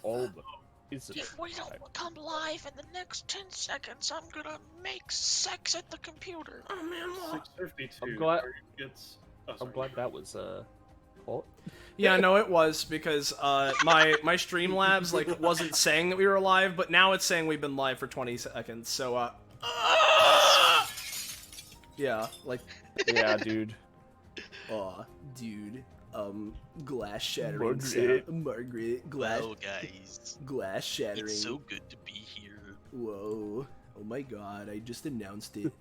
all the... If we don't come live in the next 10 seconds, I'm gonna make sex at the computer. Oh man, 652. I'm glad- Gets... I'm glad that was, fault. Yeah, no, it was because my Streamlabs like wasn't saying that we were live, but now it's saying we've been live for 20 seconds. So yeah, like Yeah, dude. dude, glass shattering Margaret. sound. Margaret, glass. Hello, guys. Glass shattering. It's so good to be here. Whoa! Oh my God! I just announced it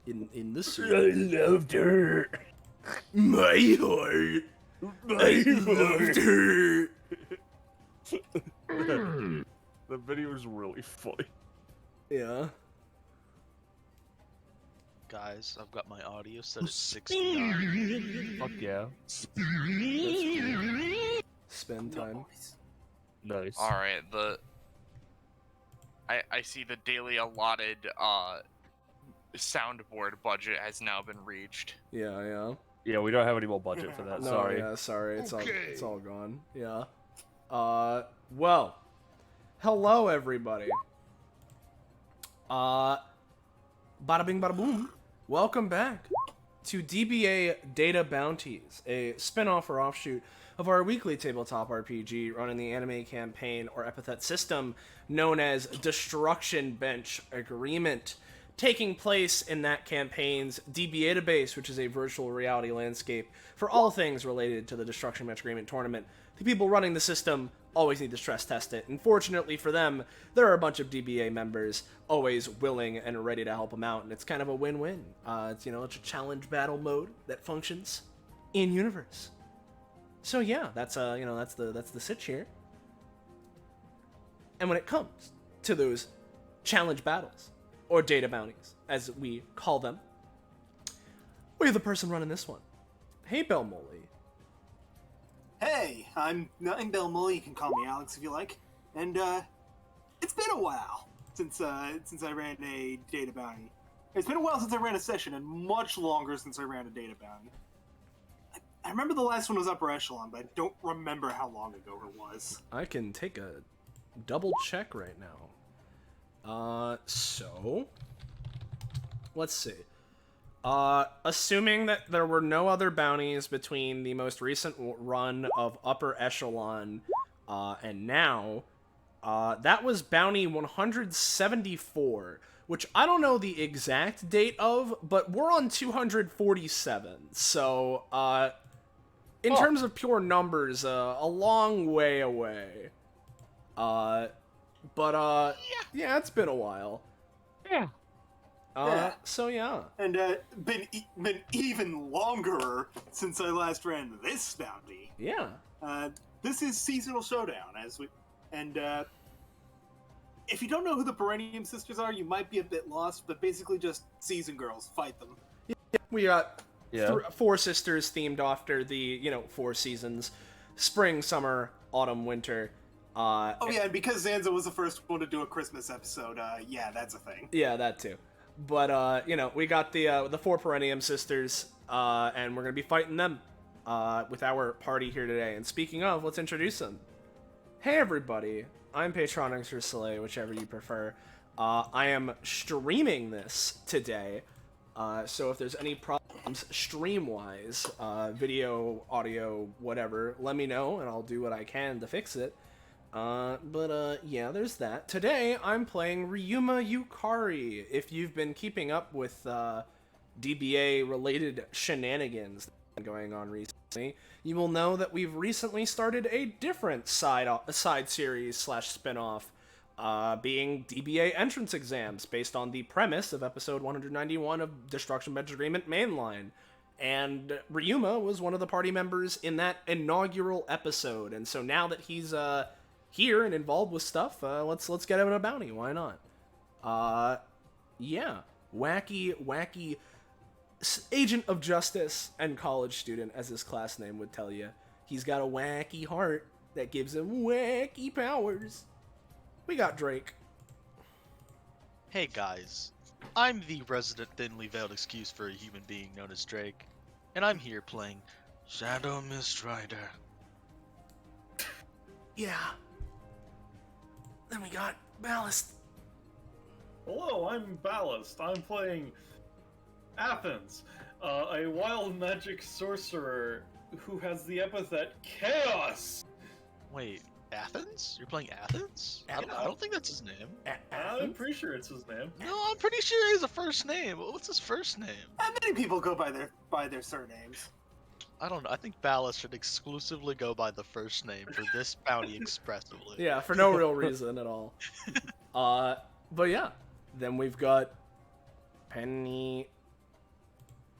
in the I server. loved her. My heart. I loved her. The video was really funny. Yeah. Guys, I've got my audio set at 69. Fuck yeah. Spend time. Nice. Alright, I see the daily allotted soundboard budget has now been reached. Yeah. Yeah, we don't have any more budget for that. No, Sorry. yeah, sorry. It's all gone. Yeah. Well, hello everybody. Bada bing, bada boom. Welcome back to DBA Data Bounties, a spin-off or offshoot of our weekly tabletop RPG run in the anime campaign or Epithet System known as Destruction Bench Agreement, taking place in that campaign's DBA database, which is a virtual reality landscape for all things related to the Destruction Bench Agreement tournament. The people running the system always need to stress test it, and fortunately for them, there are a bunch of DBA members always willing and ready to help them out, and it's kind of a win-win. It's a challenge battle mode that functions in universe. So yeah, that's the sitch here. And when it comes to those challenge battles, or data bounties, as we call them, we're the person running this one. Hey, Belmoli. Hey, I'm Belmoli. You can call me Alex if you like. And it's been a while since I ran a data bounty. It's been a while since I ran a session, and much longer since I ran a data bounty. I remember the last one was upper echelon, but I don't remember how long ago it was. I can take a double check right now. So let's see. Assuming that there were no other bounties between the most recent run of upper echelon and now, that was bounty 174, which I don't know the exact date of, but we're on 247. So, in terms of pure numbers, a long way away. Yeah, it's been a while. Yeah. Yeah. So yeah. And been even longer since I last ran this bounty. Yeah. This is seasonal Showdown, if you don't know who the Perennium Sisters are, you might be a bit lost, but basically just season girls. Fight them. Yeah, we got four sisters themed after the, 4 seasons. Spring, summer, autumn, winter. And because Zanza was the first one to do a Christmas episode, yeah, that's a thing. Yeah, that too. But, we got the 4 Perennium Sisters, and we're going to be fighting them with our party here today. And speaking of, let's introduce them. Hey, everybody. I'm Patronix or Soleil, whichever you prefer. I am streaming this today, so if there's any problems stream-wise, video, audio, whatever, let me know, and I'll do what I can to fix it. Yeah, there's that. Today, I'm playing Ryuma Yukari. If you've been keeping up with DBA-related shenanigans that have been going on recently, you will know that we've recently started a different side series / spin-off, being DBA entrance exams, based on the premise of episode 191 of Destruction Bench Agreement Mainline. And Ryuma was one of the party members in that inaugural episode, and so now that he's here and involved with stuff, let's get him a bounty. Why not? Yeah, wacky agent of justice and college student, as his class name would tell you. He's got a wacky heart that gives him wacky powers. We got Drake. Hey guys, I'm the resident thinly veiled excuse for a human being known as Drake, and I'm here playing Shadow Mist Rider. Yeah, Then we got Ballast. Hello, I'm Ballast. I'm playing Athens, a wild magic sorcerer who has the epithet Chaos. Wait, Athens? You're playing Athens? I don't think that's his name. I'm pretty sure it's his name. No, I'm pretty sure he has a first name. What's his first name? Many people go by their surnames. I don't know. I think Ballast should exclusively go by the first name for this bounty expressively. Yeah, for no real reason at all. But yeah, then we've got Penny.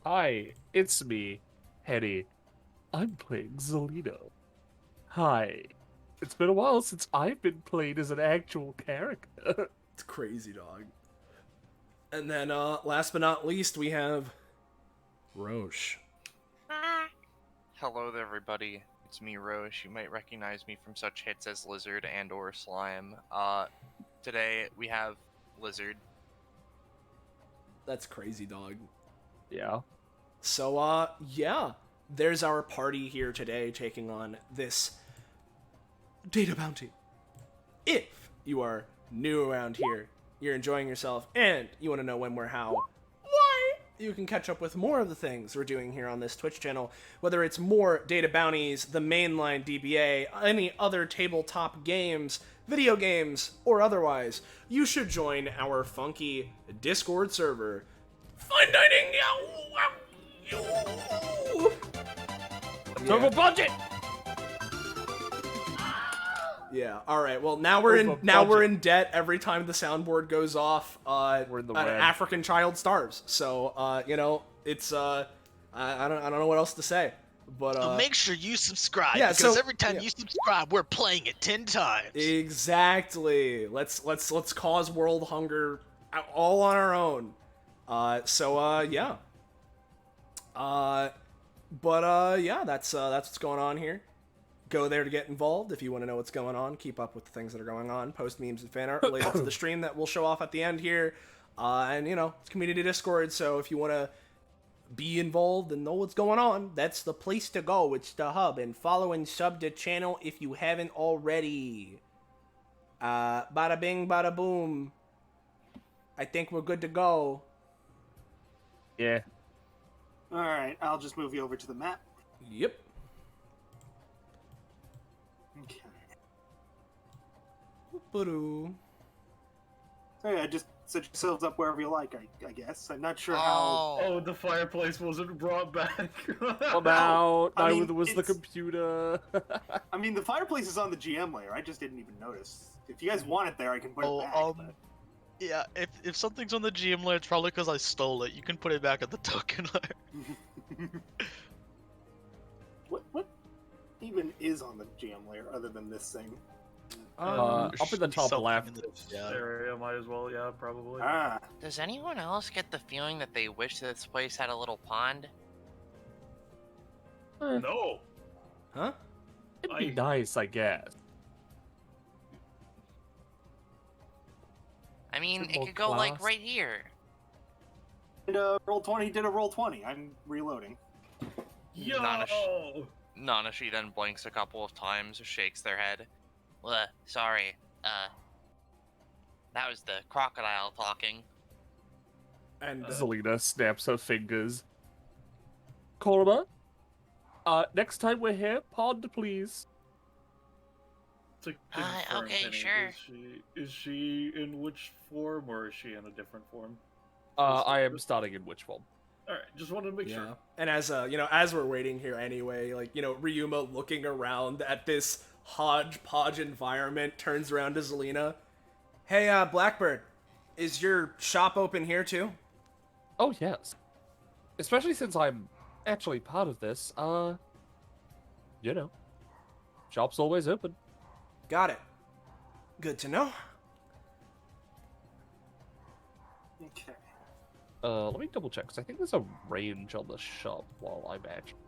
Hi, it's me, Henny. I'm playing Zelino. Hi. It's been a while since I've been played as an actual character. It's crazy, dog. And then, last but not least, we have Roche. Hello there, everybody. It's me, Roche. You might recognize me from such hits as Lizard and or Slime. Today we have Lizard. That's crazy, dog. Yeah. So, yeah, there's our party here today taking on this data bounty. If you are new around here, you're enjoying yourself, and you want to know when, where, how, why, you can catch up with more of the things we're doing here on this Twitch channel, whether it's more data bounties, the mainline DBA, any other tabletop games, video games, or otherwise, you should join our funky Discord server. Fine dining! Total budget! Yeah. All right. Well, now we're in debt every time the soundboard goes off. We're in the an red. African child starves. So, it's I don't know what else to say. But So make sure you subscribe, yeah, because so- every time yeah. you subscribe, we're playing it 10 times. exactly. Let's cause world hunger all on our own. Yeah. Yeah, that's what's going on here. Go there to get involved if you want to know what's going on. Keep up with the things that are going on. Post memes and fan art related to the stream that we'll show off at the end here. And, it's community Discord, so if you want to be involved and know what's going on, that's the place to go. It's the hub. And follow and sub the channel if you haven't already. Bada bing, bada boom. I think we're good to go. Yeah. Alright, I'll just move you over to the map. Yep. Okay. Ba-doo. So yeah, just set yourselves up wherever you like, I guess. I'm not sure how... Oh, the fireplace wasn't brought back. Well, now, I mean, neither was the it's- computer. I mean, the fireplace is on the GM layer. I just didn't even notice. If you guys want it there, I can put it back. but- Yeah, if something's on the GM layer, it's probably because I stole it. You can put it back at the token layer. What even is on the GM layer other than this thing? Up in the top Something left. in the- yeah. Area might as well, yeah, probably. Ah, Does anyone else get the feeling that they wish this place had a little pond? No. Huh? It'd be I- nice, I guess. I mean, it Simple could go like class. right here. and roll 20 did a roll 20. I'm reloading. Yo! Nanashi then blinks a couple of times, shakes their head. Sorry. That was the crocodile talking. And Zelina snaps her fingers. Korma? Next time we're here, pond, please. To confirm, okay, Penny, sure. Is she in which form, or is she in a different form? I am starting in which one? Alright, just wanted to make yeah. sure. And as as we're waiting here anyway, Ryuma looking around at this hodgepodge environment turns around to Zelina. Hey, Blackbird, is your shop open here too? Oh, yes. Especially since I'm actually part of this, shop's always open. Got it. Good to know. Okay. Let me double check, because I think there's a range on the shop while I'm actually...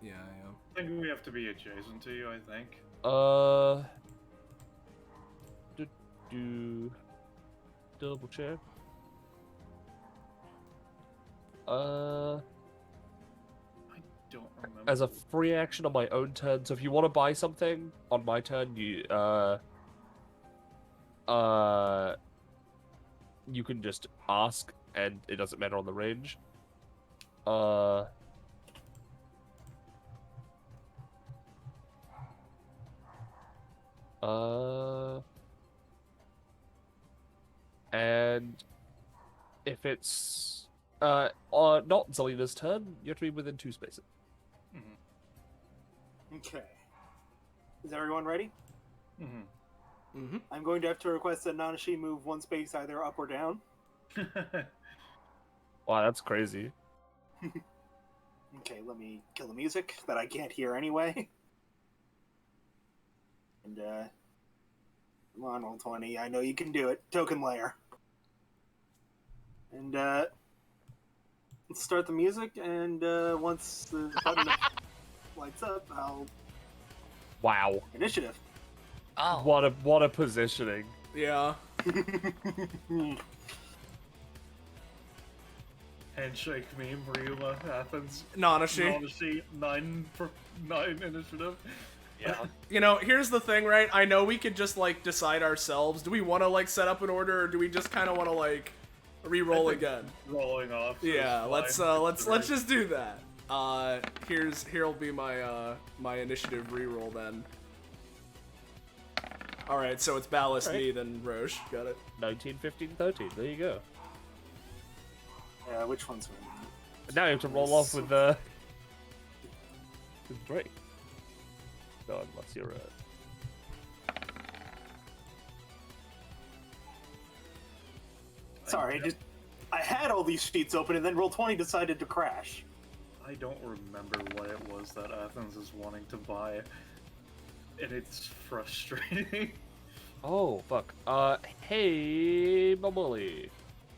Yeah. I think we have to be adjacent to you, I think. Double check. I don't remember. As a free action on my own turn, so if you want to buy something on my turn, you you can just ask, and it doesn't matter on the range. Uh, and if it's not Zelina's turn, you have to be within 2 spaces. Okay. Is everyone ready? Mm-hmm. I'm going to have to request that Nanashi move 1 space either up or down. Wow, that's crazy. Okay, let me kill the music that I can't hear anyway. And, come on, roll 20. I know you can do it. Token layer. And, let's start the music, and, once the button lights up, I'll... Wow. Initiative. Oh. What a positioning. Yeah. Handshake meme, Ryuma, Athens. Nanashi. Nanashi, 9 initiative. Yeah. You know, here's the thing, right? I know we could just, like, decide ourselves. Do we want to, like, set up an order, or do we just kind of want to, like, re-roll I think again? Rolling off. Yeah, is let's fine. just do that. Here'll be my my initiative re-roll then. All right, so it's Ballast, me, then Roche. Got it. 19, 15, 13. There you go. Yeah, which one's Now you have to roll off with with Drake. No, unless you're Sorry, I had all these sheets open, and then Roll20 decided to crash. I don't remember what it was that Athens is wanting to buy, and it's frustrating. Oh, fuck. Hey, Mommmmm.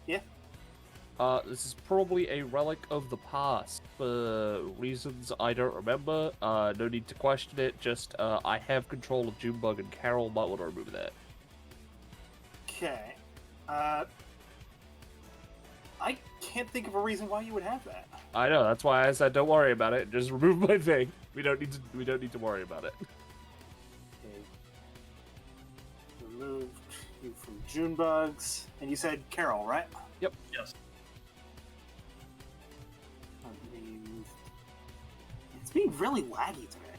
Yeah? This is probably a relic of the past. For reasons I don't remember. No need to question it, just, I have control of Junebug and Carol might want to remove that. Okay. I can't think of a reason why you would have that. I know, that's why I said don't worry about it, just remove my thing. We don't need to worry about it. Okay. Removed you from Junebugs. And you said Carol, right? Yep. Yes. It's being really laggy today.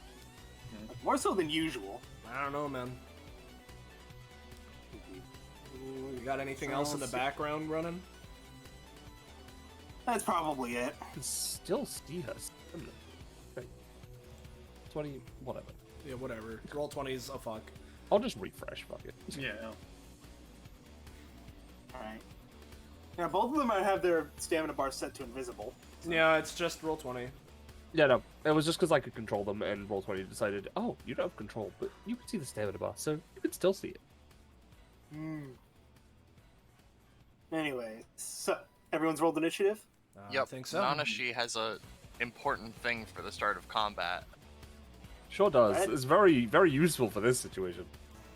Like, more so than usual. I don't know, man. You got anything else in the background running? That's probably it. I can still see us. 20, whatever. Yeah, whatever. Roll20's a fuck. I'll just refresh, fuck it. Yeah. Alright. Yeah, both of them might have their stamina bar set to invisible. So. Yeah, it's just Roll20. Yeah, no, it was just because I could control them, and Roll20 decided, oh, you don't have control, but you can see the stamina bar, so you can still see it. Anyway, so, everyone's rolled initiative? Yep. I think so. Nanashi has a important thing for the start of combat. Sure does. Right. It's very, very useful for this situation.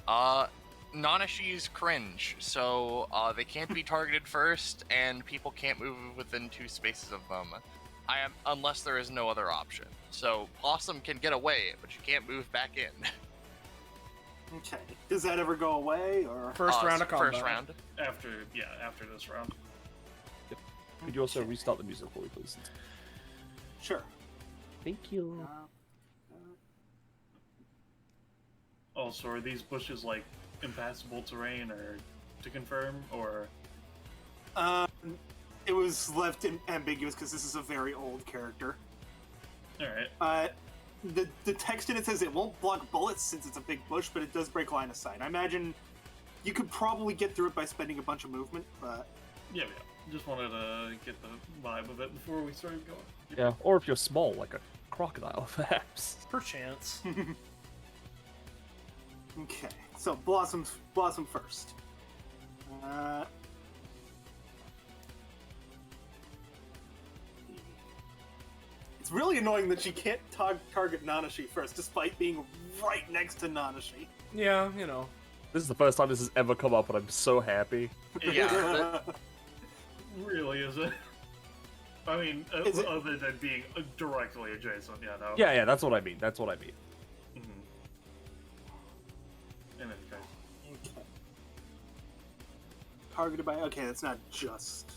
Nanashi's cringe, so they can't be targeted first, and people can't move within 2 spaces of them. Unless there is no other option. So Possum can get away, but you can't move back in. Okay. Does that ever go away, or...? First round of combat. First round. After this round. Could you also restart the music for me, please? Sure. Thank you. Also, are these bushes like impassable terrain, or to confirm, or? It was left ambiguous because this is a very old character. Alright. The text in it says it won't block bullets since it's a big bush, but it does break line of sight. I imagine you could probably get through it by spending a bunch of movement, but... Yeah. Just wanted to get the vibe of it before we started going. Yeah, or if you're small, like a crocodile, perhaps. Perchance. Okay, so Blossom first. It's really annoying that she can't target Nanashi first, despite being right next to Nanashi. Yeah, you know. This is the first time this has ever come up, and I'm so happy. Yeah. Really, is it? I mean, Is it- other than being directly adjacent, yeah, no. Yeah, that's what I mean. That's what I mean. In any case. Okay. Targeted by... Okay, that's not just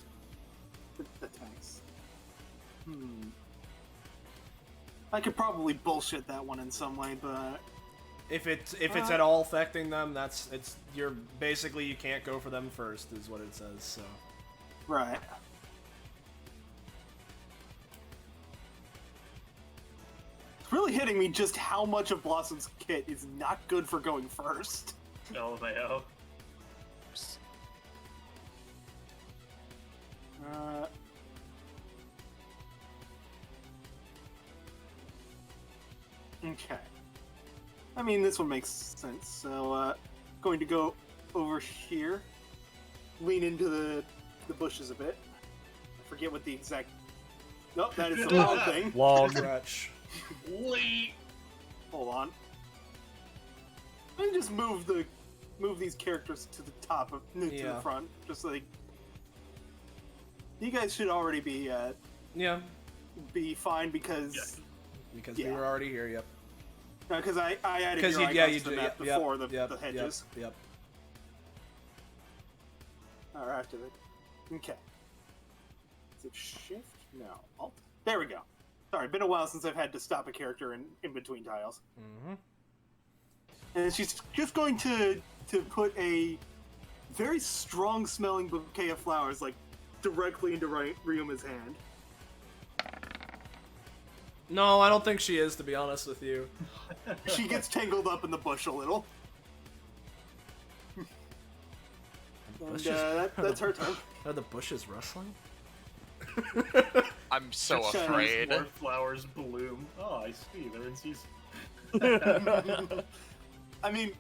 attacks. I could probably bullshit that one in some way, but... If it's at all affecting them, you're basically you can't go for them first, is what it says. So. Right. It's really hitting me just how much of Blossom's kit is not good for going first. LMAO. Okay. I mean, this one makes sense. So, going to go over here, lean into the bushes a bit. I forget what the exact... Nope, that is the wrong thing. Long. Stretch. Hold on. Let me just move these characters to the top of to the front, just like you guys should already be fine because we were already here. Yep. Because I added your icons to the map before the hedges. Yep. Or after that. Okay. Is it shift? No. Alt. There we go. Sorry, been a while since I've had to stop a character in between tiles. Mm-hmm. And she's just going to put a very strong-smelling bouquet of flowers, like, directly into Ryuma's hand. No, I don't think she is, to be honest with you. She gets tangled up in the bush a little. And that's her turn. Are the bushes rustling? I'm so Just afraid. More flowers bloom. Oh, I see. They're in season. I mean,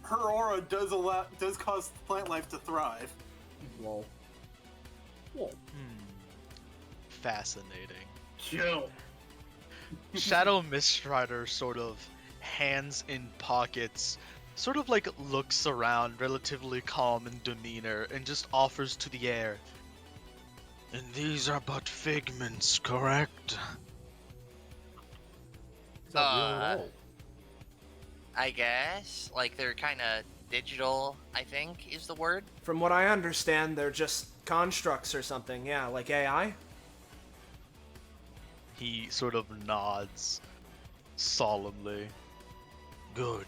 her aura does cause plant life to thrive. Lol. Fascinating. Kill. Shadow Mistrider sort of hands in pockets, sort of like looks around, relatively calm in demeanor, and just offers to the air. And these are but figments, correct? It's not real at all. I guess. Like, they're kind of digital, I think, is the word. From what I understand, they're just constructs or something. Yeah, like AI. He sort of nods solemnly. Good.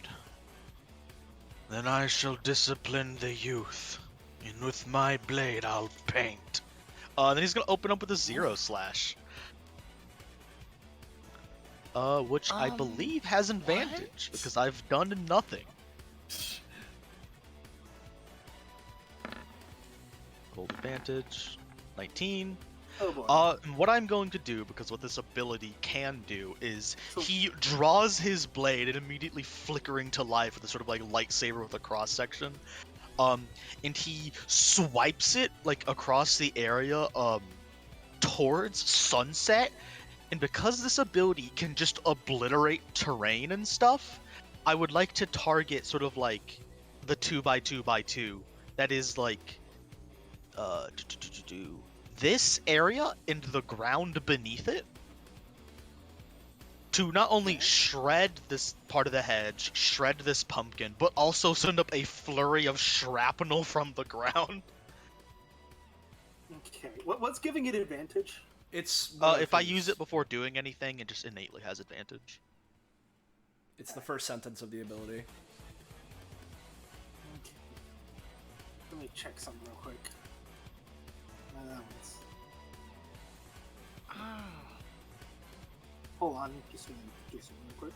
Then I shall discipline the youth, and with my blade I'll paint. Then he's gonna open up with a zero slash. Which I believe has advantage, because I've done nothing. Gold advantage, 19. Oh boy. And what I'm going to do, because what this ability can do, is he draws his blade and immediately flickering to life with a sort of like lightsaber with a cross section. And he swipes it like across the area towards sunset. And because this ability can just obliterate terrain and stuff, I would like to target sort of like the 2x2x2. That is like this area and the ground beneath it, to not only shred this part of the hedge, shred this pumpkin, but also send up a flurry of shrapnel from the ground. Okay. What's giving it advantage? It's if I use it before doing anything, it just innately has advantage. It's the first sentence of the ability. Okay. Let me check something real quick. Hold on, just gonna do something real quick.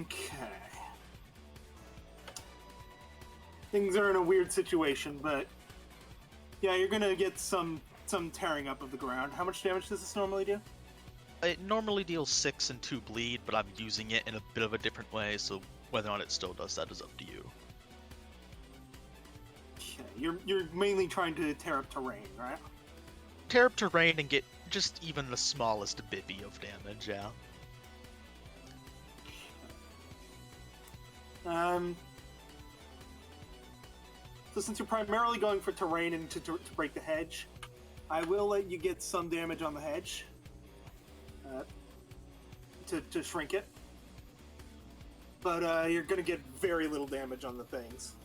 Okay. Things are in a weird situation, but yeah, you're gonna get some tearing up of the ground. How much damage does this normally do? It normally deals 6 and 2 bleed, but I'm using it in a bit of a different way, so whether or not it still does that is up to you. Okay, you're mainly trying to tear up terrain, right? Tear up terrain and get just even the smallest bippy of damage, yeah. So since you're primarily going for terrain and to break the hedge, I will let you get some damage on the hedge to shrink it. but you're gonna get very little damage on the things.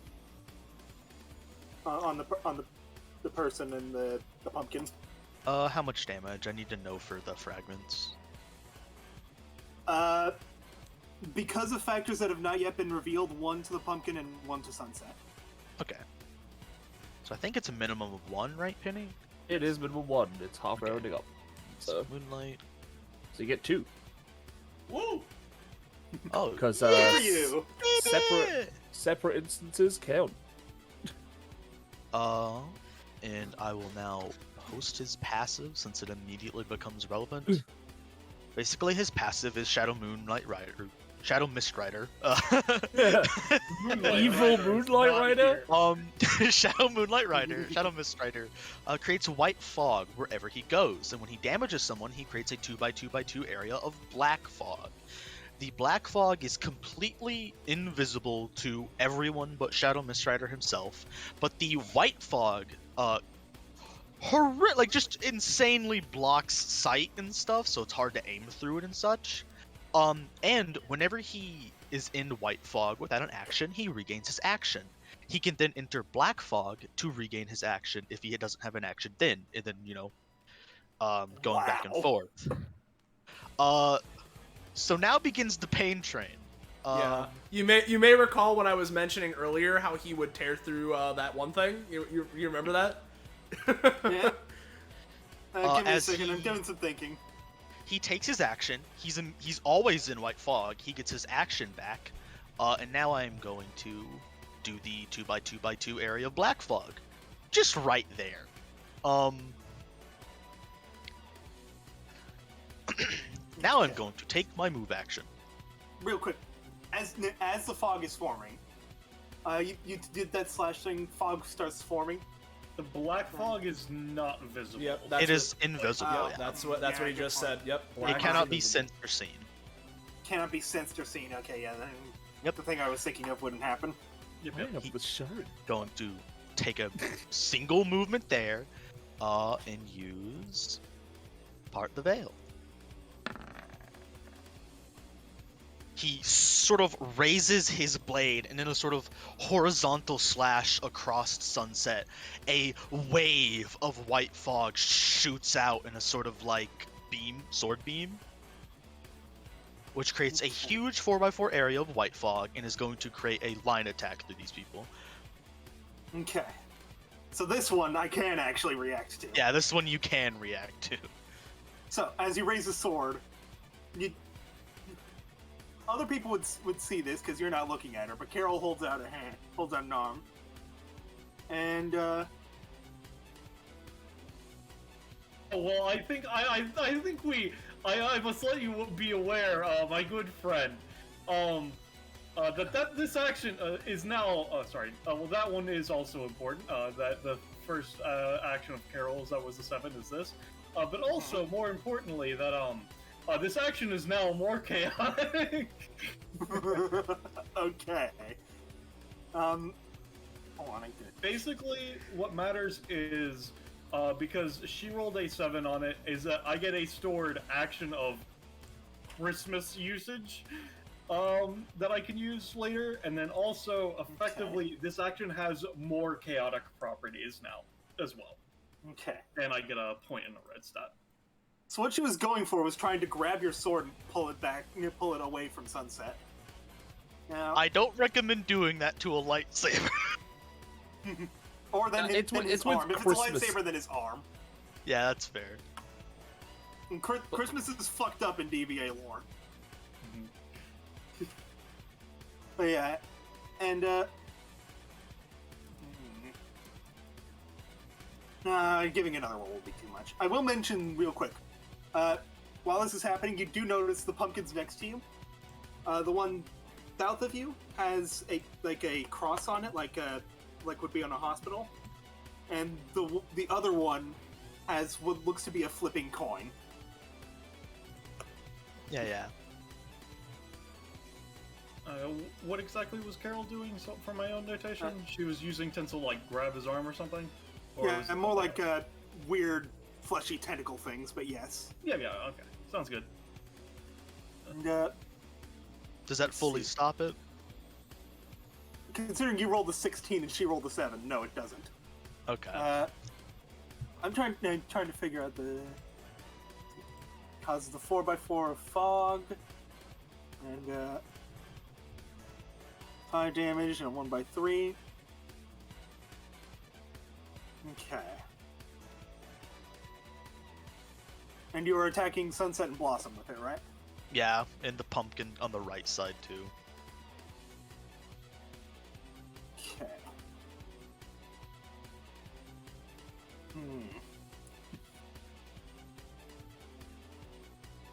On the person and the pumpkin. How much damage? I need to know for the fragments. Because of factors that have not yet been revealed, 1 to the pumpkin and 1 to Sunset. Okay. So I think it's a minimum of 1, right, Penny? It is minimum 1. It's half Okay. rounding up. So Moonlight. you get 2. Woo! Oh, Because Good for you! separate instances count. And I will now post his passive since it immediately becomes relevant. Basically, his passive is Shadow Moonlight Rider, Shadow Mist Rider. Evil Moonlight Rider? Shadow Moonlight Rider, Shadow Mist Rider, creates white fog wherever he goes, and when he damages someone, he creates a 2x2x2 area of black fog. The black fog is completely invisible to everyone but Shadow Mist Rider himself, but the white fog, just insanely blocks sight and stuff, so it's hard to aim through it and such. And whenever he is in white fog without an action, he regains his action. He can then enter black fog to regain his action if he doesn't have an action then, and then, going back and Wow. forth. So now begins the pain train. Yeah, you may recall when I was mentioning earlier how he would tear through that one thing. You remember that? Yeah. Give me a as second, I'm he- doing some thinking. He takes his action. He's always in white fog. He gets his action back, and now I'm going to do the 2x2x2 area of black fog, just right there. Now I'm going to take my move action. Real quick, as the fog is forming, you did that slash thing. Fog starts forming. The black fog is not visible. Yep, It is invisible. Yep, Yeah. that's what he just said. Yep. It black cannot is be invisible. sensed or seen. Cannot be sensed or seen. Okay, yeah. Then Yep. The thing I was thinking of wouldn't happen. Yep, Line yep. up with Sharon. Going to take a single movement there, and use part the veil. He sort of raises his blade, and in a sort of horizontal slash across Sunset, a wave of white fog shoots out in a sort of sword beam, which creates a huge 4x4 area of white fog and is going to create a line attack through these people. Okay. So this one I can actually react to. Yeah, this one you can react to. So as you raise the sword, other people would see this because you're not looking at her, but Carol holds out an arm, and Well, I think I must let you be aware, my good friend, that this action is now. Well, that one is also important. That the first action of Carol's, that was the 7, is this. But also, more importantly, that this action is now more chaotic. okay. Hold on, I did. Basically, what matters is, because she rolled a 7 on it, is that I get a stored action of Christmas usage that I can use later, and then also, effectively, this action has more chaotic properties now, as well. Okay. And I get a point in the red stat. So what she was going for was trying to grab your sword and pull it away from Sunset. Now, I don't recommend doing that to a lightsaber. or then his it's with arm. If Christmas. it's a lightsaber, then his arm. Yeah, that's fair. And Christmas is fucked up in DBA lore. But yeah, and giving another roll will be too much. I will mention real quick. While this is happening, you do notice the pumpkins next to you. The one south of you has a cross on it, like would be on a hospital, and the other one has what looks to be a flipping coin. Yeah. What exactly was Carol doing? So, for my own notation, she was using tinsel like grab his arm or something. Or Yeah, was it and more something like else? weird fleshy tentacle things, but yes. Yeah, okay, sounds good. And Does that Let's fully see. stop it? Considering you rolled a 16 and she rolled a 7, no, it doesn't. Okay. I'm trying to figure out the causes the 4x4 of fog and 5 damage and a 1x3. Okay. And you were attacking Sunset and Blossom with it, right? Yeah, and the pumpkin on the right side too. Okay.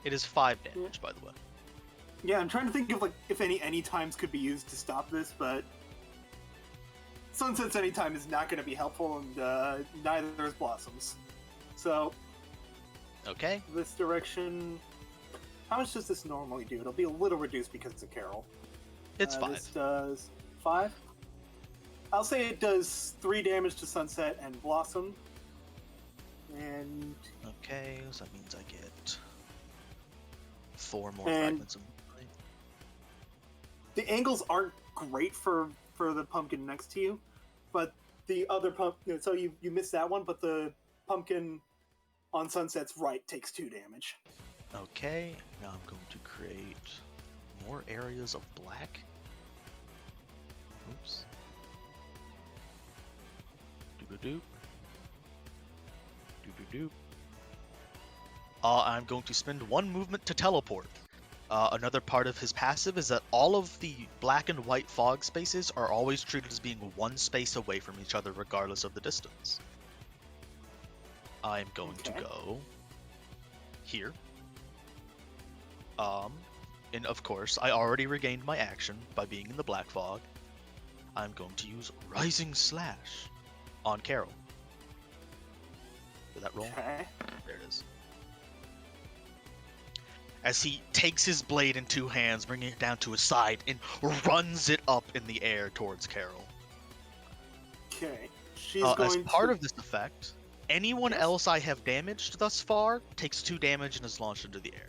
It is 5 damage, by the way. Yeah, I'm trying to think of like if any times could be used to stop this, but Sunset's anytime is not going to be helpful, and neither is Blossom's. So Okay. this direction. How much does this normally do? It'll be a little reduced because it's a Carol. It's 5. This does 5. I'll say it does 3 damage to Sunset and Blossom. And Okay, so that means I get 4 more And- fragments of light. the angles aren't great for the pumpkin next to you, but the other pumpkin. So you missed that one, but the pumpkin on Sunset's right takes 2 damage. Okay, now I'm going to create more areas of black. Oops. Doop-a-doop. Doop-a-doop. I'm going to spend 1 movement to teleport. Another part of his passive is that all of the black and white fog spaces are always treated as being 1 space away from each other regardless of the distance. I'm going to Okay. go here. And of course, I already regained my action by being in the black fog. I'm going to use Rising Slash on Carol. Did that roll? Okay. There it is. As he takes his blade in 2 hands, bringing it down to his side, and runs it up in the air towards Carol. Okay. She's As going part to... of this effect, anyone Yes? else I have damaged thus far takes 2 damage and is launched into the air.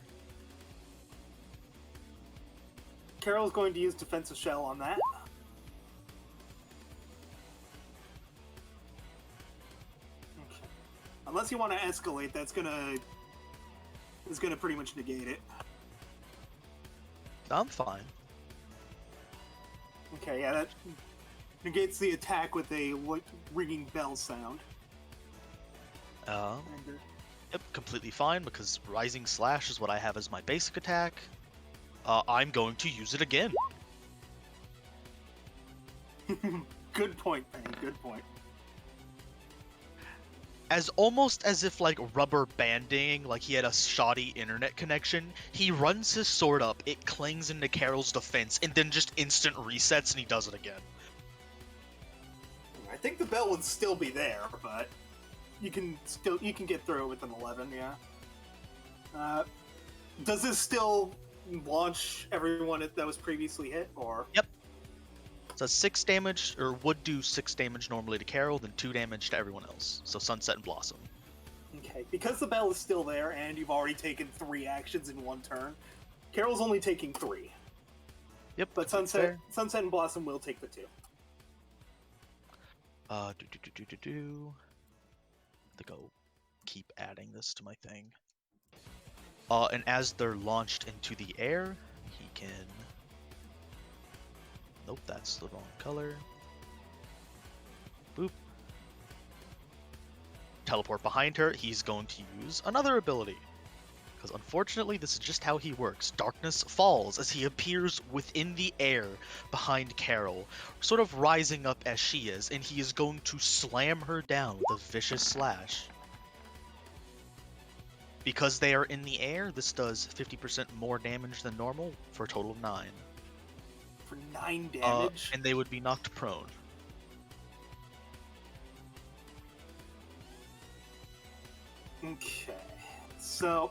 Carol's going to use Defensive Shell on that. Okay. Unless you want to escalate, that's gonna pretty much negate it. I'm fine. Okay, yeah, that negates the attack with a ringing bell sound. Um, And, Yep, completely fine, because Rising Slash is what I have as my basic attack. I'm going to use it again. good point, Penny. Good point. As almost as if like rubber banding, like he had a shoddy internet connection, he runs his sword up, it clings into Carol's defense, and then just instant resets and he does it again. I think the bell would still be there, but you can get through it with an 11. Yeah. Does this still launch everyone that was previously hit, or? Yep. So 6 damage, or would do 6 damage normally to Carol, then 2 damage to everyone else. So Sunset and Blossom. Okay, because the bell is still there and you've already taken 3 actions in 1 turn, Carol's only taking 3. Yep. But fair. Sunset and Blossom will take the 2. I think I'll keep adding this to my thing. And as they're launched into the air, he can... Nope, that's the wrong color. Boop. Teleport behind her, he's going to use another ability. Because unfortunately, this is just how he works. Darkness falls as he appears within the air behind Carol, sort of rising up as she is, and he is going to slam her down with a vicious slash. Because they are in the air, this does 50% more damage than normal, for a total of 9. For 9 damage? And they would be knocked prone. Okay. So...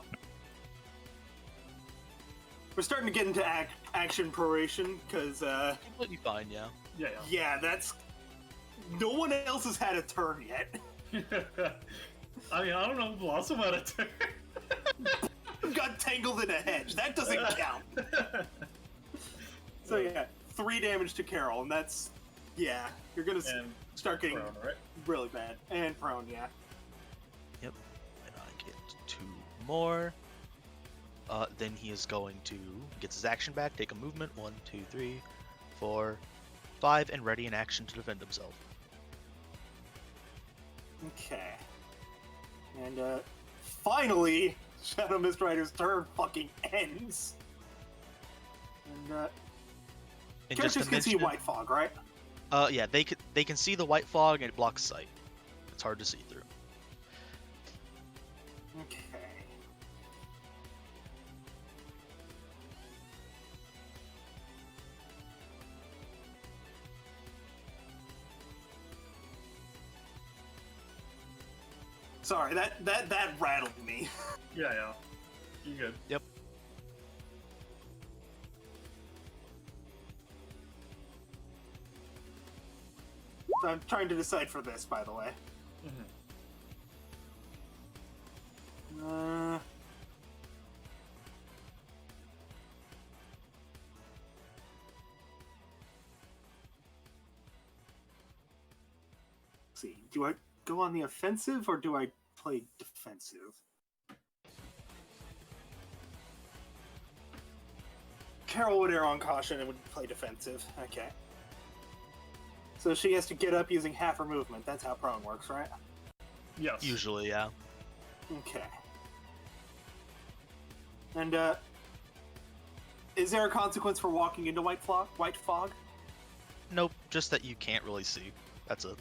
we're starting to get into action proration, because, Completely fine, yeah. Yeah, yeah, that's... no one else has had a turn yet. yeah. I mean, I don't know. Blossom had a turn. Got tangled in a hedge. That doesn't count. So yeah, 3 damage to Carol, and that's yeah. You're gonna And start getting prone, right? really bad and prone. Yeah. Yep. And I get 2 more. Then he is going to gets his action back, take a movement. 1, 2, 3, 4, 5, and ready in action to defend himself. Okay. And finally, Shadow Mist Rider's turn fucking ends. And And just characters to can see mention, white fog, right? yeah, they can see the white fog and it blocks sight. It's hard to see through. Okay. Sorry, that rattled me. Yeah. You good? Yep. I'm trying to decide for this, by the way. Let's see, do I go on the offensive or do I play defensive? Carol would err on caution and would play defensive. Okay. So she has to get up using half her movement. That's how prone works, right? Yes. Usually, yeah. Okay. And, is there a consequence for walking into white fog? Nope, just that you can't really see. That's it.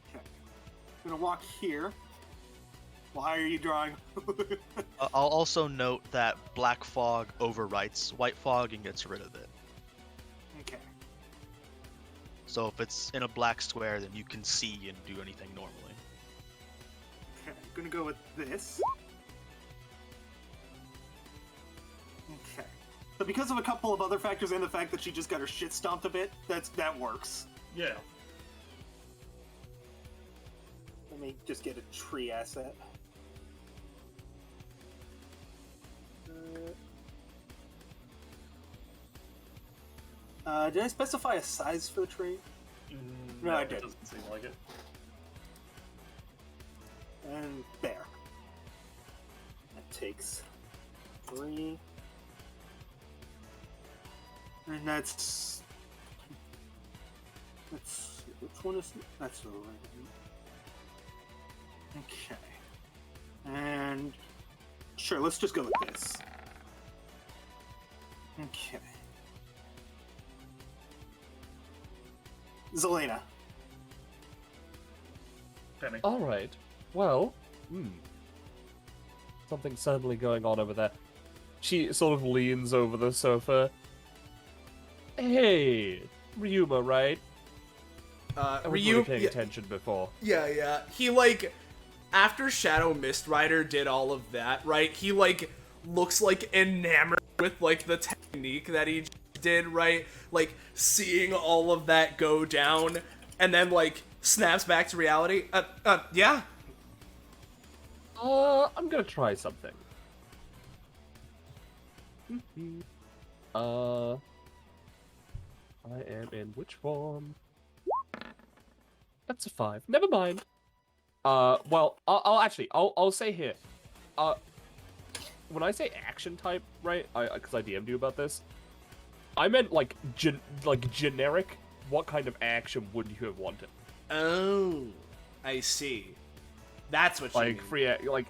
Okay. I'm gonna walk here. Why are you drawing? I'll also note that black fog overwrites white fog and gets rid of it. Okay. So if it's in a black square, then you can see and do anything normally. Okay, I'm gonna go with this. Okay. So because of a couple of other factors and the fact that she just got her shit stomped a bit, that works. Yeah. Let me just get a tree asset. Did I specify a size for the tree? No, I It didn't. doesn't seem like it. And there. That takes 3. And that's which one is it? That's the right one. Okay. And sure, let's just go with this. Okay. Zelena. Penny. All right. Well, something's certainly going on over there. She sort of leans over the sofa. Hey, Ryuma, right? I wasn't really paying attention before. Yeah. He, like, after Shadow Mist Rider did all of that, right, he, like, looks, like, enamored with, like, the technique that he did, right? Like, seeing all of that go down, and then, like, snaps back to reality. Yeah? I'm gonna try something. I am in which form? That's a 5. Never mind. Well, I'll say here. When I say action type, right? Because I DM'd you about this. I meant like generic. What kind of action would you have wanted? Oh, I see. That's what you mean.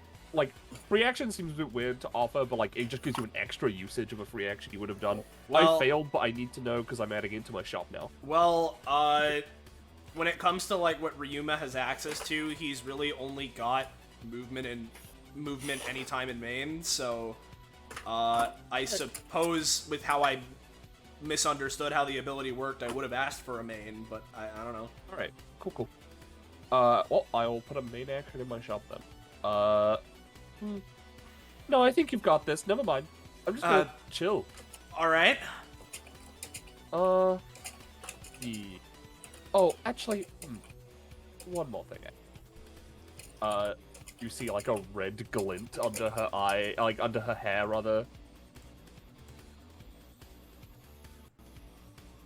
Free action seems a bit weird to offer, but like it just gives you an extra usage of a free action you would have done. Well, I failed, but I need to know because I'm adding into my shop now. Well, when it comes to like what Ryuma has access to, he's really only got movement anytime in main. So, I suppose with how I misunderstood how the ability worked, I would have asked for a main, but I don't know. All right, cool. Well, I'll put a main action in my shop then. No, I think you've got this. Never mind. I'm just gonna chill. All right. Oh, actually, one more thing. You see like a red glint under her eye, like under her hair, rather.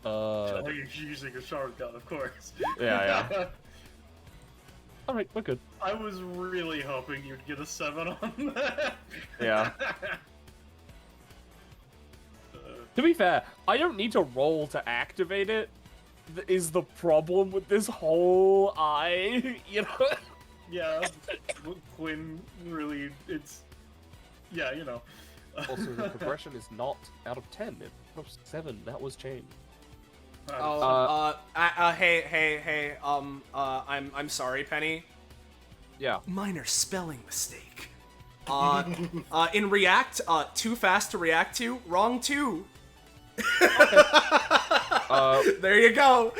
Oh, you're using a shotgun, of course. Yeah. Alright, we're good. I was really hoping you'd get a 7 on that. Yeah. To be fair, I don't need to roll to activate it, is the problem with this whole eye, you know? Yeah, Quinn really, it's... Yeah, you know. Also, the progression is not out of 10, it's out of 7, that was changed. Hey, I'm sorry, Penny. Yeah. Minor spelling mistake. In React, too fast to react to, wrong too. There you go.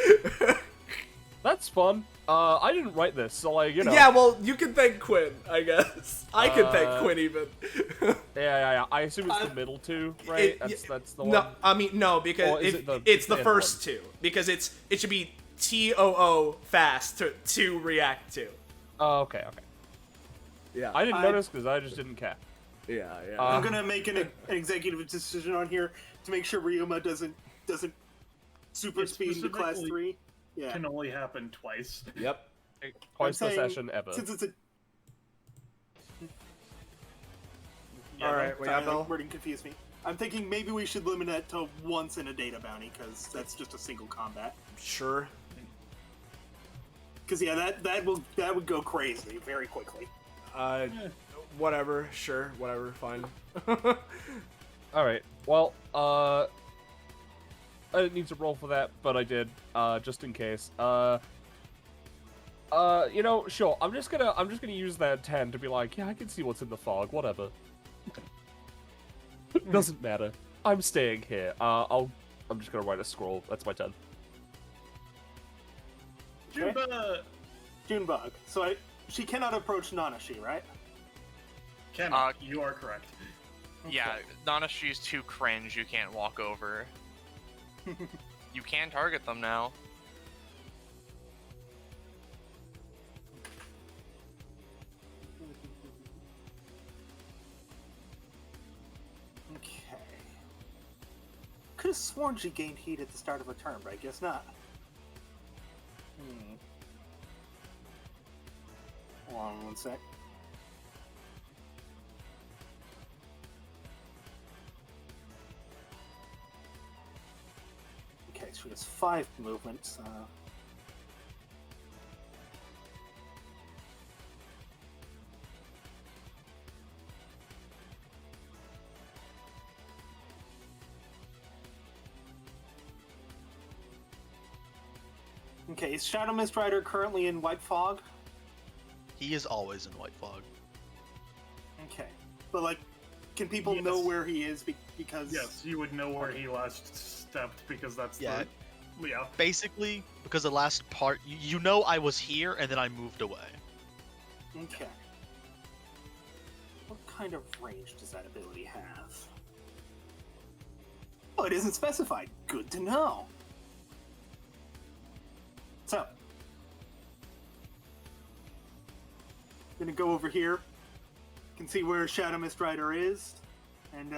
That's fun. I didn't write this, so like, you know. Yeah, well, you can thank Quinn, I guess. I can thank Quinn even. Yeah. I assume it's the middle two, right? That's the one. No, I mean no, because it's the first two. Because it should be TOO fast to react to. Oh, okay. Yeah. I didn't notice because I just didn't care. Yeah. I'm gonna make an executive decision on here to make sure Ryuma doesn't super It speed into class specifically 3. Yeah. Can only happen twice. Yep. Twice per saying, session ever. Since it's a Yeah, Alright, sorry, yeah, Bill. wording confused me. I'm thinking maybe we should limit that to once in a data bounty because that's just a single combat. Sure. Because yeah, that would go crazy very quickly. Whatever. Sure. Whatever. Fine. Alright, well, I didn't need to roll for that, but I did, just in case. You know, sure, I'm just gonna use that 10 to be like, yeah, I can see what's in the fog, whatever. Doesn't matter. I'm staying here. I'm just gonna write a scroll. That's my turn. Junebug. So she cannot approach Nanashi, right? Cannot. You are correct. Yeah, Nanashi's too cringe, you can't walk over. You can target them now. Okay. Could have sworn she gained heat at the start of her turn, but I guess not. Hold on one sec. Okay, so she has 5 movements. Okay, is Shadow Mist Rider currently in White Fog? He is always in White Fog. Okay, but like, can people know where he is because? Yes, you would know where he last stepped because that's Yeah. Yeah. Basically, because the last part, you know I was here and then I moved away. Okay. What kind of range does that ability have? Oh, it isn't specified. Good to know. So, I'm gonna go over here. You can see where Shadow Mist Rider is, and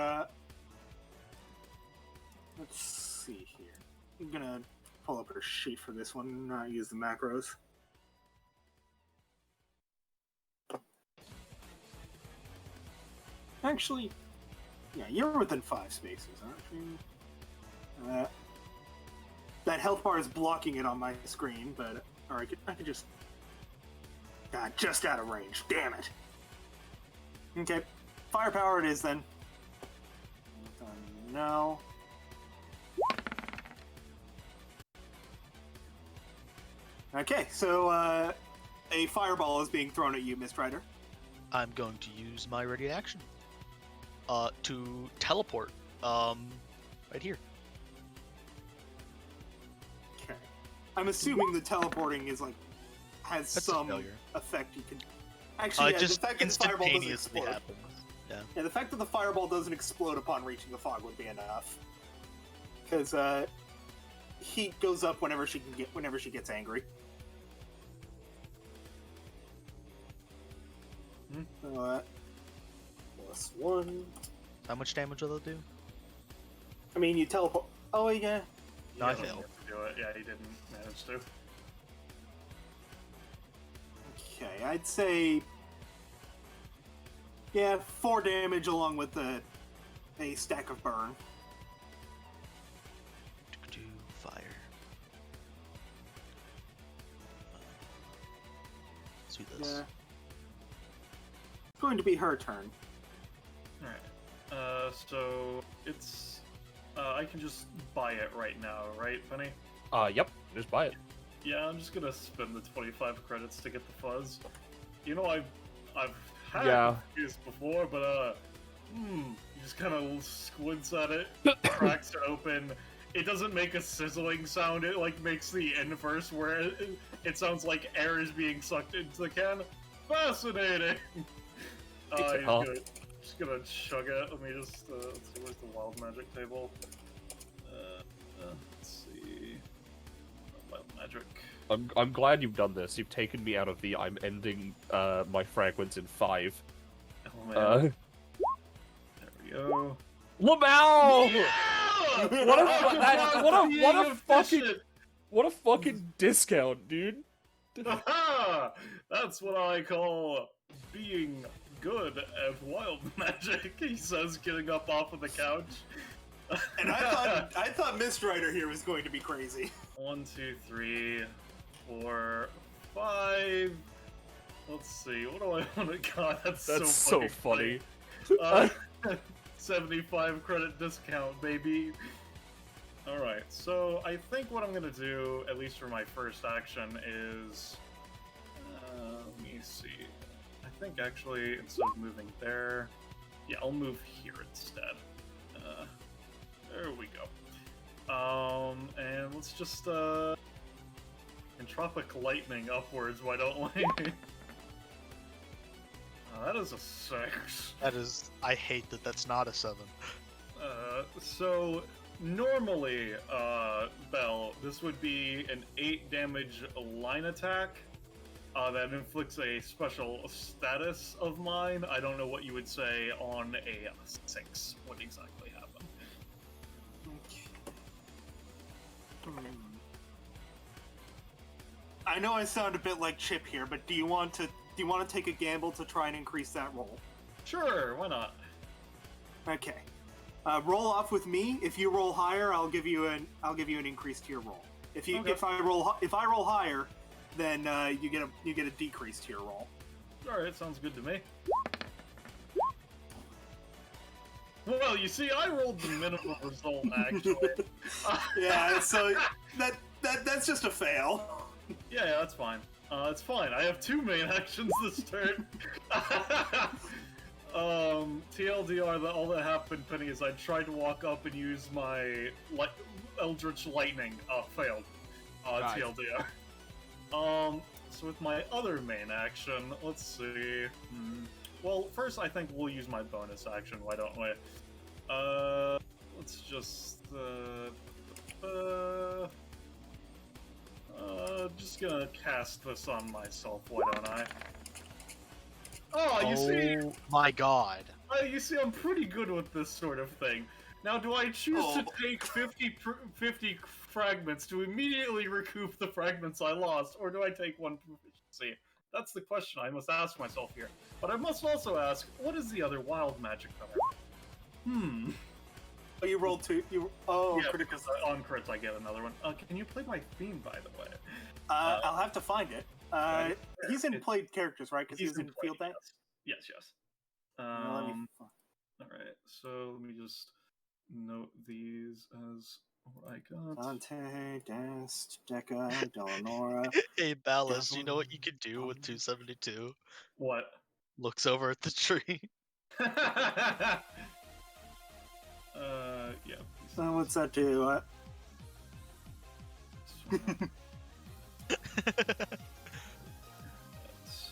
let's see here. I'm gonna pull up her sheet for this one, not use the macros. Actually, yeah, you're within 5 spaces, aren't you? That health bar is blocking it on my screen, but or I could just just out of range. Damn it. Okay, firepower it is then. No. Okay, so a fireball is being thrown at you, Mist Rider. I'm going to use my ready action. To teleport. Right here. Okay. I'm assuming the teleporting is like has That's a some failure. effect you can. Actually, yeah, Just the fact that the fireball doesn't instantaneously explode. happens. Yeah. Yeah, the fact that the fireball doesn't explode upon reaching the fog would be enough. Because heat goes up whenever she gets angry. +1. How much damage will it do? I mean, you teleport. Oh yeah, No, I He didn't failed. get to do it. Yeah, he didn't manage to. Okay, I'd say, yeah, 4 damage along with a stack of burn. Do fire. Let's do this. Yeah. It's going to be her turn. Alright. So it's I can just buy it right now, right, Penny? Yep. Just buy it. Yeah, I'm just gonna spend the 25 credits to get the fuzz. You know, I've had Yeah. this before, but he just kind of squints at it, cracks it open. It doesn't make a sizzling sound. It like makes the inverse, where it sounds like air is being sucked into the can. Fascinating. Just gonna chug it. Let me just let's see, where's the wild magic table? Let's see. Wild magic. I'm glad you've done this. You've taken me out of the I'm ending my fragments in 5. Oh man. There we go. Lamau! Yeah! What a fucking discount, dude. Aha! That's what I call being good at wild magic, he says, getting up off of the couch. And I thought Mistrider here was going to be crazy. 1, 2, 3, 4, 5. Let's see, what do I want to... God, that's so fucking funny. 75 credit discount, baby. Alright, so I think what I'm gonna do, at least for my first action, is... let me see. I think actually, instead of moving there... Yeah, I'll move here instead. There we go. And let's just, Entropic Lightning upwards, why don't we? That is a 6. That is. I hate that that's not a 7. So normally, Bell, this would be an 8 damage line attack that inflicts a special status of mine. I don't know what you would say on a 6. What exactly happened? I know I sound a bit like Chip here, but do you want to take a gamble to try and increase that roll? Sure, why not? Okay. Roll off with me. If you roll higher, I'll give you an increase to your roll. Okay. If I roll higher, then you get a decrease to your roll. All right, sounds good to me. Well, you see, I rolled the minimum result actually. Yeah, so that's just a fail. Yeah, that's fine. It's fine. I have 2 main actions this turn. TLDR, all that happened, Penny, is I tried to walk up and use my Eldritch Lightning. Failed. Nice. TLDR. So with my other main action, let's see. Well, first I think we'll use my bonus action. Why don't we? Let's just just gonna cast this on myself. Why don't I? Oh, you see, Oh my god. you see, I'm pretty good with this sort of thing. Now, do I choose to take 50 fragments to immediately recoup the fragments I lost, or do I take 1 proficiency? That's the question I must ask myself here. But I must also ask, what is the other wild magic that I have? Oh, you rolled 2. Yeah, critical. because on crits I get another one. Can you play my theme, by the way? I'll have to find it. He's in It- played characters, right? Because he's in play, Field Day. Yes, yes. Let me Alright, so let me just note these as what I got. Dante, Dest, Deca, Delanora. Hey, Ballas, you know what you could do with 272? What? Looks over at the tree. Yeah. So what's that do?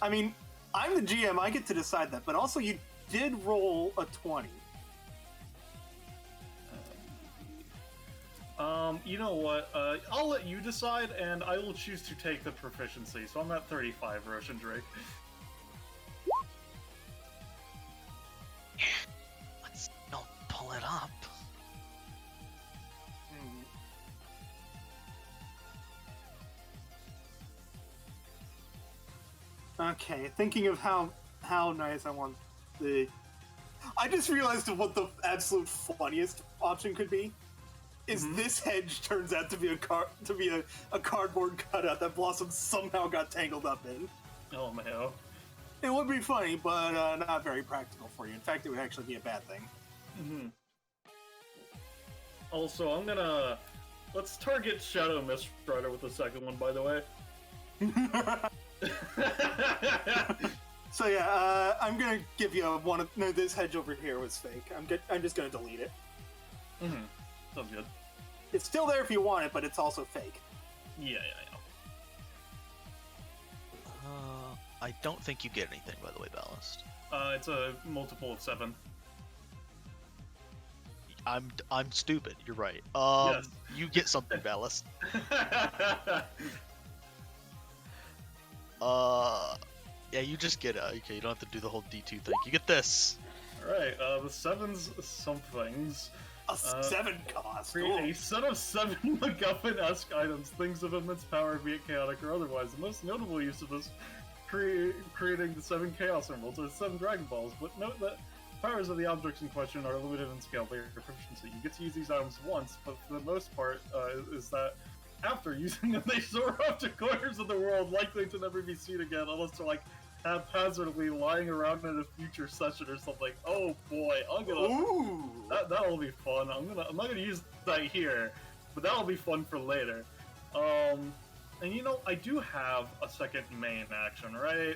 I mean, I'm the GM. I get to decide that, but also you did roll a 20. You know what? I'll let you decide, and I will choose to take the proficiency. So I'm at 35, Roshan Drake. Let's pull it up. Okay, thinking of how nice I want the... I just realized what the absolute funniest option could be. Is this hedge turns out to be a cardboard cutout that Blossom somehow got tangled up in. Oh man. It would be funny, but not very practical for you. In fact, it would actually be a bad thing. Mm-hmm. Also, let's target Shadow Mist Rider with the second one, by the way. So yeah, I'm gonna give you no, this hedge over here was fake. I'm just gonna delete it. Mm-hmm. Sounds good. It's still there if you want it, but it's also fake. Yeah. I don't think you get anything, by the way, Ballast. It's a multiple of 7. I'm stupid. You're right. Yes. You get something, Ballast. Yeah, you just get okay. You don't have to do the whole D2 thing. You get this. Alright, the 7's somethings. A 7 cost. Create a set of 7 MacGuffin-esque items, things of immense power, be it chaotic or otherwise. The most notable use of this creating the 7 Chaos Emeralds or 7 Dragon Balls, but note that powers of the objects in question are limited in scale by your proficiency. You get to use these items once, but for the most part, is that after using them, they soar up to corners of the world, likely to never be seen again, unless they're like haphazardly lying around in a future session or something. Oh boy, Ooh. that'll be fun. I'm not gonna use that here, but that'll be fun for later. And you know, I do have a second main action, right?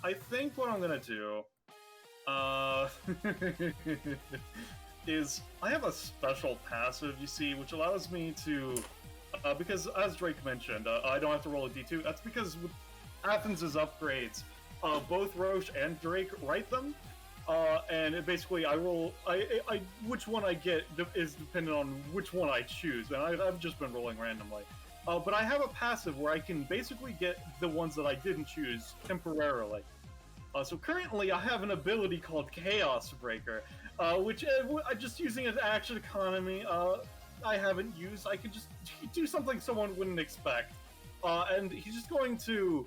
I think what I'm gonna do, is I have a special passive, you see, which allows me to, because as Drake mentioned, I don't have to roll a D2. That's because with Athens' upgrades, both Roche and Drake write them, and it basically I roll. Which one I get is dependent on which one I choose, and I've just been rolling randomly. But I have a passive where I can basically get the ones that I didn't choose temporarily. So currently I have an ability called Chaos Breaker, which I'm just using as action economy. I haven't used. I could just do something someone wouldn't expect, and he's just going to.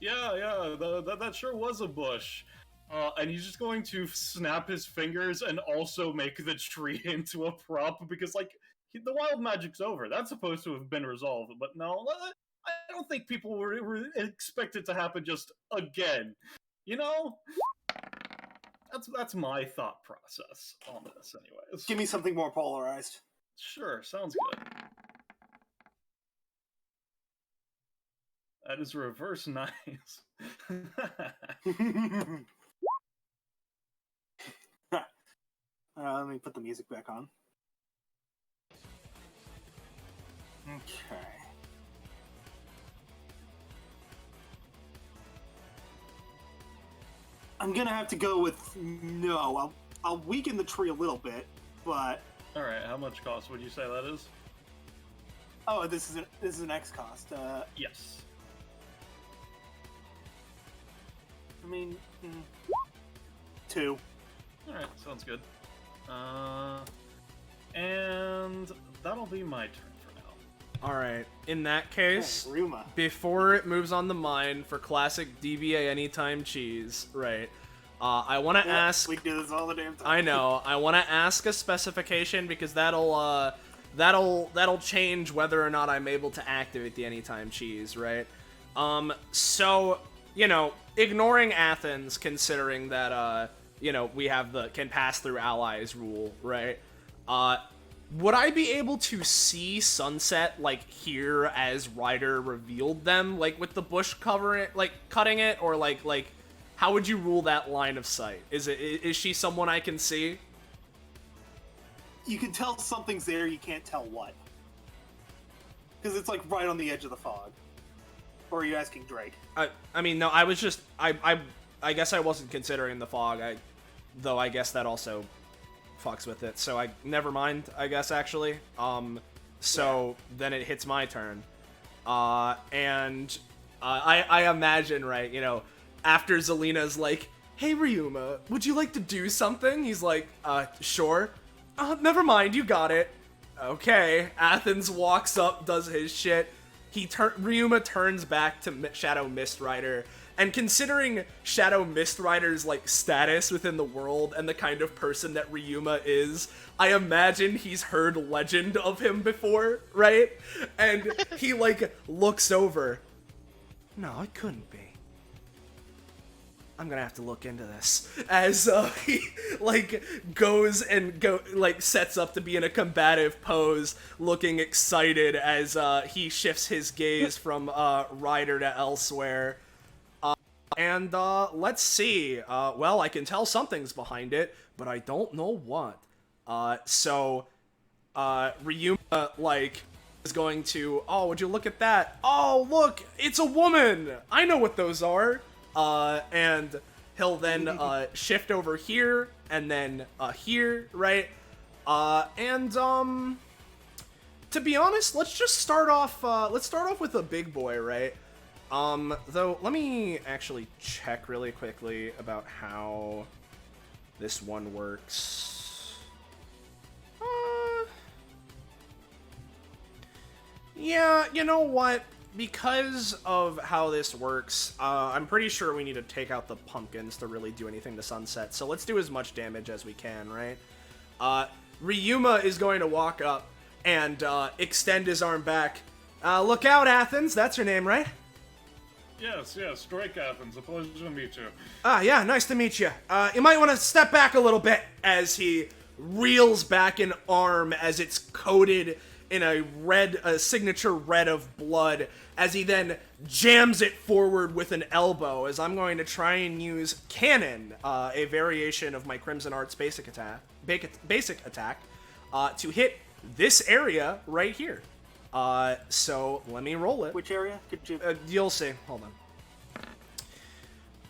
Yeah, that sure was a bush. And he's just going to snap his fingers and also make the tree into a prop because, like, the wild magic's over. That's supposed to have been resolved, but no, I don't think people were expected to happen just again. You know? That's my thought process on this, anyways. Give me something more polarized. Sure, sounds good. That is reverse nice. Let me put the music back on. Okay. I'm gonna have to go with no. I'll weaken the tree a little bit, but. All right, how much cost would you say that is? Oh, this is an X cost. Yes. I mean, 2. All right, sounds good. And that'll be my turn for now. Alright, in that case, Ruma. before it moves on to mine for classic DBA anytime cheese, right, I want to ask... We do this all the damn time. I know, I want to ask a specification because that'll change whether or not I'm able to activate the anytime cheese, right? So, you know, ignoring Athens, considering that, you know, we have the can pass through allies rule, right? Would I be able to see Sunset, like, here as Ryder revealed them, like, with the bush covering, like, cutting it, or, like, how would you rule that line of sight? Is she someone I can see? You can tell something's there, you can't tell what. Because it's, like, right on the edge of the fog. Or are you asking Drake? I mean, no, I was just, I guess I wasn't considering the fog, though I guess that also fucks with it, so never mind, I guess, actually. Then it hits my turn. And I imagine, right, you know, after Zelina's like, hey, Ryuma, would you like to do something? He's like, sure. Never mind, you got it. Okay, Athens walks up, does his shit, Ryuma turns back to Shadow Mist Rider, and considering Shadow Mist Rider's like status within the world and the kind of person that Ryuma is, I imagine he's heard legend of him before, right? And he like looks over. No, it couldn't be. I'm gonna have to look into this. As he like sets up to be in a combative pose, looking excited as he shifts his gaze from Ryder to elsewhere. And let's see. Well, I can tell something's behind it, but I don't know what. So Ryuma like is going to. Oh, would you look at that? Oh, look, it's a woman. I know what those are. And he'll then shift over here and then here, right? To be honest, let's just start off. Let's start off with a big boy, right? Though let me actually check really quickly about how this one works. Yeah, you know what? Because of how this works, I'm pretty sure we need to take out the pumpkins to really do anything to Sunset. So let's do as much damage as we can, right? Ryuma is going to walk up and extend his arm back. Look out, Athens. That's your name, right? Yes, Strike Athens. A pleasure to meet you. Yeah, nice to meet you. You might want to step back a little bit as he reels back an arm as it's coated in a signature red of blood, as he then jams it forward with an elbow, as I'm going to try and use Cannon, a variation of my Crimson Arts basic attack, to hit this area right here. So let me roll it. Which area? Could you? You'll see. Hold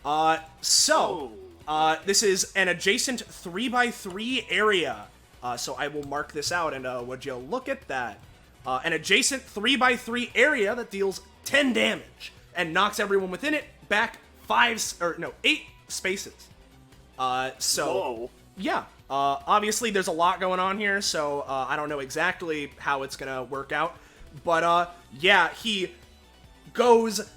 on. This is an adjacent 3x3 area. So I will mark this out, and would you look at that? An adjacent 3x3 area that deals 10 damage and knocks everyone within it back 8 spaces. Whoa. Yeah. Obviously, there's a lot going on here, so I don't know exactly how it's gonna work out. But yeah, he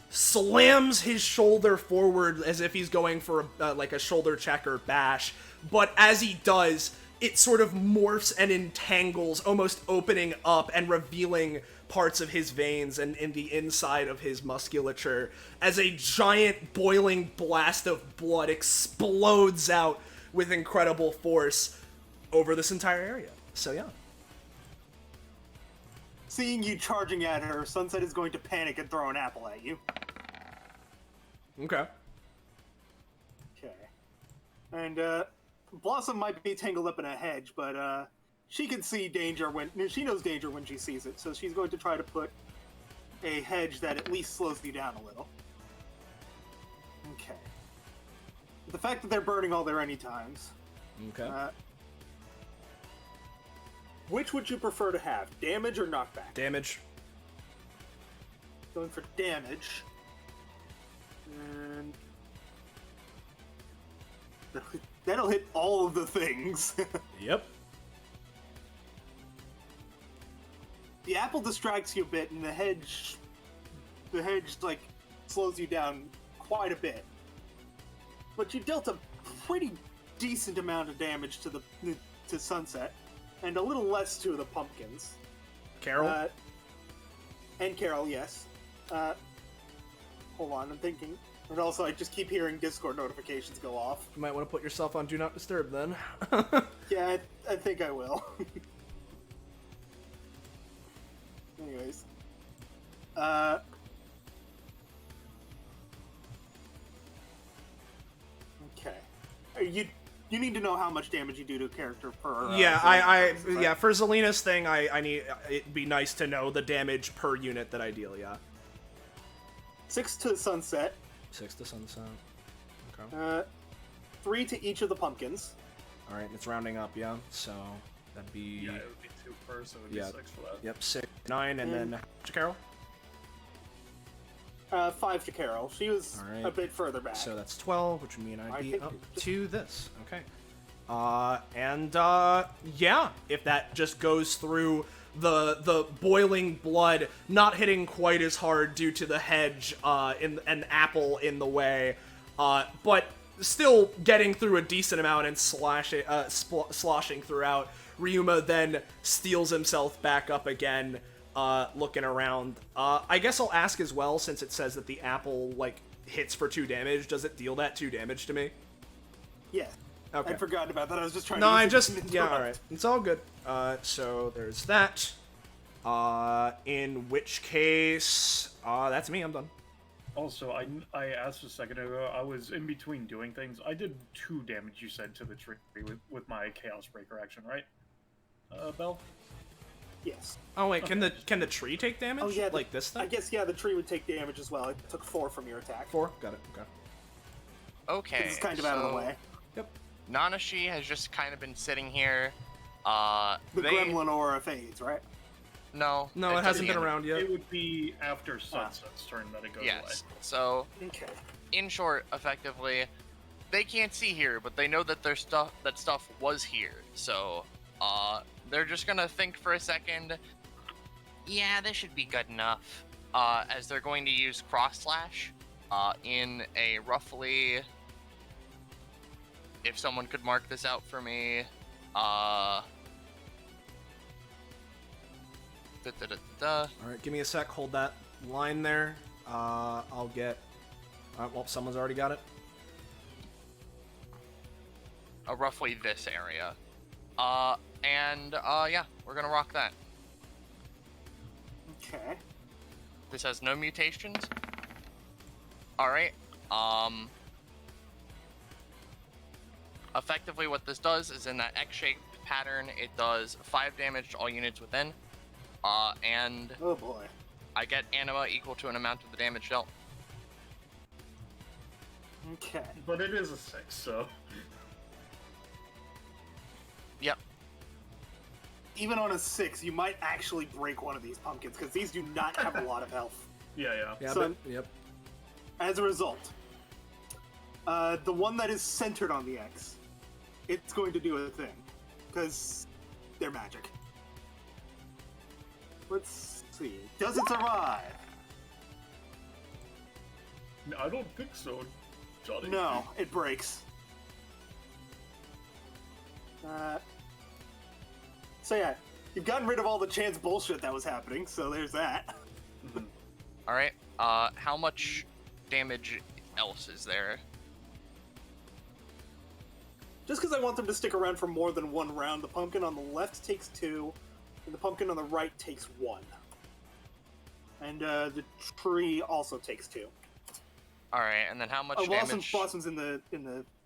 slams his shoulder forward as if he's going for like a shoulder check or bash. But as he does, it sort of morphs and entangles, almost opening up and revealing parts of his veins and in the inside of his musculature as a giant boiling blast of blood explodes out with incredible force over this entire area. So yeah. Seeing you charging at her, Sunset is going to panic and throw an apple at you. Okay. Okay. And Blossom might be tangled up in a hedge, but she can see danger she knows danger when she sees it, so she's going to try to put a hedge that at least slows you down a little. Okay. The fact that they're burning all their anytimes. Okay. Which would you prefer to have, damage or knockback? Damage. Going for damage. And that'll hit all of the things. Yep. The apple distracts you a bit, and the hedge like slows you down quite a bit. But you dealt a pretty decent amount of damage to Sunset, and a little less to the pumpkins. Carol. And Carol, yes. Hold on, I'm thinking. And also, I just keep hearing Discord notifications go off. You might want to put yourself on Do Not Disturb then. Yeah, I think I will. Anyways. Okay. You need to know how much damage you do to a character per... yeah, yeah, for Zelina's thing, I need... It'd be nice to know the damage per unit that I deal, yeah. 6 to Sunset. 6 to Sunset. Okay. 3 to each of the pumpkins. Alright, it's rounding up, yeah, so that'd be... Yeah, it would be 2 per, so it would be 6 for that. Yep, 6, 9, and then... To Carol? 5 to Carol. She was a bit further back. So that's 12, which would mean I'd be up to this. Okay. Yeah, if that just goes through the boiling blood not hitting quite as hard due to the hedge in an apple in the way, but still getting through a decent amount and sloshing throughout. Ryuma then steals himself back up again, looking around. I guess I'll ask as well, since it says that the apple, like, hits for 2 damage. Does it deal that 2 damage to me? Yeah. Okay. I'd forgotten about that. I was just trying No, to... I just... Yeah, alright. It's all good. So there's that. In which case... that's me, I'm done. Also, I asked a second ago, I was in between doing things. I did 2 damage, you said, to the tree with my Chaos Breaker action, right? Bell? Yes. Oh, wait, can the tree take damage? Oh, yeah. Like this thing? I guess, yeah, the tree would take damage as well. It took 4 from your attack. 4? Got it, okay. Okay. It's kind of out of the way. Yep. Nanashi has just kind of been sitting here. The gremlin aura fades, right? No. No, it hasn't been doesn't. around yet. It would be after Sunset's turn that it goes away. Yes. So, Okay. in short, effectively, they can't see here, but they know that their stuff was here. So, they're just gonna think for a second. Yeah, this should be good enough. As they're going to use cross slash, in a roughly. If someone could mark this out for me, Alright, give me a sec, hold that line there. I'll get... Alright, well, someone's already got it. roughly this area. Yeah, we're gonna rock that. Okay. This has no mutations. Alright, effectively what this does is in that X-shaped pattern, it does 5 damage to all units within. And Oh boy. I get anima equal to an amount of the damage dealt. Okay. But it is a 6, so... Yep. Even on a 6, you might actually break one of these pumpkins, because these do not have a lot of health. Yeah. Yeah, So- yep. As a result, the one that is centered on the X, it's going to do a thing, because they're magic. Let's see. Does it survive? I don't think so, Johnny. No, it breaks. So yeah, you've gotten rid of all the chance bullshit that was happening, so there's that. Alright, how much damage else is there? Just because I want them to stick around for more than 1 round, the pumpkin on the left takes 2, and the pumpkin on the right takes 1. And the tree also takes 2. Alright, and then how much damage? Blossom's in the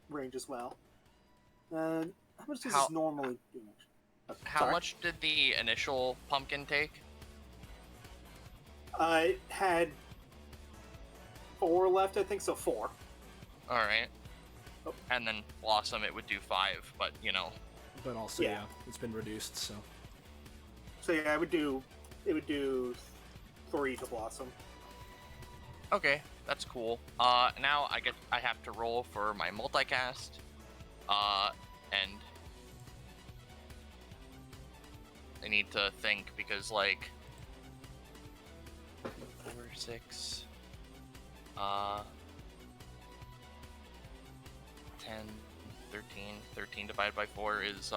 range as well. How much does How- this normally do? How Sorry? much did the initial pumpkin take? It had 4 left, I think, so 4. Alright. Oh. And then Blossom, it would do 5, but, you know. But also, Yeah. yeah, it's been reduced, so... So yeah, it would do 3 to Blossom. Okay, that's cool. Now I have to roll for my multicast. And I need to think because, like, 4, 6, 10, 13. 13 divided by 4 is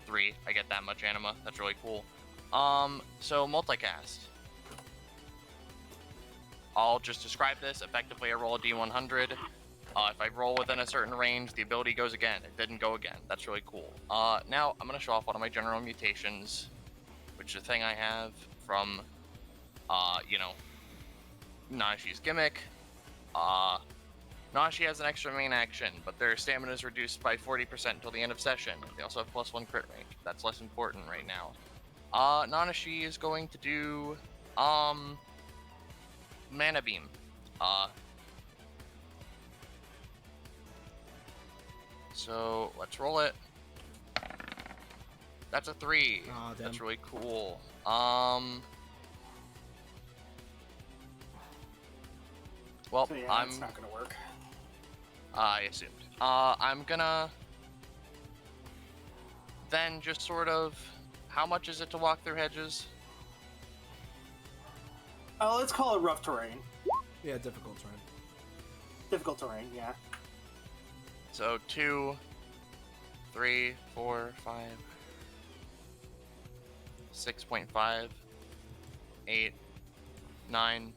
3. I get that much anima. That's really cool. So multicast. I'll just describe this. Effectively, I roll a D100. If I roll within a certain range, the ability goes again. It didn't go again. That's really cool. Now, I'm going to show off one of my general mutations, which is a thing I have from, Nashi's gimmick. Nashi has an extra main action, but their stamina is reduced by 40% until the end of session. They also have +1 crit range. That's less important right now. Nanashi is going to do, Mana Beam. So, let's roll it. That's a 3. Aw, damn. That's really cool. Well, So yeah, I'm... it's not gonna work. I assumed. I'm gonna then just sort of how much is it to walk through hedges? Let's call it rough terrain. Yeah, difficult terrain. Difficult terrain, yeah. So 2, 3, 4, 5, 6.5, 8, 9,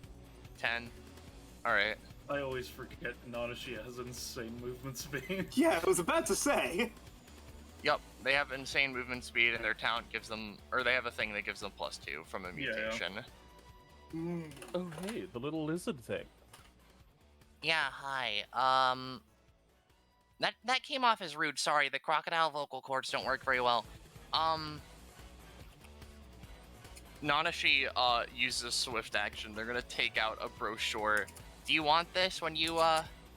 10. Alright. I always forget Nanashi has insane movement speed. Yeah, I was about to say. Yep, they have insane movement speed, and their talent gives them, or they have a thing that gives them +2 from a mutation. Oh, hey, the little lizard thing. Yeah, hi. That came off as rude. Sorry, the crocodile vocal cords don't work very well. Nanashi uses swift action. They're gonna take out a brochure. Do you want this when you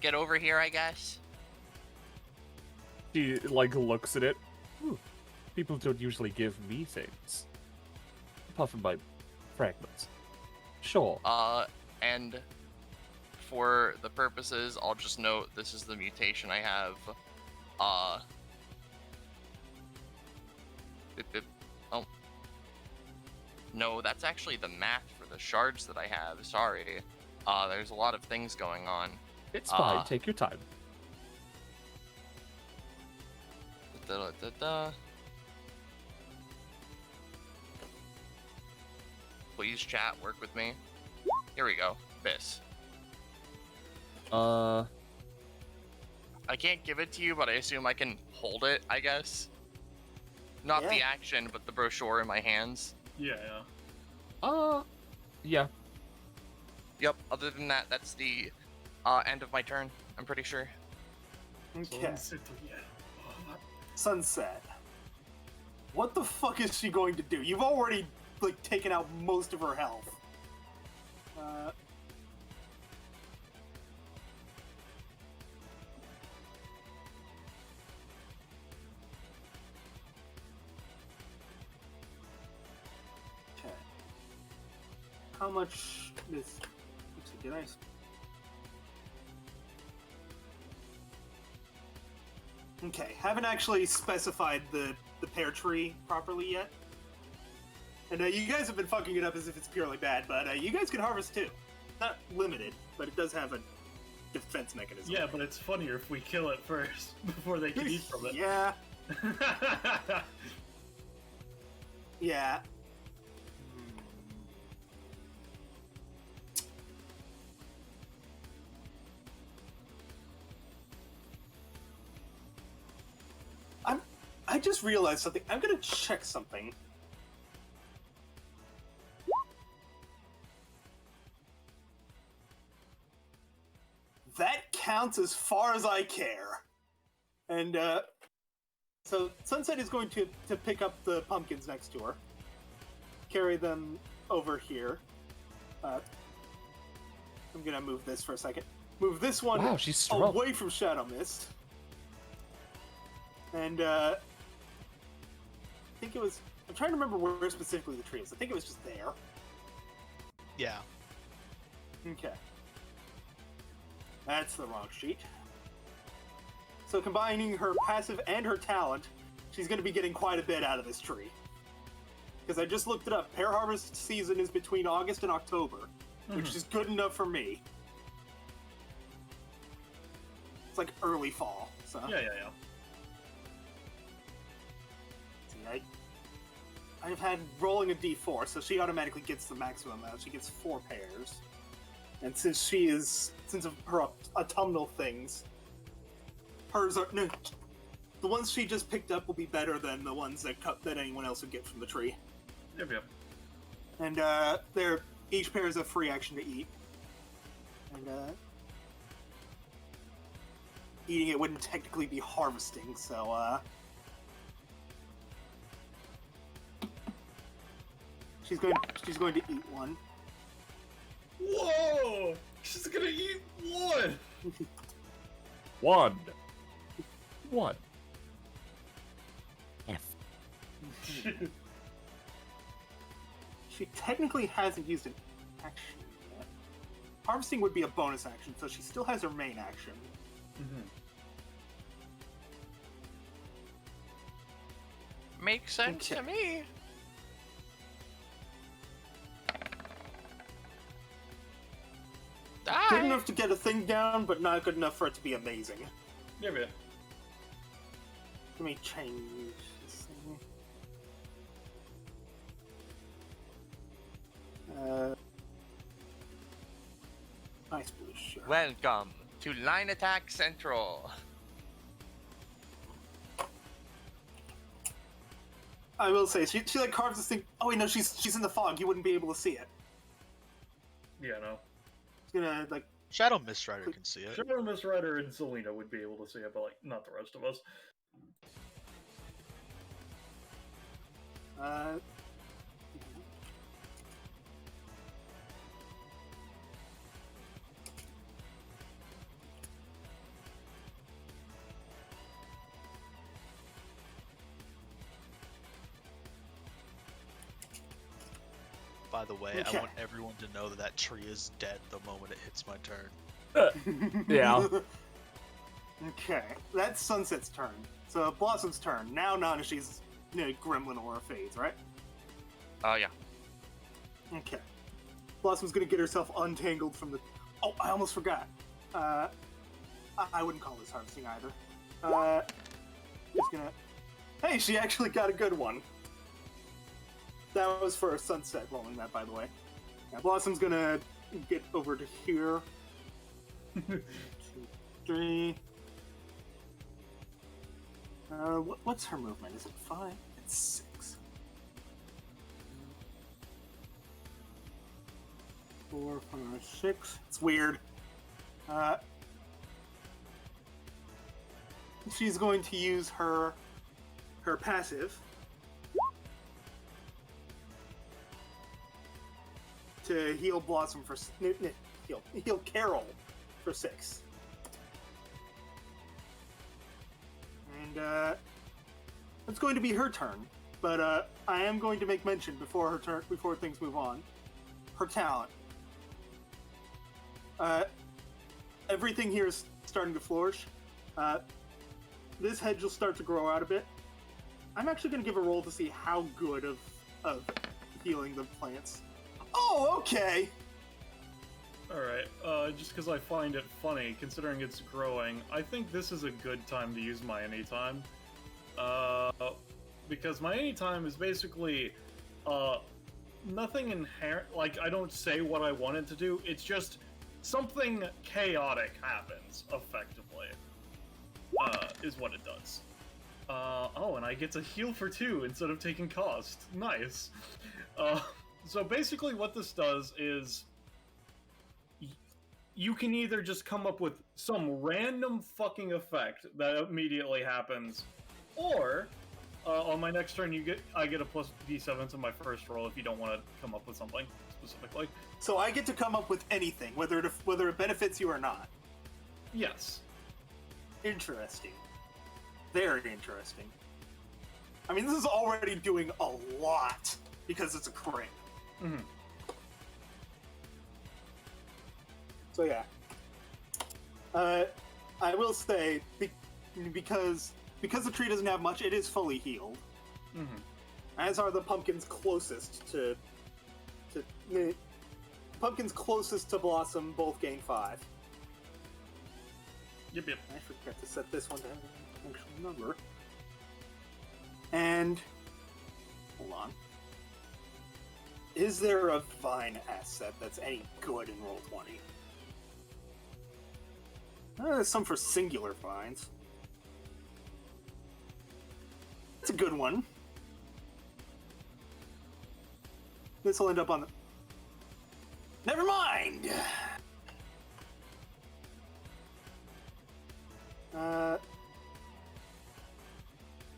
get over here, I guess? She, like, looks at it. People don't usually give me things. Apart from my fragments. Sure. And for the purposes, I'll just note this is the mutation I have. Oh. No, that's actually the math for the shards that I have. Sorry. There's a lot of things going on. It's fine, take your time. Please, chat, work with me. Here we go. This. Uh, I can't give it to you, but I assume I can hold it, I guess. Not the action, but the brochure in my hands. Yeah. yeah. Yep, other than that, that's the end of my turn, I'm pretty sure. Okay. Sunset. What the fuck is she going to do? You've already, like, taken out most of her health. Okay. How much is... Did I... Okay, haven't actually specified the pear tree properly yet. And you guys have been fucking it up as if it's purely bad, but you guys can harvest too. Not limited, but it does have a defense mechanism. Yeah, but it's funnier if we kill it first before they can eat from it. Yeah. Yeah. I just realized something. I'm gonna check something. That counts as far as I care. And, so Sunset is going to pick up the pumpkins next to her. Carry them over here. I'm gonna move this for a second. Move this one Wow, she's strong. away from Shadow Mist. And, I think it was... I'm trying to remember where specifically the tree is. I think it was just there. Yeah. Okay. That's the wrong sheet. So combining her passive and her talent, she's going to be getting quite a bit out of this tree. Because I just looked it up. Pear harvest season is between August and October, which is good enough for me. It's like early fall, so... Yeah. See, I've had rolling a d4, so she automatically gets the maximum amount. She gets 4 pairs. And since of her autumnal things, hers are... No, the ones she just picked up will be better than the ones that anyone else would get from the tree. Yep. And, each pair is a free action to eat. And, eating it wouldn't technically be harvesting, so, she's going to eat one. Whoa! She's gonna eat one! One. She technically hasn't used an action yet. Harvesting would be a bonus action, so she still has her main action. Makes sense to me. Good enough to get a thing down, but not good enough for it to be amazing. Yeah, man. Let me change this thing. Nice blue shirt. Welcome to Line Attack Central. I will say, she like carves this thing. Oh wait, no, she's in the fog. You wouldn't be able to see it. Yeah, no. She's gonna like. Shadow Mist Rider can see it. Shadow Mist Rider and Selena would be able to see it, but like not the rest of us. By the way, Okay. I want everyone to know that that tree is dead the moment it hits my turn. Yeah. Okay, that's Sunset's turn. So Blossom's turn. Now Nanashi's Gremlin Aura fades, right? Oh, yeah. Okay. Blossom's gonna get herself untangled from the. Oh, I almost forgot. I wouldn't call this harvesting either. Just gonna. Hey, she actually got a good one. That was for a Sunset rolling that, by the way. Yeah, Blossom's gonna get over to here. 2, 3. What's her movement? Is it 5? It's 6. 4, 5, 6. It's weird. She's going to use her passive to heal Blossom for heal Carol for 6. And it's going to be her turn, but I am going to make mention before her turn, before things move on. Her talent. Everything here is starting to flourish. This hedge will start to grow out a bit. I'm actually going to give a roll to see how good of healing the plants. Oh, okay. Alright, just because I find it funny, considering it's growing, I think this is a good time to use my anytime. Because my anytime is basically, nothing inherent, like, I don't say what I want it to do, it's just something chaotic happens, effectively, is what it does. Oh, and I get to heal for 2 instead of taking cost. Nice. So basically what this does is you can either just come up with some random fucking effect that immediately happens, or on my next turn I get a plus d7 to my first roll if you don't want to come up with something specifically. So I get to come up with anything, whether it benefits you or not. Yes. Interesting. Very interesting. I mean, this is already doing a lot because it's a crit. Mm-hmm. So yeah. I will say, because the tree doesn't have much, it is fully healed. Mm-hmm. As are the pumpkins closest to the pumpkins closest to Blossom both gain 5. Yep. I forgot to set this one to an actual number. And hold on. Is there a vine asset that's any good in Roll20? There's some for singular vines. That's a good one. This will end up on the... Never mind!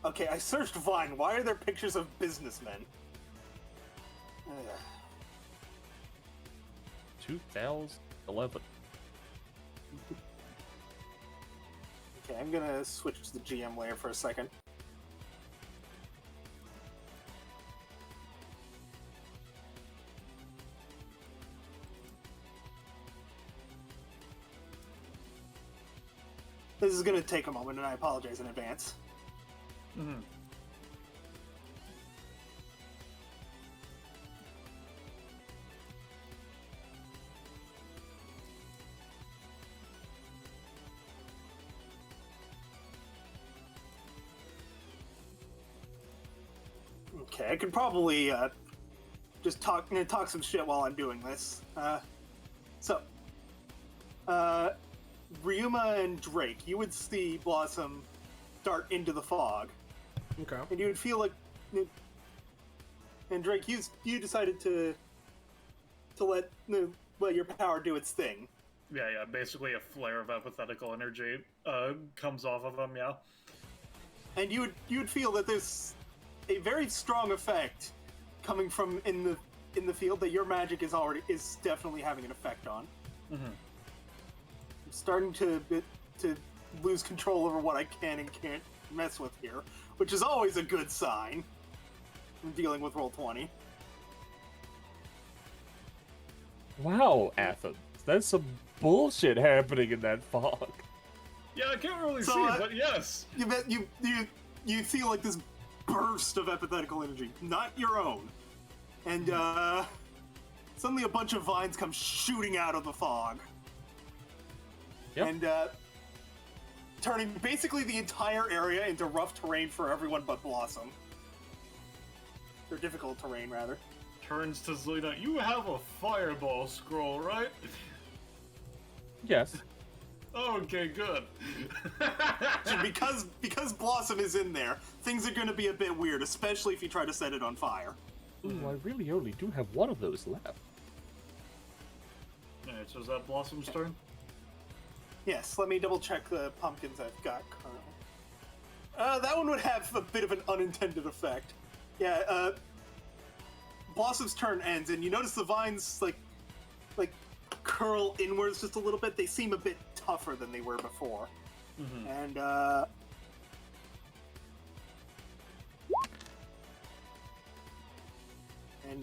Okay, I searched Vine. Why are there pictures of businessmen? 2011. Okay, I'm gonna switch to the GM layer for a second. This is gonna take a moment, and I apologize in advance. Mm-hmm. Okay, I could probably just talk some shit while I'm doing this. So, Ryuma and Drake, you would see Blossom dart into the fog, Okay. and you would feel like. And Drake, you decided to let your power do its thing. Yeah, basically a flare of apathetical energy comes off of them, yeah. And you would feel that there's a very strong effect coming from in the field that your magic is definitely having an effect on. Mm-hmm. I'm starting to lose control over what I can and can't mess with here, which is always a good sign. I'm dealing with Roll20. Wow, Athens. That's some bullshit happening in that fog. Yeah, I can't really So, see it, but yes. You feel like this burst of apathetical energy, not your own. And suddenly a bunch of vines come shooting out of the fog. Yep. And turning basically the entire area into rough terrain for everyone but Blossom. Or difficult terrain, rather. Turns to Zelina, you have a fireball scroll, right? Yes. Okay, good. So because Blossom is in there, things are going to be a bit weird, especially if you try to set it on fire. Ooh, I really only do have one of those left. Alright, so is that Blossom's turn? Yes, let me double check the pumpkins I've got currently. That one would have a bit of an unintended effect. Yeah, Blossom's turn ends, and you notice the vines, like curl inwards just a little bit. They seem a bit tougher than they were before. Mm-hmm. And,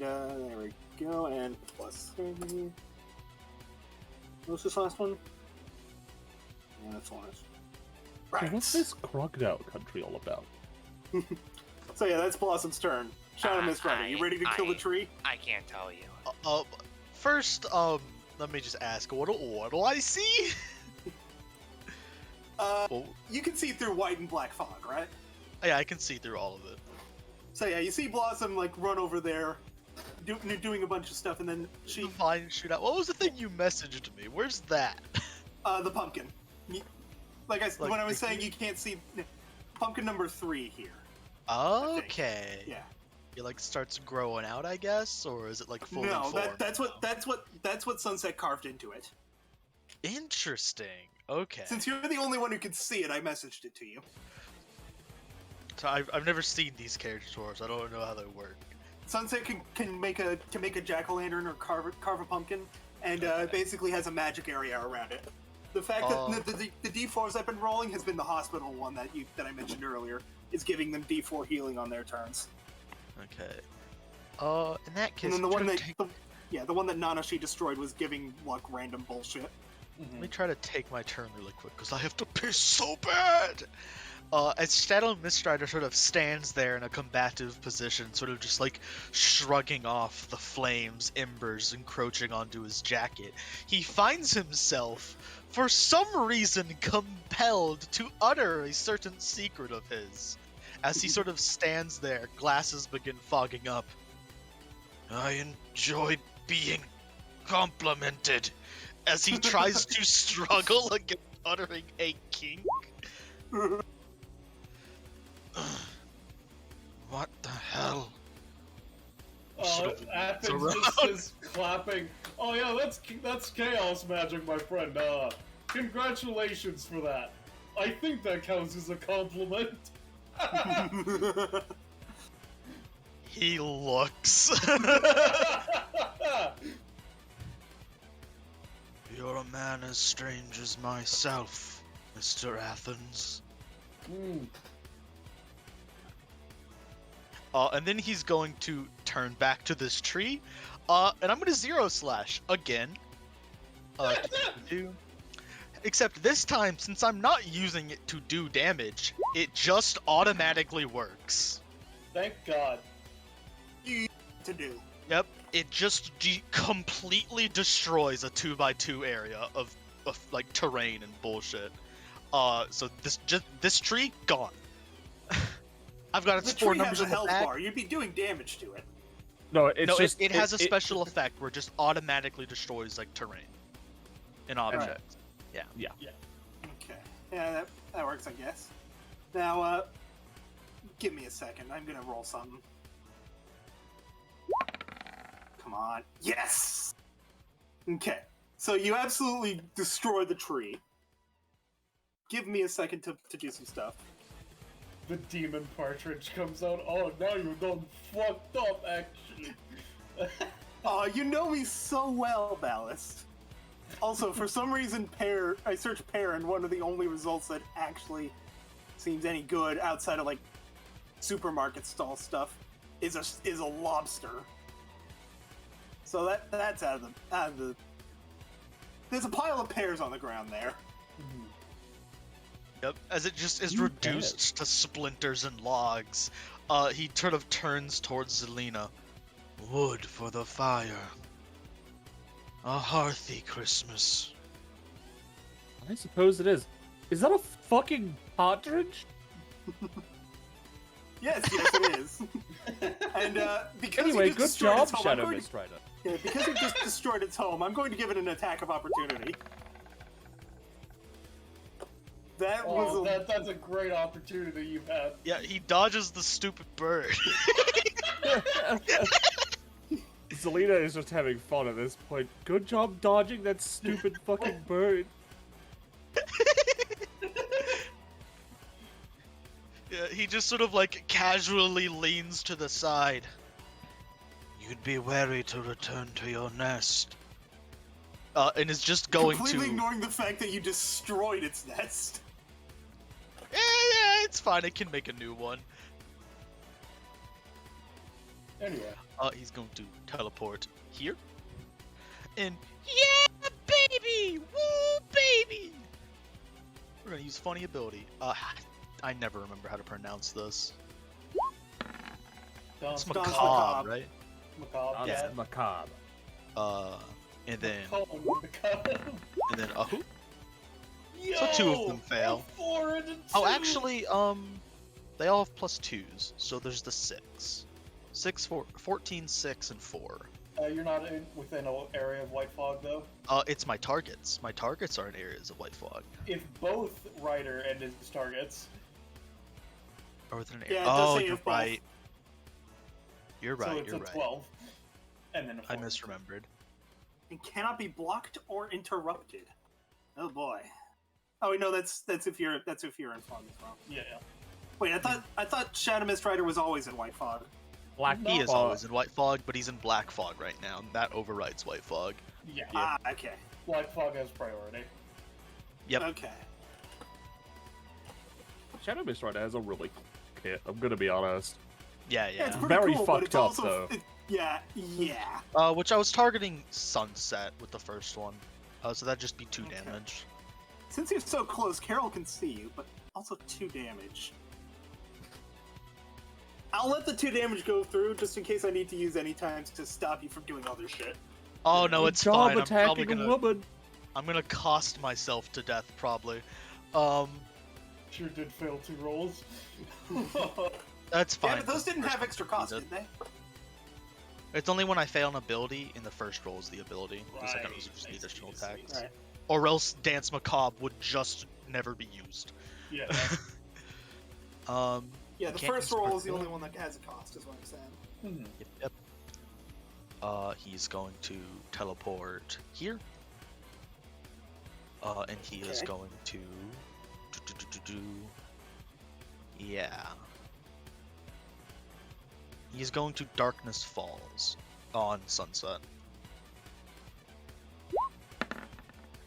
there we go, and plus 30. What's this last one? Yeah, that's one. So Right. what's this crocodile country all about? So yeah, that's Blossom's turn. Shout out, Miss Ryder. You ready to kill the tree? I can't tell you. First, let me just ask, what do I see? Well, You can see through white and black fog, right? yeah, I can see through all of it. So yeah, you see Blossom like run over there, doing a bunch of stuff, and then she, The vine shoot out. What was the thing you messaged me? Where's that? the pumpkin. When I was saying you can't see pumpkin number 3 here. Okay. Yeah. It like starts growing out, I guess, or is it like fully No, formed? that's what Sunset carved into it. Interesting. Okay. Since you're the only one who can see it, I messaged it to you. So I've never seen these characters before, so I don't know how they work. Sunset can make a jack-o'-lantern or carve a pumpkin, and basically has a magic area around it. The fact that the D4s I've been rolling has been the hospital one that I mentioned earlier, is giving them D4 healing on their turns. Okay. In that case, And then the I'm one trying that to the one that Nanashi destroyed was giving like random bullshit. let me try to take my turn really quick, because I have to piss so bad! As Shadow Mistrider sort of stands there in a combative position, sort of just like shrugging off the flames, embers encroaching onto his jacket, he finds himself, for some reason, compelled to utter a certain secret of his. As he sort of stands there, glasses begin fogging up. I enjoy being complimented, as he tries to struggle against uttering a kink. What the hell? Athens just is clapping. Oh yeah, that's chaos magic, my friend. Congratulations for that. I think that counts as a compliment. He looks. You're a man as strange as myself, Mr. Athens. And then he's going to turn back to this tree, and I'm gonna zero slash again. Except this time, since I'm not using it to do damage, it just automatically works. Thank God. To do. Yep, it just completely destroys a 2x2 area of like terrain and bullshit. So this tree gone. I've got its The four tree numbers has a in the health back. bar. You'd be doing damage to it. No, it's No, just it has a special effect where it just automatically destroys like terrain and objects. Yeah. Okay. Yeah, that works, I guess. Now, give me a second. I'm gonna roll something. Come on. Yes! Okay. So you absolutely destroy the tree. Give me a second to do some stuff. The demon partridge comes out. Oh, now you're done fucked up, actually. Oh, you know me so well, Ballast. Also, for some reason, I searched pear, and one of the only results that actually seems any good outside of like supermarket stall stuff is a lobster. So that's out of the. There's a pile of pears on the ground there. Yep, as it just is reduced to splinters and logs, he sort of turns towards Zelina. Wood for the fire. A hearthy Christmas. I suppose it is. Is that a fucking partridge? Yes, it is. And because Anyway, you just good destroyed job, its home, Shadow Mist Rider. because you just destroyed its home, I'm going to give it an attack of opportunity. That was That's a great opportunity you've had. Yeah, he dodges the stupid bird. Zelina is just having fun at this point. Good job dodging that stupid fucking bird. Yeah, he just sort of like casually leans to the side. You'd be wary to return to your nest. And is just going completely to. ignoring the fact that you destroyed its nest. Yeah, it's fine. It can make a new one. Anyway. He's going to teleport here. And yeah, baby! Woo, baby! We're gonna use funny ability. I never remember how to pronounce this. It's macabre, macabre. right? Macabre. Yeah. That's macabre. And then Macabre. and then who? Yo, So two of them fail. a 4 and a 2. Oh, actually, they all have +2s, so there's the 6. 14, 6, and 4. You're not within an area of white fog, though? It's my targets. My targets are in areas of white fog. If both Ryder and his targets... Or within an Yeah, area. it does Oh, say you're if both. right. You're so right, it's you're a right. 12. And then a 4. I misremembered. It cannot be blocked or interrupted. Oh boy. Oh wait, no, that's if you're in fog as well. Yeah. Wait, I thought Shadow Mist Rider was always in white fog. Black He is fog. always in white fog, but he's in black fog right now. And that overrides white fog. Yeah. Ah, okay. White fog has priority. Yep. Okay. Shadow Mist Rider has a really cool kit, I'm gonna be honest. Yeah, Yeah, it's yeah. pretty Very cool, but fucked it's up, also, though. Yeah. Which I was targeting Sunset with the first one. So that'd just be 2 Okay. damage. Since you're so close, Carol can see you, but also 2 damage. I'll let the 2 damage go through just in case I need to use any times to stop you from doing other shit. Oh no, Good it's job fine. I'm attacking probably a gonna. woman. I'm gonna cost myself to death probably. Sure did fail 2 rolls. That's fine. Yeah, but those didn't First have one extra cost, needed. did they? It's only when I fail an ability in the first roll is the ability. The second roll is Right, just I the additional see, I see. attacks. Right. Or else Dance Macabre would just never be used. Yeah. Yeah, the Can't first use roll is the Sparkle. only one that has a cost, is what I'm saying. Yep. He's going to teleport here. And he is Okay. going to... Yeah. He's going to Darkness Falls on Sunset.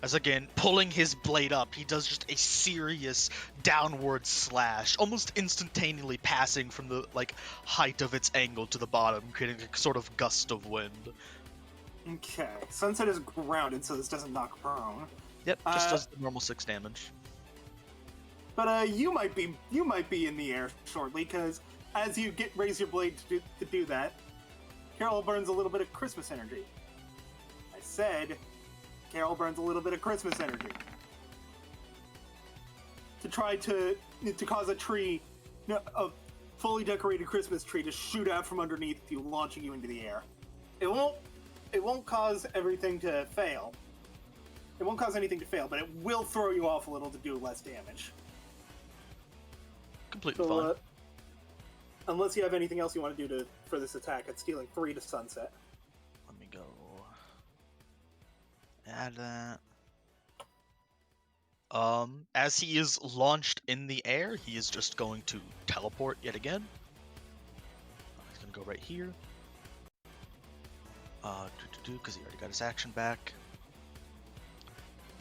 As again, pulling his blade up, he does just a serious downward slash, almost instantaneously passing from the height of its angle to the bottom, creating a sort of gust of wind. Okay. Sunset is grounded, so this doesn't knock prone. Yep, just does the normal 6 damage. But you might be in the air shortly, because as you raise your blade to do that, Carol burns a little bit of Christmas energy. I said, Carol burns a little bit of Christmas energy to try to cause a tree fully decorated Christmas tree to shoot out from underneath you, launching you into the air. It won't cause everything to fail. It won't cause anything to fail, but it will throw you off a little to do less damage. Completely So, fine. unless you have anything else you want to do for this attack, it's dealing 3 to Sunset. Let me go. Add that. As he is launched in the air, he is just going to teleport yet again. He's gonna go right here. Because he already got his action back.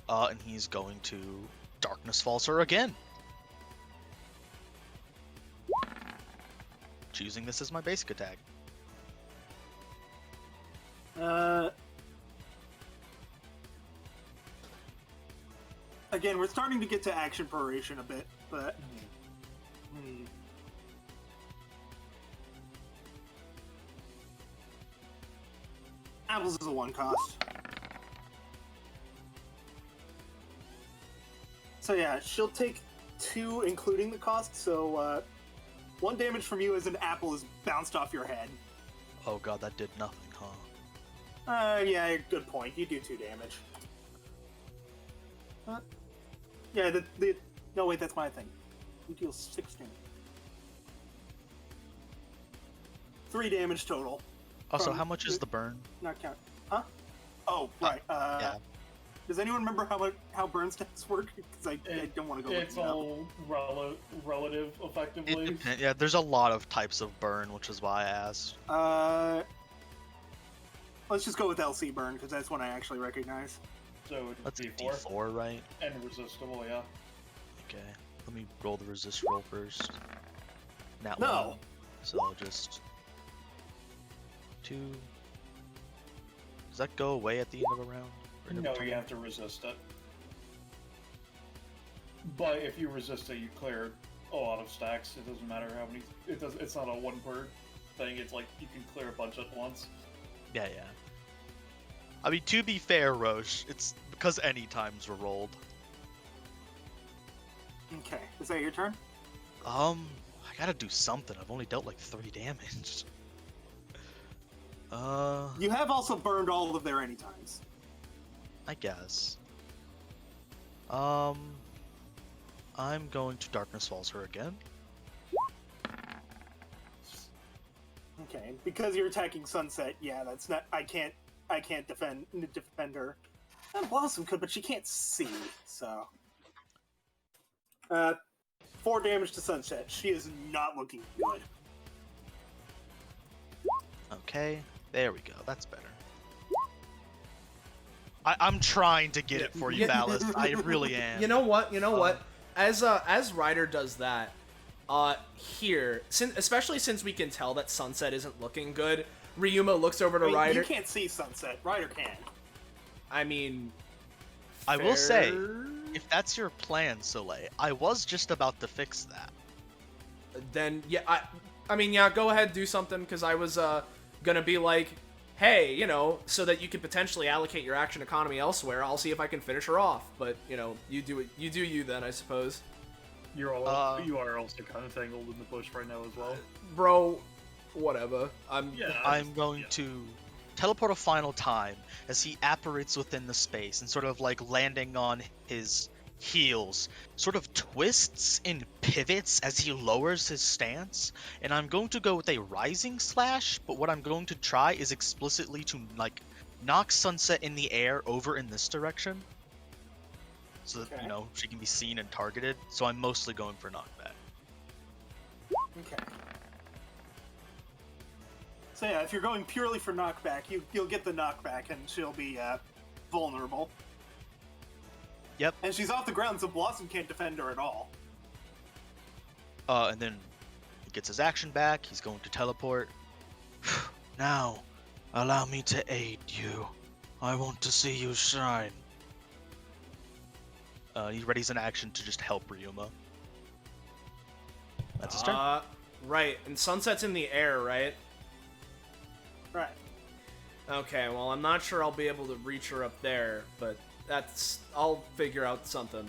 And he's going to Darkness Falls her again. Choosing this as my basic attack. Again, we're starting to get to action proration a bit, but... Apples is a 1 cost. So yeah, she'll take 2 including the cost, so 1 damage from you as an apple is bounced off your head. Oh god, that did nothing, huh? Yeah, good point. You do 2 damage. Yeah, no, wait, that's my thing. You deal 6 damage. 3 damage total. Also, how much is the burn? Not count. Huh? Oh, right. Yeah. Does anyone remember how burn stats work? Because I don't want to go. It's all relative, effectively. Yeah, there's a lot of types of burn, which is why I asked. Let's just go with LC burn because that's one I actually recognize. So Let's it's do D4 D4, right? and resistible, yeah. Okay. Let me roll the resist roll first. Nat No. 1. So I'll just 2. Does that go away at the end of a round? Or end of a No, turn? you have to resist it. But if you resist it, you clear a lot of stacks. It doesn't matter how many. It's not a 1 per thing. It's like you can clear a bunch at once. Yeah. I mean, to be fair, Roche, it's because any times were rolled. Okay, is that your turn? I gotta do something. I've only dealt like 3 damage. You have also burned all of their anytimes. I guess. I'm going to Darkness Falls her again. Okay, because you're attacking Sunset. Yeah, that's not. I can't defend her. And Blossom could, but she can't see. So, 4 damage to Sunset. She is not looking good. Okay, there we go. That's better. I'm trying to get it for you, Ballast. I really am. You know what? As Ryder does that, especially since we can tell that Sunset isn't looking good, Ryuma looks over to Ryder. You can't see Sunset. Ryder can. I mean, I will say, if that's your plan, Soleil, I was just about to fix that. Then yeah, I mean, yeah, go ahead, do something, because I was gonna be like, hey, so that you could potentially allocate your action economy elsewhere, I'll see if I can finish her off. But you do you then, I suppose. You are also kind of tangled in the bush right now as well. Bro, whatever. I'm going to teleport a final time as he apparates within the space and sort of like landing on his heels, sort of twists and pivots as he lowers his stance, and I'm going to go with a rising slash, but what I'm going to try is explicitly to like knock Sunset in the air over in this direction so that she can be seen and targeted, so I'm mostly going for knockback. Okay. So yeah, if you're going purely for knockback, you'll get the knockback and she'll be vulnerable. Yep. And she's off the ground, so Blossom can't defend her at all. And then he gets his action back. He's going to teleport. Now, allow me to aid you. I want to see you shine. He readies an action to just help Ryuma. That's his turn. Right. And Sunset's in the air, right? Right. Okay, well, I'm not sure I'll be able to reach her up there, but I'll figure out something.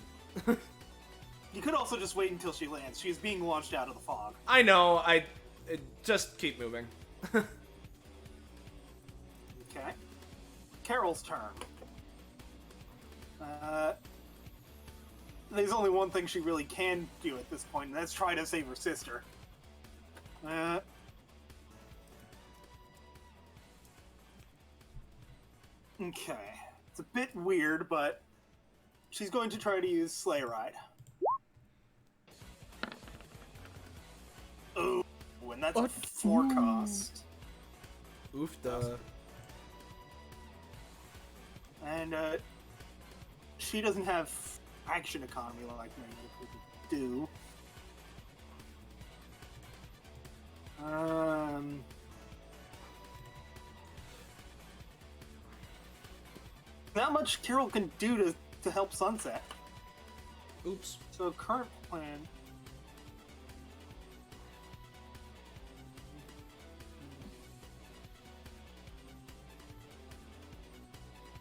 You could also just wait until she lands. She is being launched out of the fog. I know. Just keep moving. Okay. Carol's turn. There's only one thing she really can do at this point, and that's try to save her sister. Okay. It's a bit weird, but she's going to try to use Sleigh Ride. Oh, and that's a 4 cost. Oof, duh. And she doesn't have action economy like many people do. Not much Carol can do to help Sunset. Oops. So current plan.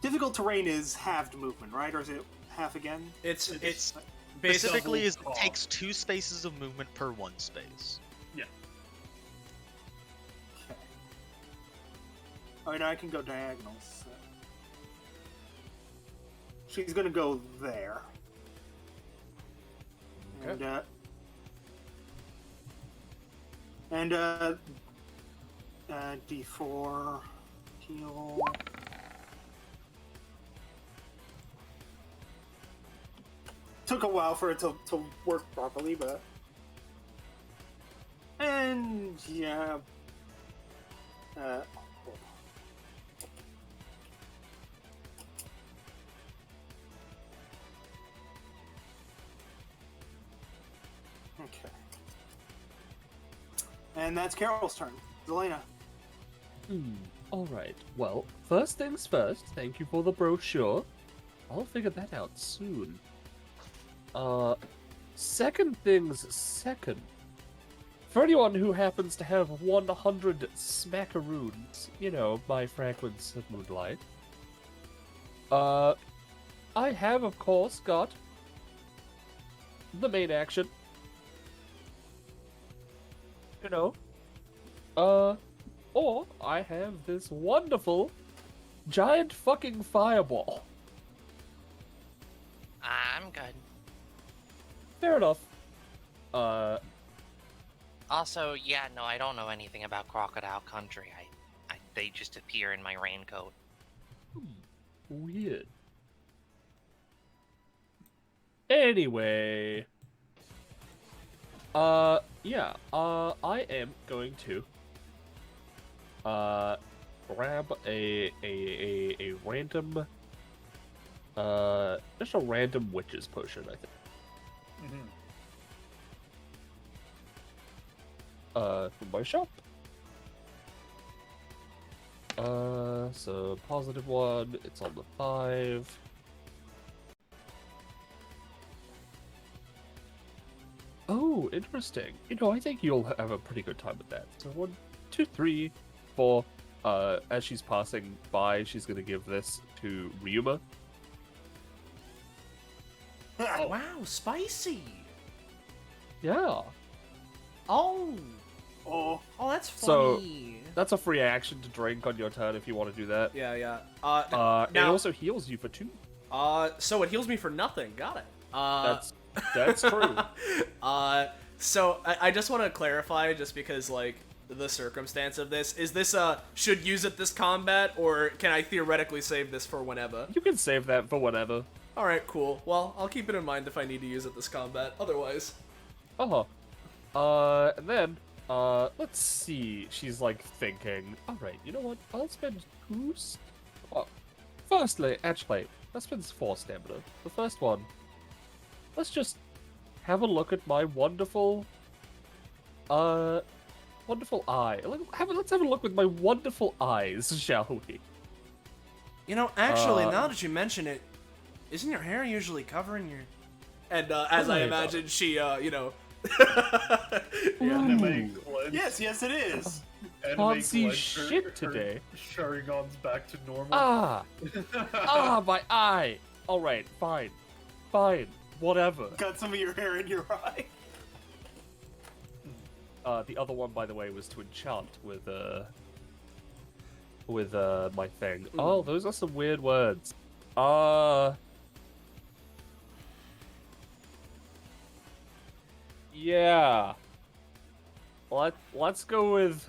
Difficult terrain is halved movement, right? Or is it half again? It's Specifically, basically is it takes 2 spaces of movement per 1 space. Yeah. Okay. Oh, now I can go diagonals. She's gonna go there. Okay. And D4 heal. Took a while for it to work properly, but and yeah. Okay. And that's Carol's turn. Zelena. Alright, well, first things first, thank you for the brochure. I'll figure that out soon. Second things second. For anyone who happens to have 100 smackaroons, you know, by fragments of moonlight, I have, of course, got the main action. You know, or I have this wonderful giant fucking fireball. I'm good. Fair enough. Also, yeah, no, I don't know anything about Crocodile Country. They just appear in my raincoat. Weird. Anyway. Yeah, I am going to, grab a random, just a random witch's potion, I think. From my shop. So positive 1, it's on the 5. Oh, interesting. You know, I think you'll have a pretty good time with that. So 1, 2, 3, 4. As she's passing by, she's gonna give this to Ryuma. wow, spicy. Yeah. Oh, Oh, that's So- funny. That's a free action to drink on your turn if you want to do that. Yeah. It now, also heals you for 2. so it heals me for nothing. Got it. That's true. So I just want to clarify, just because like the circumstance of this is this should use it this combat, or can I theoretically save this for whenever? You can save that for whatever. All right, cool. Well, I'll keep it in mind if I need to use it this combat. Otherwise, And then, let's see. She's like thinking, alright, you know what? I'll spend 2 firstly, actually, let's spend 4 stamina. The first one, let's just have a look at my wonderful, wonderful eye. Let's have a look with my wonderful eyes, shall we? you know, actually, now that you mention it, isn't your hair usually covering your? And as I imagine, she, you know. Anime glitch. yes, it is. Anime Can't see glitch. shit today. Sharingan's back to normal. My eye! Alright, fine. whatever. Got some of your hair in your eye. The other one, by the way, was to enchant with my thing. Oh, those are some weird words. Yeah. Let's go with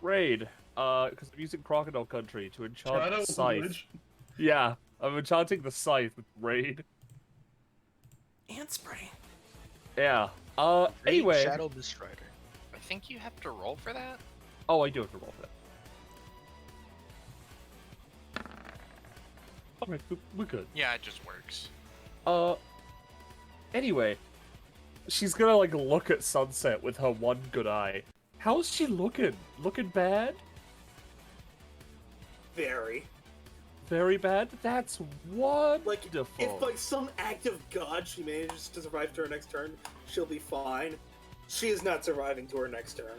raid. Because I'm using Crocodile Country to enchant Shadow Scythe. Village. Yeah, I'm enchanting the Scythe with raid. Ant spray. Yeah. Great Anyway. Shadow Mistrider. I think you have to roll for that. Oh, I do have to roll for that. Alright, we're good. Yeah, it just works. Anyway. She's gonna, like, look at Sunset with her one good eye. How's she looking? Looking bad? Very. Very bad? That's wonderful. Like, if by some act of God she manages to survive to her next turn, she'll be fine. She is not surviving to her next turn.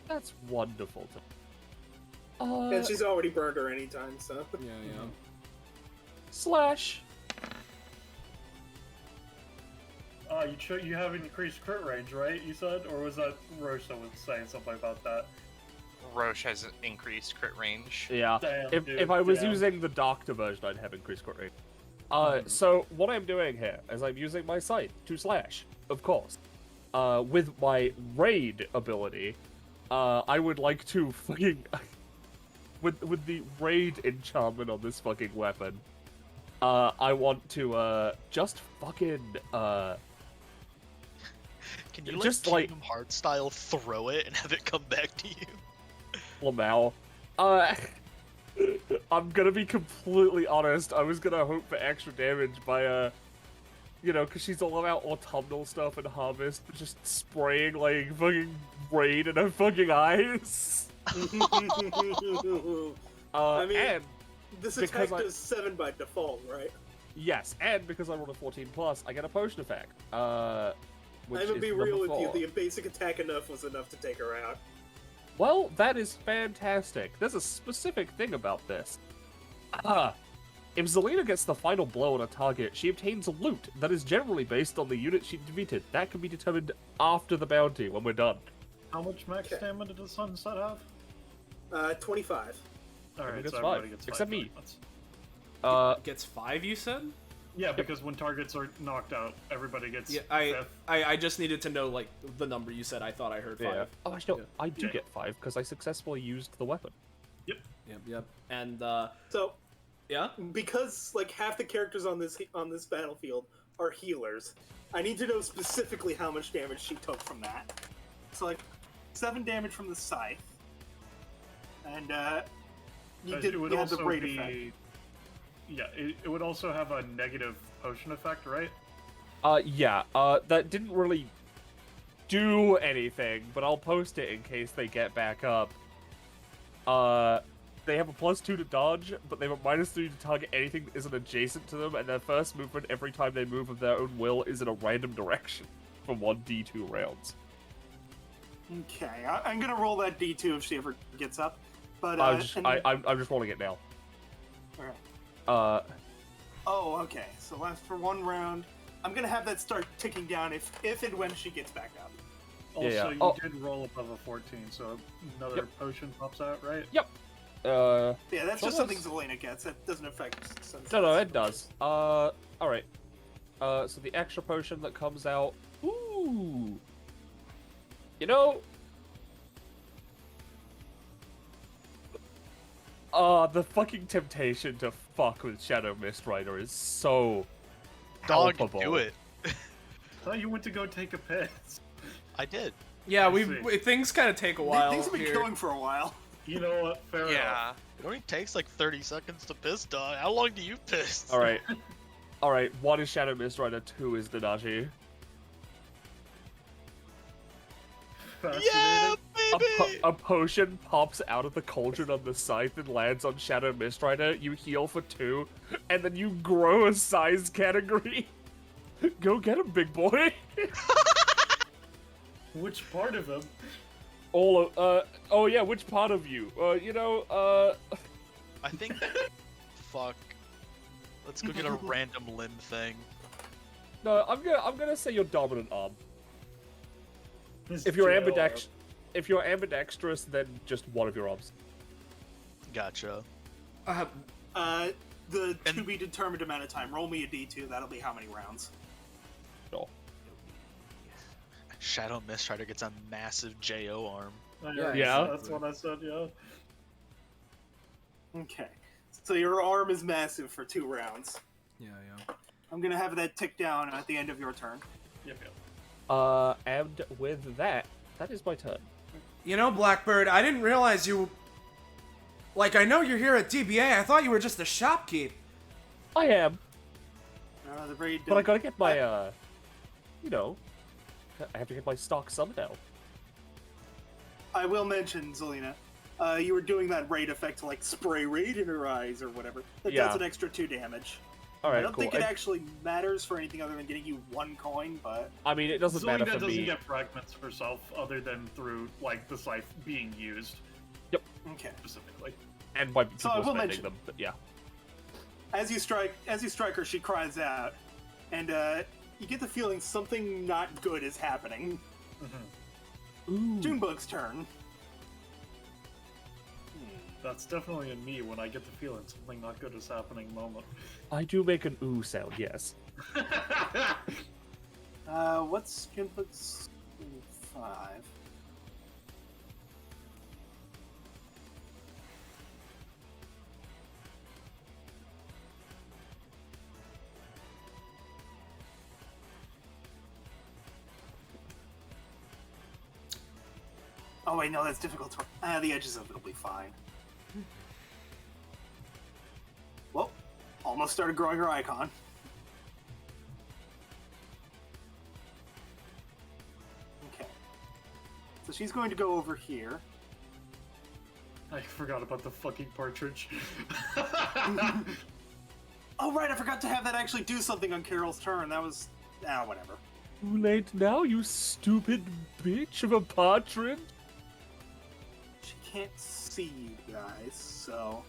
That's wonderful. And she's already burned her anytime, so. Yeah, yeah. Slash. You have an increased crit range, right? You said, or was that Roche that was saying something about that? Roche has increased crit range. Yeah. Damn, If I was using the Doctor version, I'd have increased crit rate. So what I'm doing here is I'm using my Scythe to slash, of course. With my raid ability, I would like to fucking with the raid enchantment on this fucking weapon. I want to just fucking Can you just, Kingdom Hearts style throw it and have it come back to you? Lamau. I'm gonna be completely honest. I was gonna hope for extra damage by you know, because she's all about autumnal stuff and harvest, but just spraying like fucking rain in her fucking eyes. I mean, and this because attack I- does 7 by default, right? yes, and because I rolled a 14+, I get a potion effect. Which I'm gonna is be number real with 4. you, the basic attack enough was enough to take her out. Well, that is fantastic. There's a specific thing about this. If Zelina gets the final blow on a target, she obtains loot that is generally based on the unit she defeated. That can be determined after the bounty, when we're done. How much max Okay. stamina does Sunset have? 25. Alright, gets so 5, everybody gets 5 except me. points. Gets 5, you said? Yeah, because when targets are knocked out, everybody gets Yeah, 5th. I just needed to know, like, the number you said. I thought I heard 5. Yeah. Oh, actually, no, Yeah. I do Yeah. get 5, because I successfully used the weapon. Yep. And, So, yeah? because like half the characters on this battlefield are healers, I need to know specifically how much damage she took from that. So like 7 damage from the scythe, and you It would had the also raid be... effect. Yeah, it would also have a negative potion effect, right? Yeah, that didn't really do anything, but I'll post it in case they get back up. They have a +2 to dodge, but they have a -3 to target anything that isn't adjacent to them, and their first movement every time they move of their own will is in a random direction for 1d2 rounds. Okay, I'm gonna roll that D2 if she ever gets up. But I'm just rolling it now. Alright. Oh, okay. So lasts for 1 round. I'm gonna have that start ticking down if and when she gets back up. Also, yeah. you Oh. did roll above a 14, so another Yep. potion pops out, right? Yep. Yeah, that's So just something that's- Zelena gets. That doesn't affect Sunset. No, it does. Alright. So the extra potion that comes out... Ooh! You know... the fucking temptation to fuck with Shadow Mistrider is so Dog, palpable. do it. I thought you went to go take a piss. I did. Yeah, see. things kind of take a while Things have been here. going for a while. You know what? Fair enough. Yeah. It only takes like 30 seconds to piss, dog. How long do you piss? Alright. Alright, 1 is Shadow Mistrider, 2 is Nanashi. Yeah, baby! A potion pops out of the cauldron on the scythe and lands on Shadow Mistrider. You heal for 2, and then you grow a size category. Go get him, big boy. Which part of him? All of, oh yeah, which part of you? I think... Fuck. Let's go get a random limb thing. No, I'm gonna say your dominant arm. His If you're jail ambidextrous, then just one of your arms. Gotcha. The to be determined amount of time. Roll me a d2. That'll be how many rounds. No. Shadow Mistrider gets a massive JO arm. Yeah. That's what I said, yeah. Okay. So your arm is massive for 2 rounds. Yeah. I'm gonna have that tick down at the end of your turn. Yep. And with that is my turn. You know, Blackbird, I didn't realize you... Like, I know you're here at DBA. I thought you were just a shopkeep. I am, The raid. but I gotta get my, you know, I have to get my stock somehow. I will mention, Zelina, you were doing that raid effect to like spray raid in her eyes or whatever. That Yeah. does an extra 2 damage. All right, I don't cool. think it actually matters for anything other than getting you 1 coin, but I mean, it doesn't matter Zelina for doesn't me. get fragments herself other than through, like, the scythe being used, okay. specifically. And by people So I will spending mention- them, but yeah. As you strike her, she cries out, and you get the feeling something not good is happening. Ooh. Junebug's turn. That's definitely in me when I get the feeling something not good is happening moment. I do make an ooh sound, yes. What's Junebug's 5? Oh wait, no, that's difficult to... the edges of it'll be fine. Well, almost started growing her icon. Okay. So she's going to go over here. I forgot about the fucking partridge. Oh right, I forgot to have that actually do something on Carol's turn. That was... whatever. Too late now, you stupid bitch of a partridge. She can't see you guys, so...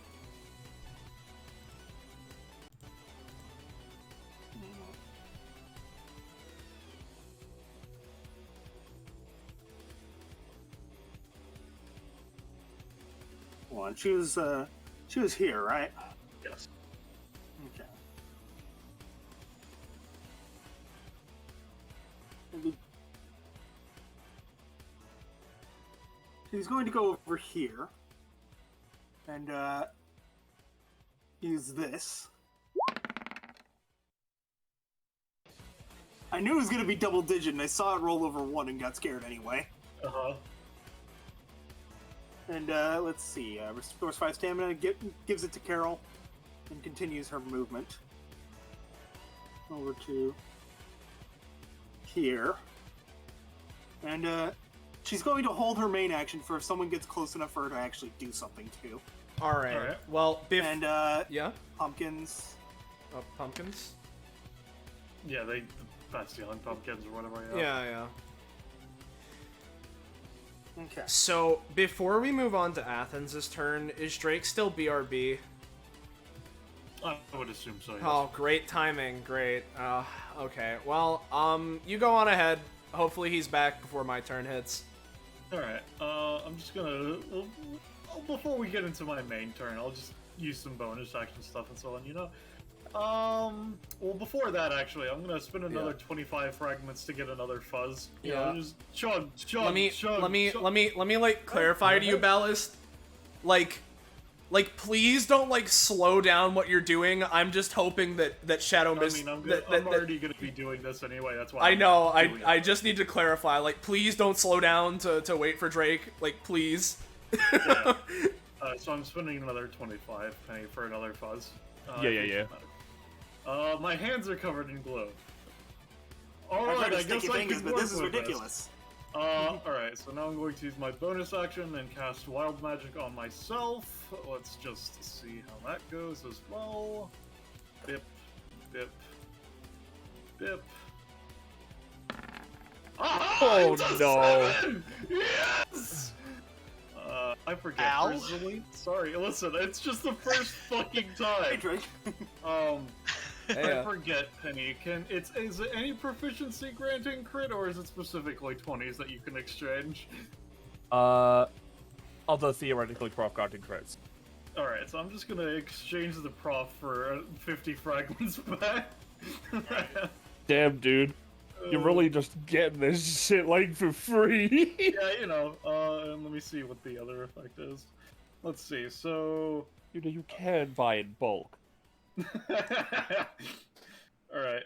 Hold on, she was here, right? Yes. Okay. He's going to go over here and use this. I knew it was going to be double digit, and I saw it roll over 1 and got scared anyway. Uh-huh. And let's see, restores 5 stamina, gives it to Carol, and continues her movement over to here. And she's going to hold her main action for if someone gets close enough for her to actually do something too. Alright. Alright. Well, And yeah? pumpkins. Pumpkins? Yeah, the Bastion pumpkins or whatever. Yeah. Okay. So, before we move on to Athens' turn, is Drake still BRB? I would assume so, yes. Oh, great timing, great. Okay, well, you go on ahead. Hopefully he's back before my turn hits. Alright, I'm just gonna... before we get into my main turn, I'll just use some bonus action stuff and so on, you know? Well, before that, actually, I'm gonna spend another 25 fragments to get another fuzz. You know, just chug, Let me, like, clarify to you, Ballast. Like, please don't, like, slow down what you're doing. I'm just hoping that Shadow Mist... I'm already gonna be doing this anyway, that's why I know, I'm doing it. I just need to clarify. Like, please don't slow down to wait for Drake. Like, please. Yeah. So I'm spending another 25 penny for another fuzz. Yeah. My hands are covered in glue. I Alright, tried to I stick guess your I fingers, can but work this is with ridiculous. Alright, so now I'm going to use my bonus action and cast Wild Magic on myself. Let's just see how that goes as well. Bip, bip, bip. Oh, It's a no. 7! Yes! I forget. Ow. Sorry, listen, it's just the first fucking time. Hey, Drake. Yeah. I forget, Penny. Is it any proficiency granting crit, or is it specifically 20s that you can exchange? Other theoretically proc-granting crits. Alright, so I'm just gonna exchange the prof for 50 fragments back. Damn, dude. You're really just getting this shit, like, for free. Yeah, and let me see what the other effect is. Let's see, so... You know, you can buy in bulk. Alright,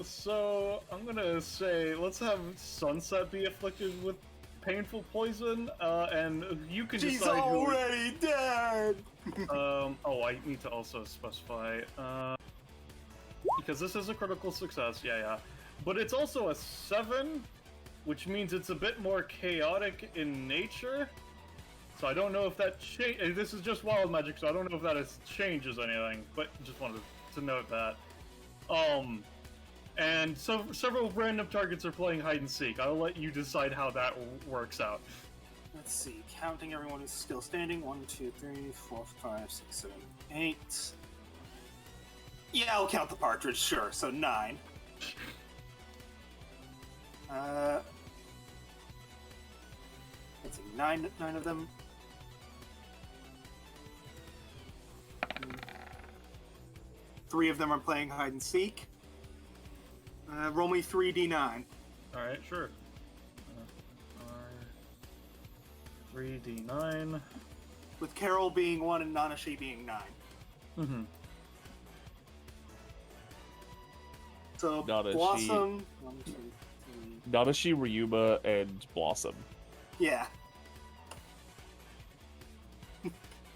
so I'm gonna say, let's have Sunset be afflicted with painful poison, and you can She's decide who... already dead! Oh, I need to also specify, because this is a critical success, yeah. But it's also a 7, which means it's a bit more chaotic in nature. So I don't know if that this is just wild magic, so I don't know if that changes anything, but just wanted to note that. And so several random targets are playing hide and seek. I'll let you decide how that works out. Let's see, counting everyone who's still standing. 1, 2, 3, 4, 5, 6, 7, 8. Yeah, I'll count the partridge, sure, so 9. Let's see, nine of them. Three of them are playing hide and seek. Roll me 3d9. Alright, sure. 3d9. With Carol being 1 and Nanashi being 9. Mm-hmm. So, Nanashi. Blossom... 1, 2, 3... Nanashi, Ryuma, and Blossom. Yeah.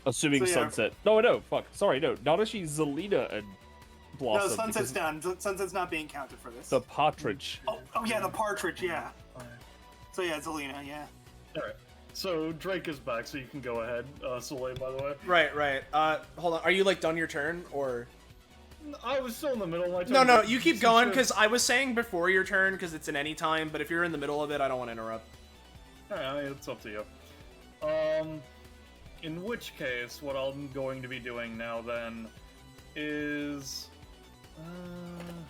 Assuming So, yeah. Sunset. No, fuck. Sorry, no. Nanashi, Zelina, and Blossom. No, Sunset's because done. Sunset's not being counted for this. The partridge. Oh, yeah, the partridge, yeah. So yeah, Zelina, yeah. Alright. So Drake is back, so you can go ahead, Soleil, by the way. Right. Hold on. Are you like done your turn or? I was still in the middle of my turn. No. You keep going because I was saying before your turn because it's in any time. But if you're in the middle of it, I don't want to interrupt. Alright, it's up to you. In which case, what I'm going to be doing now then is,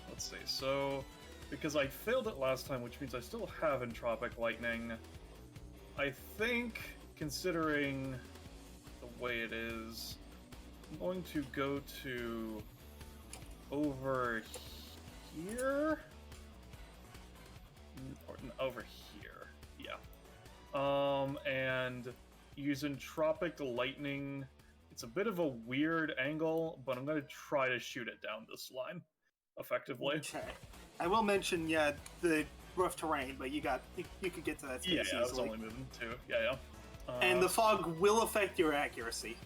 let's see. So, because I failed it last time, which means I still have Entropic Lightning. I think, considering the way it is, I'm going to go to over here? Or over here, yeah. And use Entropic Lightning. It's a bit of a weird angle, but I'm going to try to shoot it down this line, effectively. Okay. I will mention, yeah, the rough terrain, but you could get to that space Yeah, I was easily. only moving 2. Yeah. And the fog will affect your accuracy.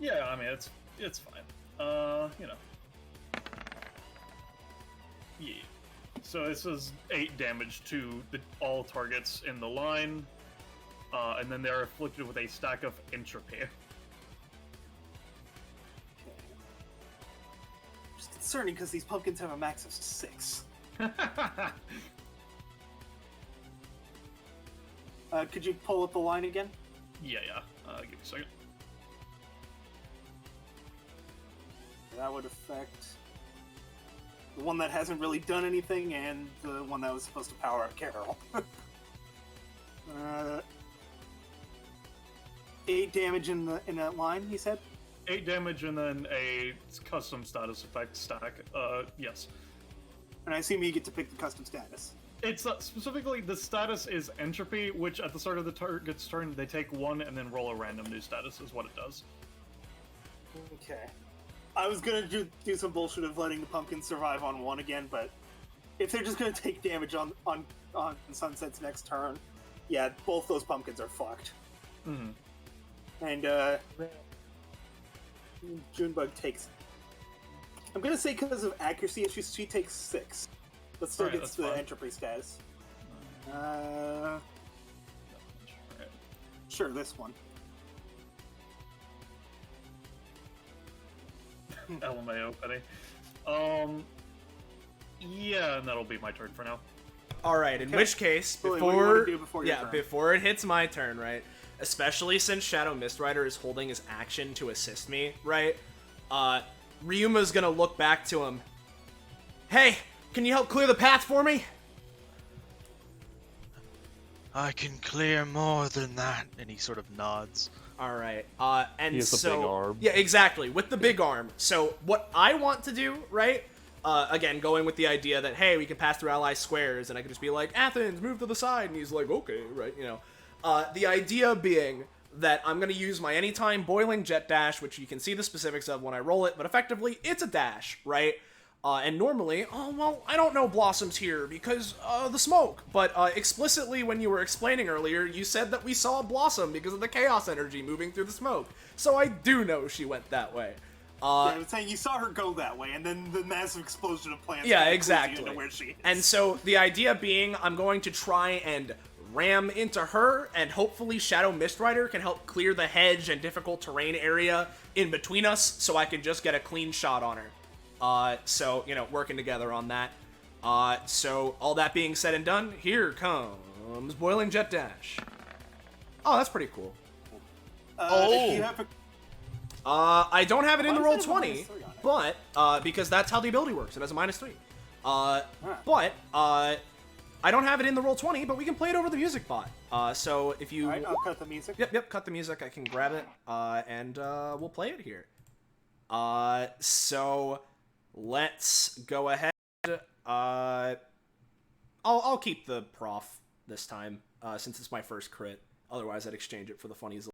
Yeah, I mean, it's fine. Yeah. So this is 8 damage to all targets in the line, and then they're afflicted with a stack of entropy. It's concerning because these pumpkins have a max of 6. Could you pull up the line again? Yeah. Give me a second. That would affect the one that hasn't really done anything and the one that was supposed to power up Carol. 8 damage in that line, you said? 8 damage and then a custom status effect stack. Yes. And I assume you get to pick the custom status. It's specifically the status is entropy, which at the start of the target's turn they take 1 and then roll a random new status is what it does. Okay. I was gonna do some bullshit of letting the pumpkins survive on 1 again, but if they're just gonna take damage on Sunset's next turn, yeah, both those pumpkins are fucked. Mm-hmm. And Junebug takes. I'm gonna say because of accuracy issues, she takes 6, but still Alright, gets that's the fine. entropy status. Alright. Sure, this one. LMAO, Penny. Yeah, and that'll be my turn for now. All right. In Okay. which case, Billy, what do you wanna before do before your turn? before it hits my turn, right? Especially since Shadow Mistrider is holding his action to assist me, right? Ryuma's gonna look back to him Hey, can you help clear the path for me? I can clear more than that. And he sort of nods. All right. And He has a so big arm. yeah, exactly, with the big arm. So what I want to do, right? Again, going with the idea that hey, we can pass through ally squares, and I can just be like, Athens, move to the side, and he's like, okay, right, you know. The idea being that I'm gonna use my anytime boiling jet dash, which you can see the specifics of when I roll it, but effectively it's a dash, right? And normally, oh, well, I don't know Blossom's here because, the smoke. But, explicitly when you were explaining earlier, you said that we saw Blossom because of the chaos energy moving through the smoke. So I do know she went that way. Yeah, I was saying you saw her go that way, and then the massive explosion of plants. Yeah, kind of exactly. clues you into where she is. And so the idea being, I'm going to try and ram into her, and hopefully Shadow Mistrider can help clear the hedge and difficult terrain area in between us, so I can just get a clean shot on her. So, you know, working together on that. So, all that being said and done, here comes Boiling Jet Dash. Oh, that's pretty cool. If you have a- I don't have it in the Why roll does it have a -20, -3 on it? but, because that's how the ability works. It has a -3. But, I don't have it in the roll -20, but we can play it over the music bot. So, if you... Alright, I'll cut the music. Yep, cut the music. I can grab it, and, we'll play it here. So... Let's go ahead. I'll keep the prof this time, since it's my first crit. Otherwise, I'd exchange it for the funnies.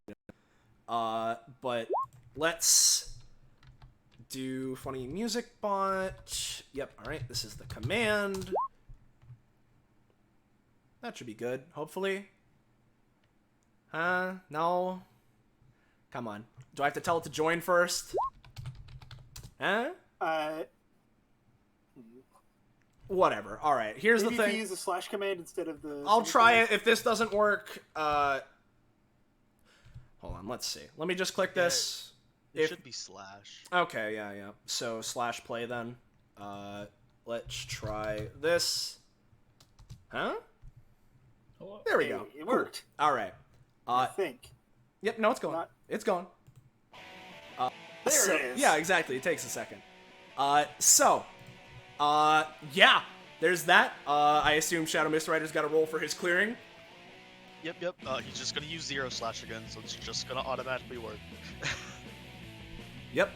But let's do funny music bot. Yep, alright, this is the command. That should be good, hopefully. No. Come on. Do I have to tell it to join first? Huh? Whatever. All right. Here's Maybe the if thing. you use the slash command instead of the... I'll try it. If this doesn't work, hold on. Let's see. Let me just click this. It should be slash. Okay. Yeah. So slash play then. Let's try this. Huh? There we go. It worked. All right. I think. Yep. No, it's gone. Not- It's gone. There it is. Yeah, exactly. It takes a second. Yeah, there's that. I assume Shadow Mistrider's got a roll for his clearing. Yep. He's just gonna use 0 slash again, so it's just gonna automatically work. Yep.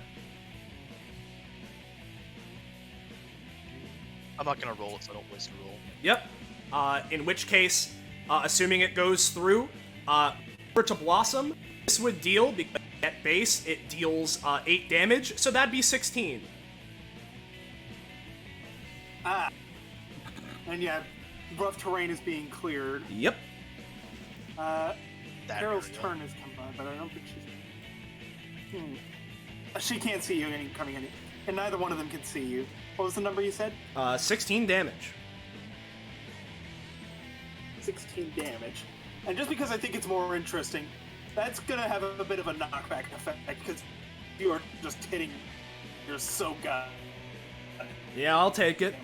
I'm not gonna roll it, so I don't waste a roll. Yep. In which case, assuming it goes through, over to Blossom, this would deal, because at base, it deals 8 damage, so that'd be 16. And yeah, rough terrain is being cleared. Yep. Carol's area. turn has come by, but I don't think she's... She can't see you coming in, and neither one of them can see you. What was the number you said? 16 damage. 16 damage. And just because I think it's more interesting, that's gonna have a bit of a knockback effect, because you are just hitting... You're so good. Yeah, I'll take it.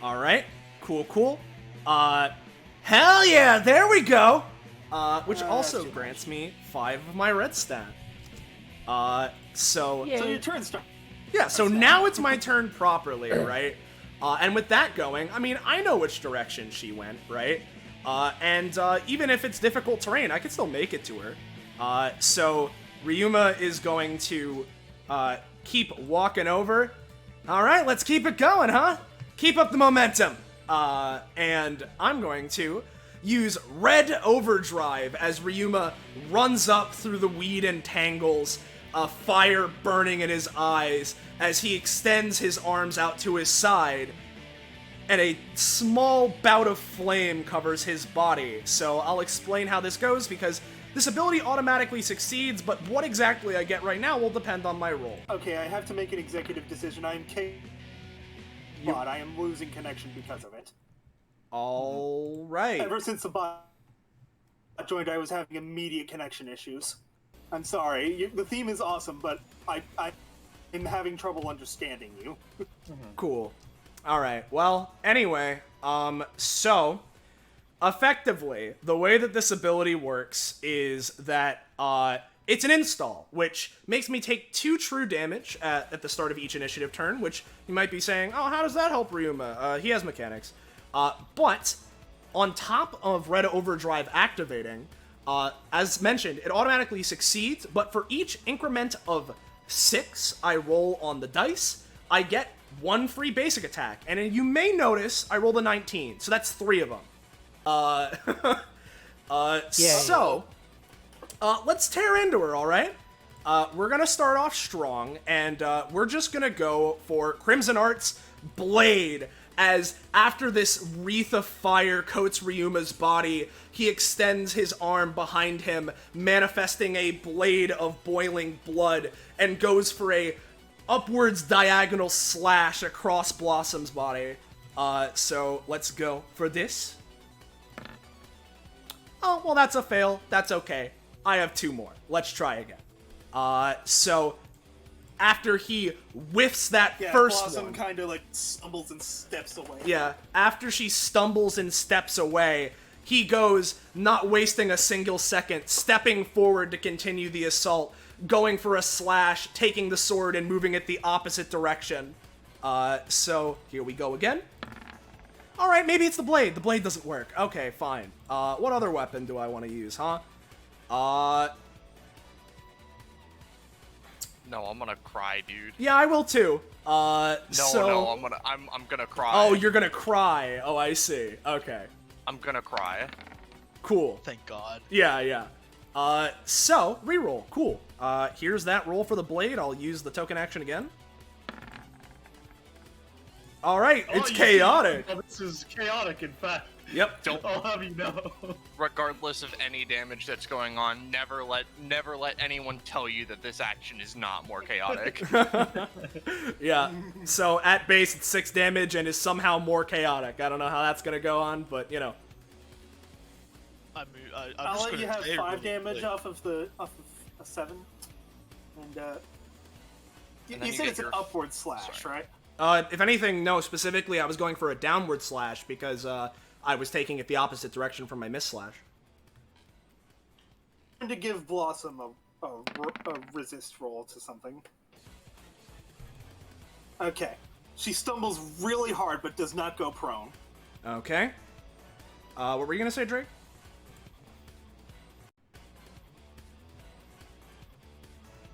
Alright. Cool. Hell yeah! There we go! Which also grants me 5 of my red stat. So your turn starts. yeah, so now it's my turn properly, right? And with that going, I mean, I know which direction she went, right? And even if it's difficult terrain, I can still make it to her. So Ryuma is going to keep walking over. Alright, let's keep it going, huh? Keep up the momentum. And I'm going to use Red Overdrive as Ryuma runs up through the weed and tangles, fire burning in his eyes as he extends his arms out to his side, and a small bout of flame covers his body. So I'll explain how this goes, because this ability automatically succeeds, but what exactly I get right now will depend on my roll. Okay, I have to make an executive decision. I am bot. I am losing connection because of it. All right. Ever since the bot joined, I was having immediate connection issues. I'm sorry. The theme is awesome, but I am having trouble understanding you. Cool. All right. Well, anyway, so effectively, the way that this ability works is that it's an install, which makes me take 2 true damage at the start of each initiative turn, which you might be saying, oh, how does that help Ryuma? He has mechanics. But on top of Red Overdrive activating, as mentioned, it automatically succeeds, but for each increment of 6 I roll on the dice, I get 1 free basic attack. And you may notice I rolled a 19, so that's 3 of them. So, let's tear into her, alright? We're gonna start off strong, and we're just gonna go for Crimson Art's Blade, as after this wreath of fire coats Ryuma's body, he extends his arm behind him, manifesting a blade of boiling blood, and goes for a upwards diagonal slash across Blossom's body. So let's go for this. Oh, well, that's a fail. That's okay. I have 2 more. Let's try again. So after he whiffs that first Blossom one, kind of like stumbles and steps away. yeah, after she stumbles and steps away, he goes, not wasting a single second, stepping forward to continue the assault, going for a slash, taking the sword and moving it the opposite direction. So here we go again. Alright, maybe it's the blade. The blade doesn't work. Okay, fine. What other weapon do I want to use, huh? No, I'm gonna cry, dude. Yeah, I will too. No, So... I'm gonna cry. Oh, you're gonna cry. Oh, I see. Okay. I'm gonna cry. Cool. Thank God. Yeah. So, reroll. Cool. Here's that roll for the blade. I'll use the token action again. Alright, it's chaotic. This is chaotic, in fact. Yep. I'll have you know. Regardless of any damage that's going on, never let anyone tell you that this action is not more chaotic. Yeah. So, at base, it's 6 damage and is somehow more chaotic. I don't know how that's gonna go on, but, you know. I'm I'll just let you gonna have say 5 really damage quick. off of a 7. And And you then you said get it's an your- upward slash, Sorry. right? If anything, no, specifically, I was going for a downward slash because, I was taking it the opposite direction from my miss slash. And to give Blossom a resist roll to something. Okay. She stumbles really hard but does not go prone. Okay. What were you gonna say, Drake?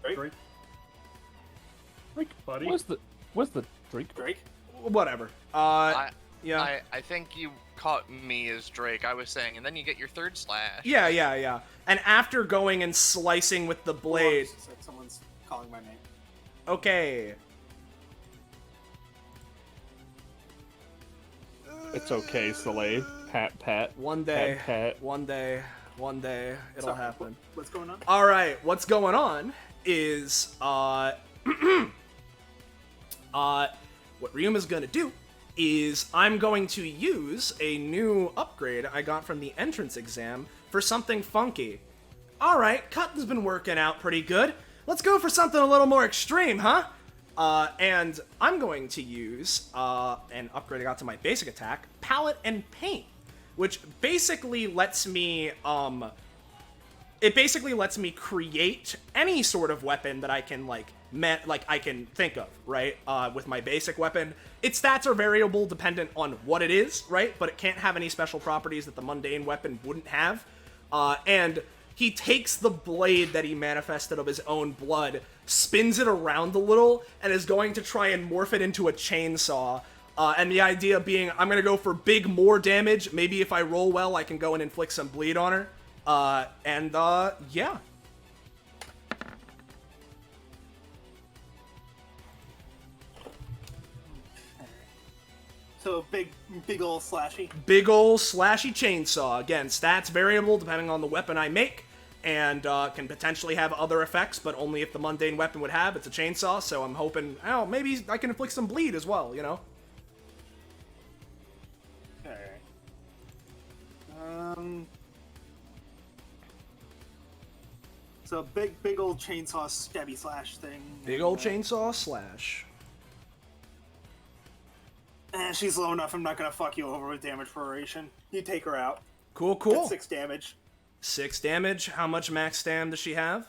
Drake, buddy. Where's the Drake? Drake? Whatever. Yeah. I think you caught me as Drake. I was saying, and then you get your 3rd slash. Yeah. And after going and slicing with the blade... It's like someone's calling my name. Okay. It's okay, Soleil. Pat. One day. Pat. One day. It'll Sorry, happen. What's going on? Alright, what's going on is, what Ryuma's gonna do is I'm going to use a new upgrade I got from the entrance exam for something funky. Alright, Cutton's been working out pretty good. Let's go for something a little more extreme, huh? And I'm going to use an upgrade I got to my basic attack, Palette and Paint, which basically lets me, it basically lets me create any sort of weapon that I can, I can think of, right? With my basic weapon. Its stats are variable dependent on what it is, right? But it can't have any special properties that the mundane weapon wouldn't have. And he takes the blade that he manifested of his own blood, spins it around a little, and is going to try and morph it into a chainsaw. And the idea being, I'm gonna go for big more damage. Maybe if I roll well, I can go and inflict some bleed on her. Yeah. So big ol' slashy. Big ol' slashy chainsaw. Again, stats variable depending on the weapon I make, and can potentially have other effects, but only if the mundane weapon would have. It's a chainsaw, so I'm hoping, oh, maybe I can inflict some bleed as well, you know? Okay. So big old chainsaw stabby slash thing. Big ol' chainsaw slash. She's low enough. I'm not gonna fuck you over with damage proration. You take her out. Cool. That's 6 damage. 6 damage. How much max stam does she have?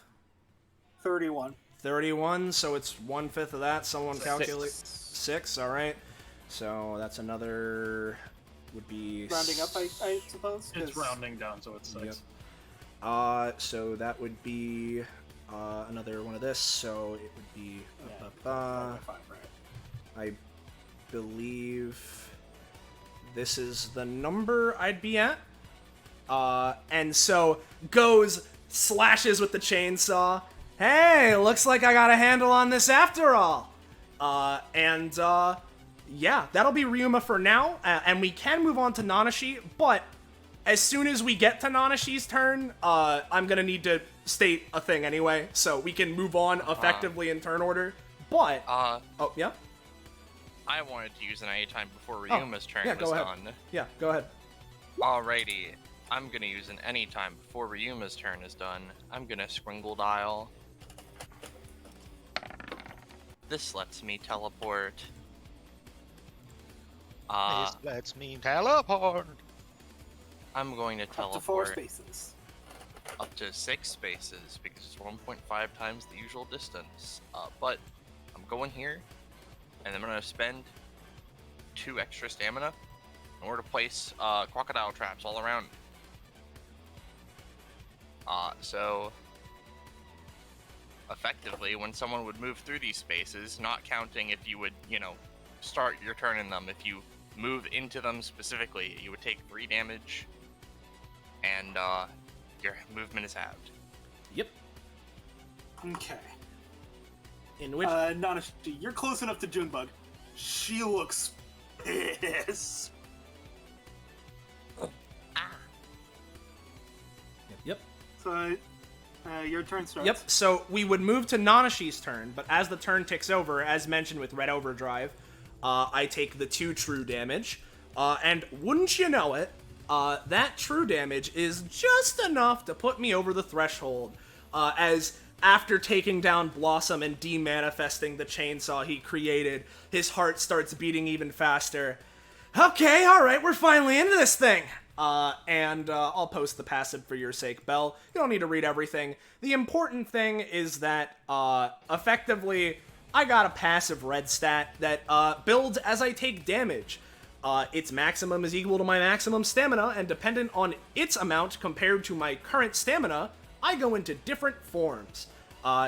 31. 31, so it's 1/5 of that. Someone calculate. 6. 6, alright. So that's another... would be... Rounding up, I suppose? It's 'cause- rounding down, so it's 6. Yep. So that would be another one of this, so it would be... Yeah, 5 by 5, right. I believe this is the number I'd be at. And so goes, slashes with the chainsaw. Hey, looks like I got a handle on this after all. Yeah, that'll be Ryuma for now, and we can move on to Nanashi, but as soon as we get to Nanashi's turn, I'm gonna need to state a thing anyway, so we can move on effectively in turn order, but... oh, yeah? I wanted to use an anytime before Ryuma's turn yeah, was go ahead. done. Yeah, go ahead. Alrighty, I'm gonna use an anytime before Ryuma's turn is done. I'm gonna Scringle Dial. This lets me teleport. This lets me teleport. I'm going to Up to 4 teleport spaces. up to 6 spaces because it's 1.5 times the usual distance. But I'm going here, and I'm gonna spend 2 extra stamina in order to place crocodile traps all around. So effectively, when someone would move through these spaces, not counting if you would, start your turn in them, if you move into them specifically, you would take 3 damage, and your movement is halved. Yep. Okay. In which... Nanashi, you're close enough to Junebug. She looks pissed. Yep. So, your turn starts. Yep, so we would move to Nanashi's turn, but as the turn ticks over, as mentioned with Red Overdrive, I take the 2 true damage, and wouldn't you know it, that true damage is just enough to put me over the threshold, as after taking down Blossom and demanifesting the chainsaw he created, his heart starts beating even faster. Okay, alright, we're finally into this thing! I'll post the passive for your sake, Belle. You don't need to read everything. The important thing is that, effectively, I got a passive red stat that, builds as I take damage. Its maximum is equal to my maximum stamina, and dependent on its amount compared to my current stamina, I go into different forms.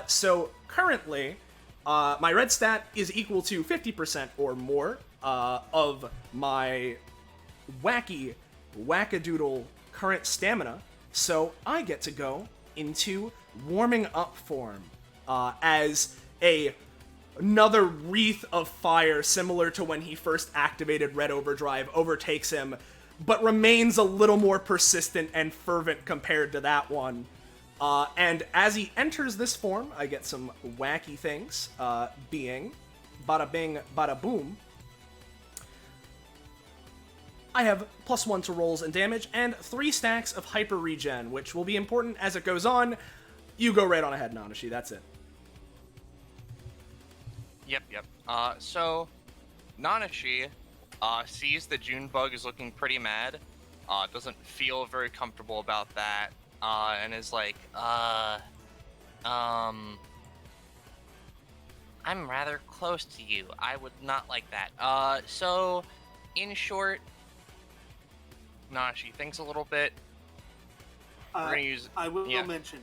So, currently, my red stat is equal to 50% or more, of my wackadoodle current stamina, so I get to go into warming up form, as another wreath of fire similar to when he first activated Red Overdrive overtakes him, but remains a little more persistent and fervent compared to that one. And as he enters this form, I get some wacky things, being bada bing, bada boom. I have +1 to rolls and damage, and 3 stacks of hyper regen, which will be important as it goes on. You go right on ahead, Nanashi, that's it. Yep. So Nanashi sees the Junebug is looking pretty mad, doesn't feel very comfortable about that, and is like, I'm rather close to you. I would not like that. So, in short, Nanashi thinks a little bit. We're gonna use. I will yeah. mention,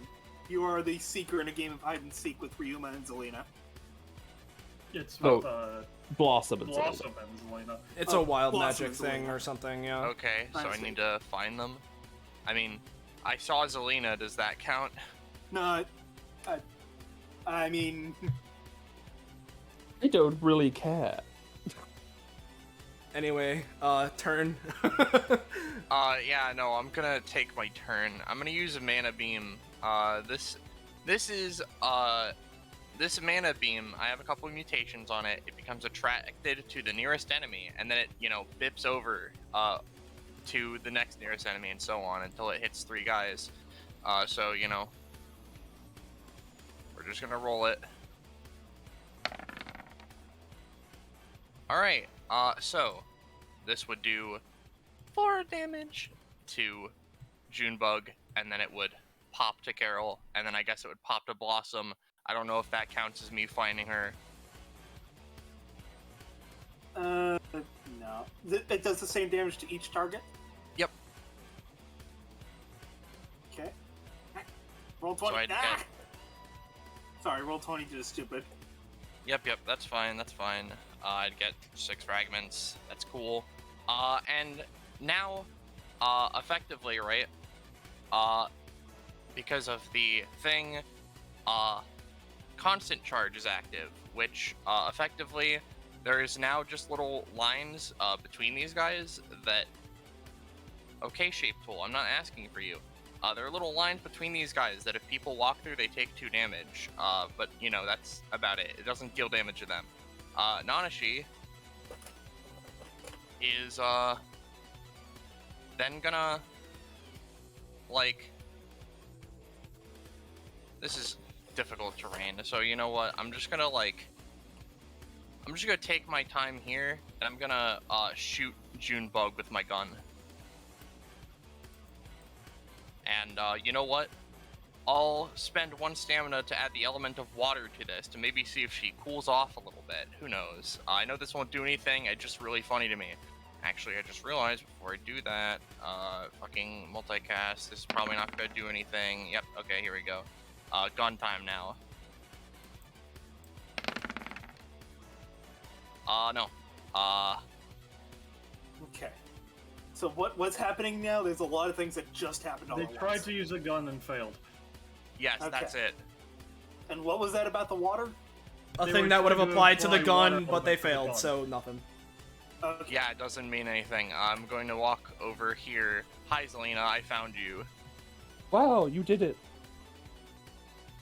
you are the seeker in a game of hide and seek with Ryuma and Zelina. It's Oh, with Blossom and Zelda. Blossom and Zelina. It's a wild Blossom magic is the thing winner. or something, yeah. Okay, so I I see. need to find them. I mean, I saw Zelina. Does that count? No, I mean, I don't really care. Anyway, turn. Yeah, no, I'm gonna take my turn. I'm gonna use a mana beam. This mana beam, I have a couple of mutations on it. It becomes attracted to the nearest enemy, and then it, bips over to the next nearest enemy, and so on until it hits 3 guys. So, we're just gonna roll it. Alright, so this would do 4 damage to Junebug, and then it would pop to Carol, and then I guess it would pop to Blossom. I don't know if that counts as me finding her. No. It does the same damage to each target? Yep. Okay. Roll 20. So I'd get... Sorry, roll 20 just stupid. Yep, that's fine, that's fine. I'd get 6 fragments, that's cool. And now, effectively, right, because of the thing, constant charge is active, which, effectively, there is now just little lines, between these guys that... Okay, Shape Tool, I'm not asking for you. There are little lines between these guys that if people walk through, they take 2 damage. But, you know, that's about it. It doesn't deal damage to them. Nanashi is, then gonna, like... This is difficult terrain, so you know what? I'm just gonna, like... I'm just gonna take my time here, and I'm gonna, shoot Junebug with my gun. And, you know what? I'll spend 1 stamina to add the element of water to this, to maybe see if she cools off a little bit. Who knows? I know this won't do anything, it's just really funny to me. Actually, I just realized before I do that, fucking multicast, this is probably not gonna do anything. Yep, okay, here we go. Gun time now. No. Okay. So what's happening now? There's a lot of things that just happened all They at tried once. to use a gun and failed. Yes, Okay. that's it. And what was that about the water? A They thing were that would have trying to applied to the apply water gun, but they element to the failed, gun. so nothing. Okay. Yeah, it doesn't mean anything. I'm going to walk over here. Hi, Zelina, I found you. Wow, you did it.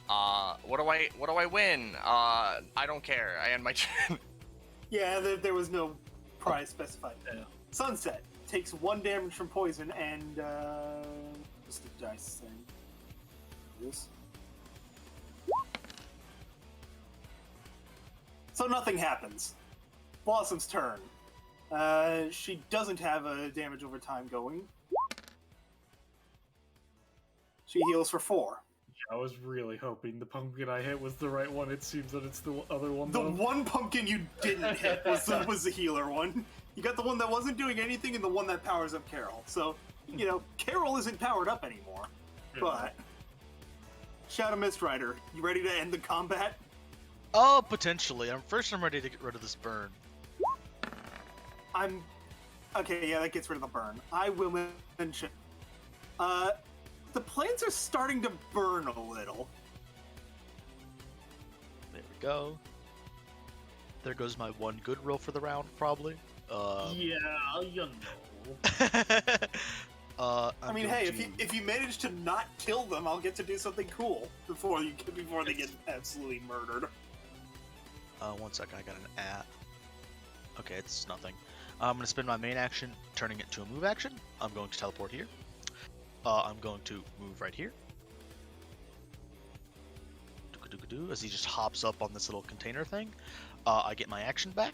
What do I win? I don't care. I end my turn. Yeah, there was no prize specified. Yeah. Sunset takes 1 damage from poison and just a dice thing. This. So nothing happens. Blossom's turn. She doesn't have a damage over time going. She heals for 4. I was really hoping the pumpkin I hit was the right one. It seems that it's the other one. The though. one pumpkin you didn't hit was the healer one. You got the one that wasn't doing anything and the one that powers up Carol. So, you know, Carol isn't powered up anymore. Yeah. But Shadow Mist Rider, you ready to end the combat? Oh, potentially. I'm ready to get rid of this burn. Okay, yeah, that gets rid of the burn. I will mention the plants are starting to burn a little. There we go. There goes my 1 good roll for the round, probably. Yeah, you know. I mean, hey, if you manage to not kill them, I'll get to do something cool before they get absolutely murdered. 1 sec, I got an at. Okay, it's nothing. I'm going to spend my main action, turning it to a move action. I'm going to teleport here. I'm going to move right here. As he just hops up on this little container thing. I get my action back.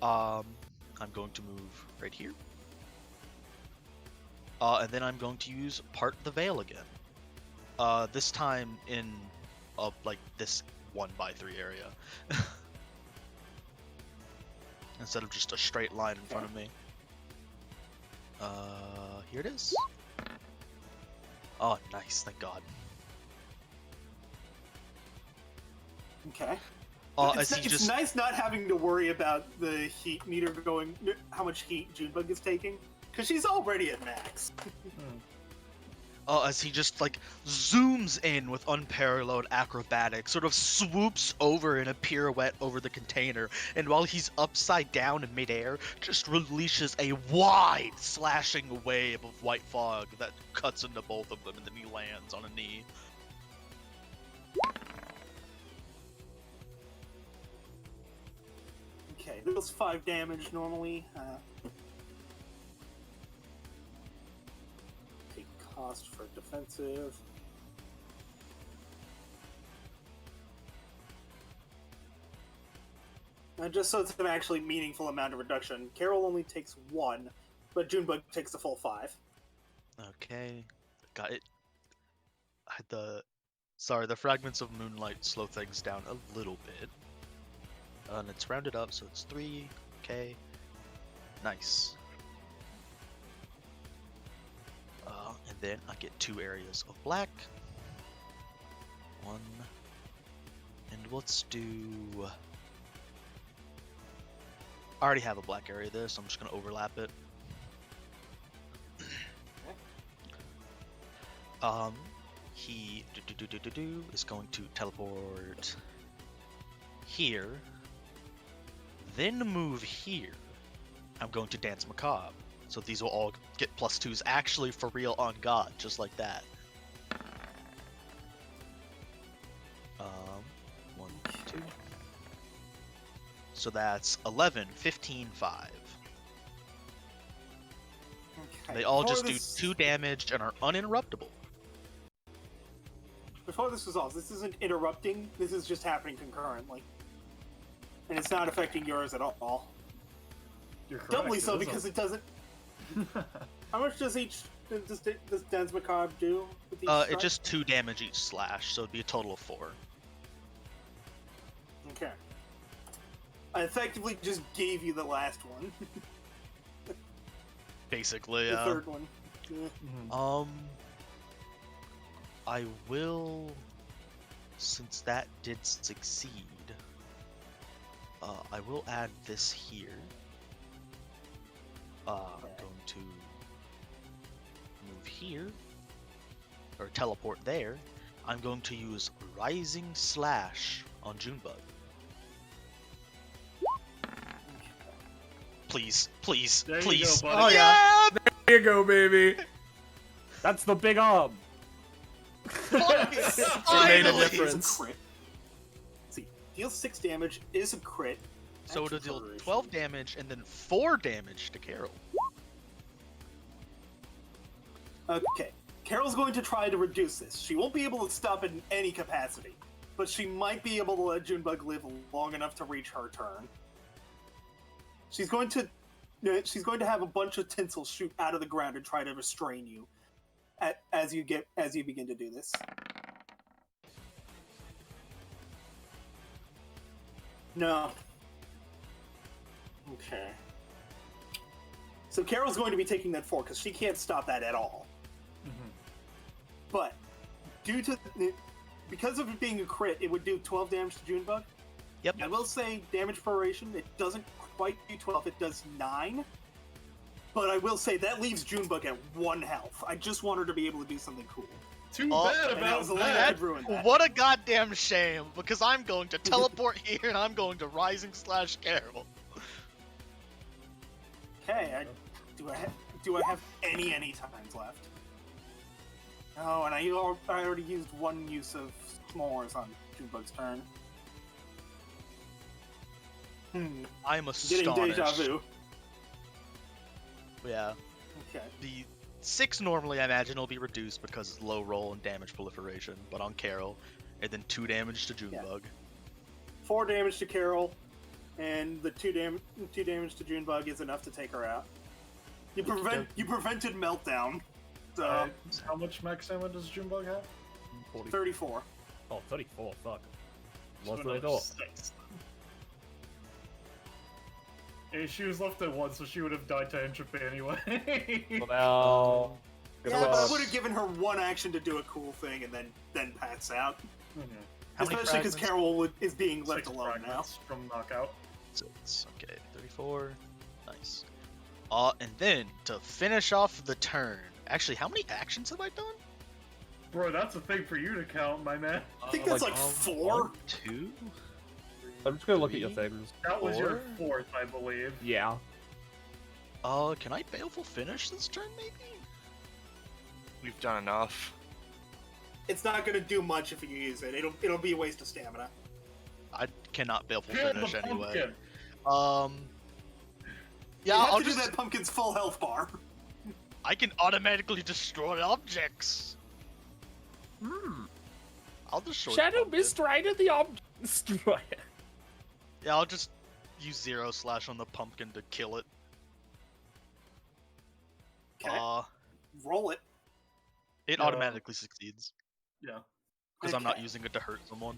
I'm going to move right here. And then I'm going to use Part the Veil again. This time in like this 1x3 area. Instead of just a straight line in front of me. Here it is. Oh, nice, thank God. Okay. As he It's just nice not having to worry about the heat meter going, how much heat Junebug is taking, because she's already at max. as he just like zooms in with unparalleled acrobatics, sort of swoops over in a pirouette over the container, and while he's upside down in midair, just releases a wide slashing wave of white fog that cuts into both of them, and then he lands on a knee. Okay, deals 5 damage normally. Take cost for defensive. Just so it's an actually meaningful amount of reduction, Carol only takes 1, but Junebug takes the full 5. Okay, got it. I had the Sorry, the fragments of moonlight slow things down a little bit. And it's rounded up, so it's 3. Okay. Nice. And then I get 2 areas of black. 1. And let's do... I already have a black area there, so I'm just going to overlap it. He is going to teleport here, then move here. I'm going to dance macabre, so these will all get +2s actually for real on God, just like that. 1, 2. So that's 11, 15, 5. Okay. They all Before just do 2 damage and are uninterruptible. Before this resolves, this isn't interrupting, this is just happening concurrently. And it's not affecting yours at all. You're correct. Doubly so it is because it doesn't... How much does does Dance Macabre do? With each It's strike? just 2 damage each slash, so it'd be a total of 4. Okay. I effectively just gave you the last one. Basically, The third one. Yeah. I will, since that did succeed, I will add this here. I'm going to move here, or teleport there. I'm going to use Rising Slash on Junebug. Please, please, There you please. go, buddy. Oh yeah. There you go, baby. That's the big arm. It made a Finally! It's a difference. crit. See, deals 6 damage, is a crit. So it'll deal Acceleration. 12 damage and then 4 damage to Carol. Okay. Carol's going to try to reduce this. She won't be able to stop in any capacity, but she might be able to let Junebug live long enough to reach her turn. She's going to have a bunch of tinsel shoot out of the ground and try to restrain you as you begin to do this. No. Okay. So Carol's going to be taking that 4 because she can't stop that at all. But because of it being a crit, it would do 12 damage to Junebug. Yep. I will say damage proration, it doesn't quite do 12, it does 9. But I will say that leaves Junebug at 1 health. I just want her to be able to do something cool. Too Oh, bad and that was about the that. could ruin that. What a goddamn shame, because I'm going to teleport here and I'm going to Rising Slash Carol. Okay, do I have any times left? Oh, and I already used 1 use of s'mores on Junebug's turn. I'm Getting astonished. deja vu. Yeah. Okay. The 6 normally I imagine will be reduced because it's low roll and damage proliferation, but on Carol, and then 2 damage to Junebug. 4 damage to Carol, and the 2 damage to Junebug is enough to take her out. You prevented meltdown. So How much max ammo does Junebug have? 34. Oh, 34, fuck. So What's another the door? 6. Hey, she was left at 1, so she would have died to entropy anyway. Well, good Yeah, but I luck. would have given her 1 action to do a cool thing and then pass out. How many Especially because fragments? Carol is being left 6 alone now. fragments from knockout. 6. Okay, 34. Nice. And then, to finish off the turn... Actually, how many actions have I done? Bro, that's a thing for you to count, my man. I think that's like 4. 1, 2? I'm just gonna look at your things. That was your 4? 4th, I believe. Yeah. Can I Baleful finish this turn, maybe? We've done enough. It's not going to do much if you use it. It'll be a waste of stamina. I cannot Baleful Kill finish the anyway. pumpkin. Yeah, you have I'll to just... do that pumpkin's full health bar. I can automatically destroy objects. I'll destroy the Shadow pumpkin. Mist Rider the Destroyer. Yeah, I'll just use 0 slash on the pumpkin to kill it. Okay. Roll it. It Yeah. automatically succeeds. Yeah. because I'm not Okay. using it to hurt someone.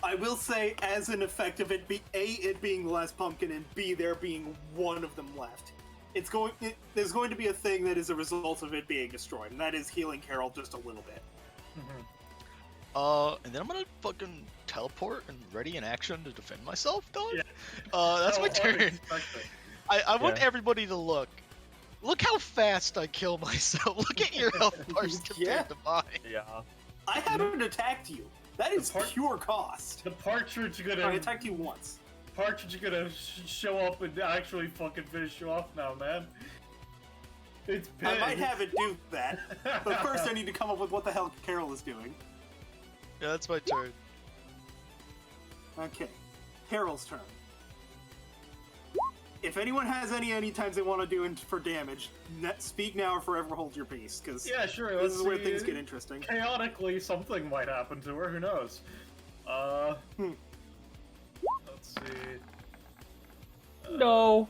I will say, as an effect of it, it being the last pumpkin, and B, there being one of them left. There's going to be a thing that is a result of it being destroyed, and that is healing Carol just a little bit. And then I'm gonna fucking teleport and ready in action to defend myself, dog. Yeah. That's my I turn. expect it. I want Yeah. everybody to look. Look how fast I kill myself. Look at your health bars compared Yeah. to mine. Yeah. I haven't attacked you. That is part- pure cost. The partridge I gonna attacked you once. show up and actually fucking finish you off now, man. It's I big. might have it do that, but first I need to come up with what the hell Carol is doing. Yeah, that's my turn. Okay, Carol's turn. If anyone has any times they want to do for damage, speak now or forever hold your peace, because Yeah, sure. this Let's is where see. things get interesting. Chaotically, something might happen to her. Who knows? Let's see. No.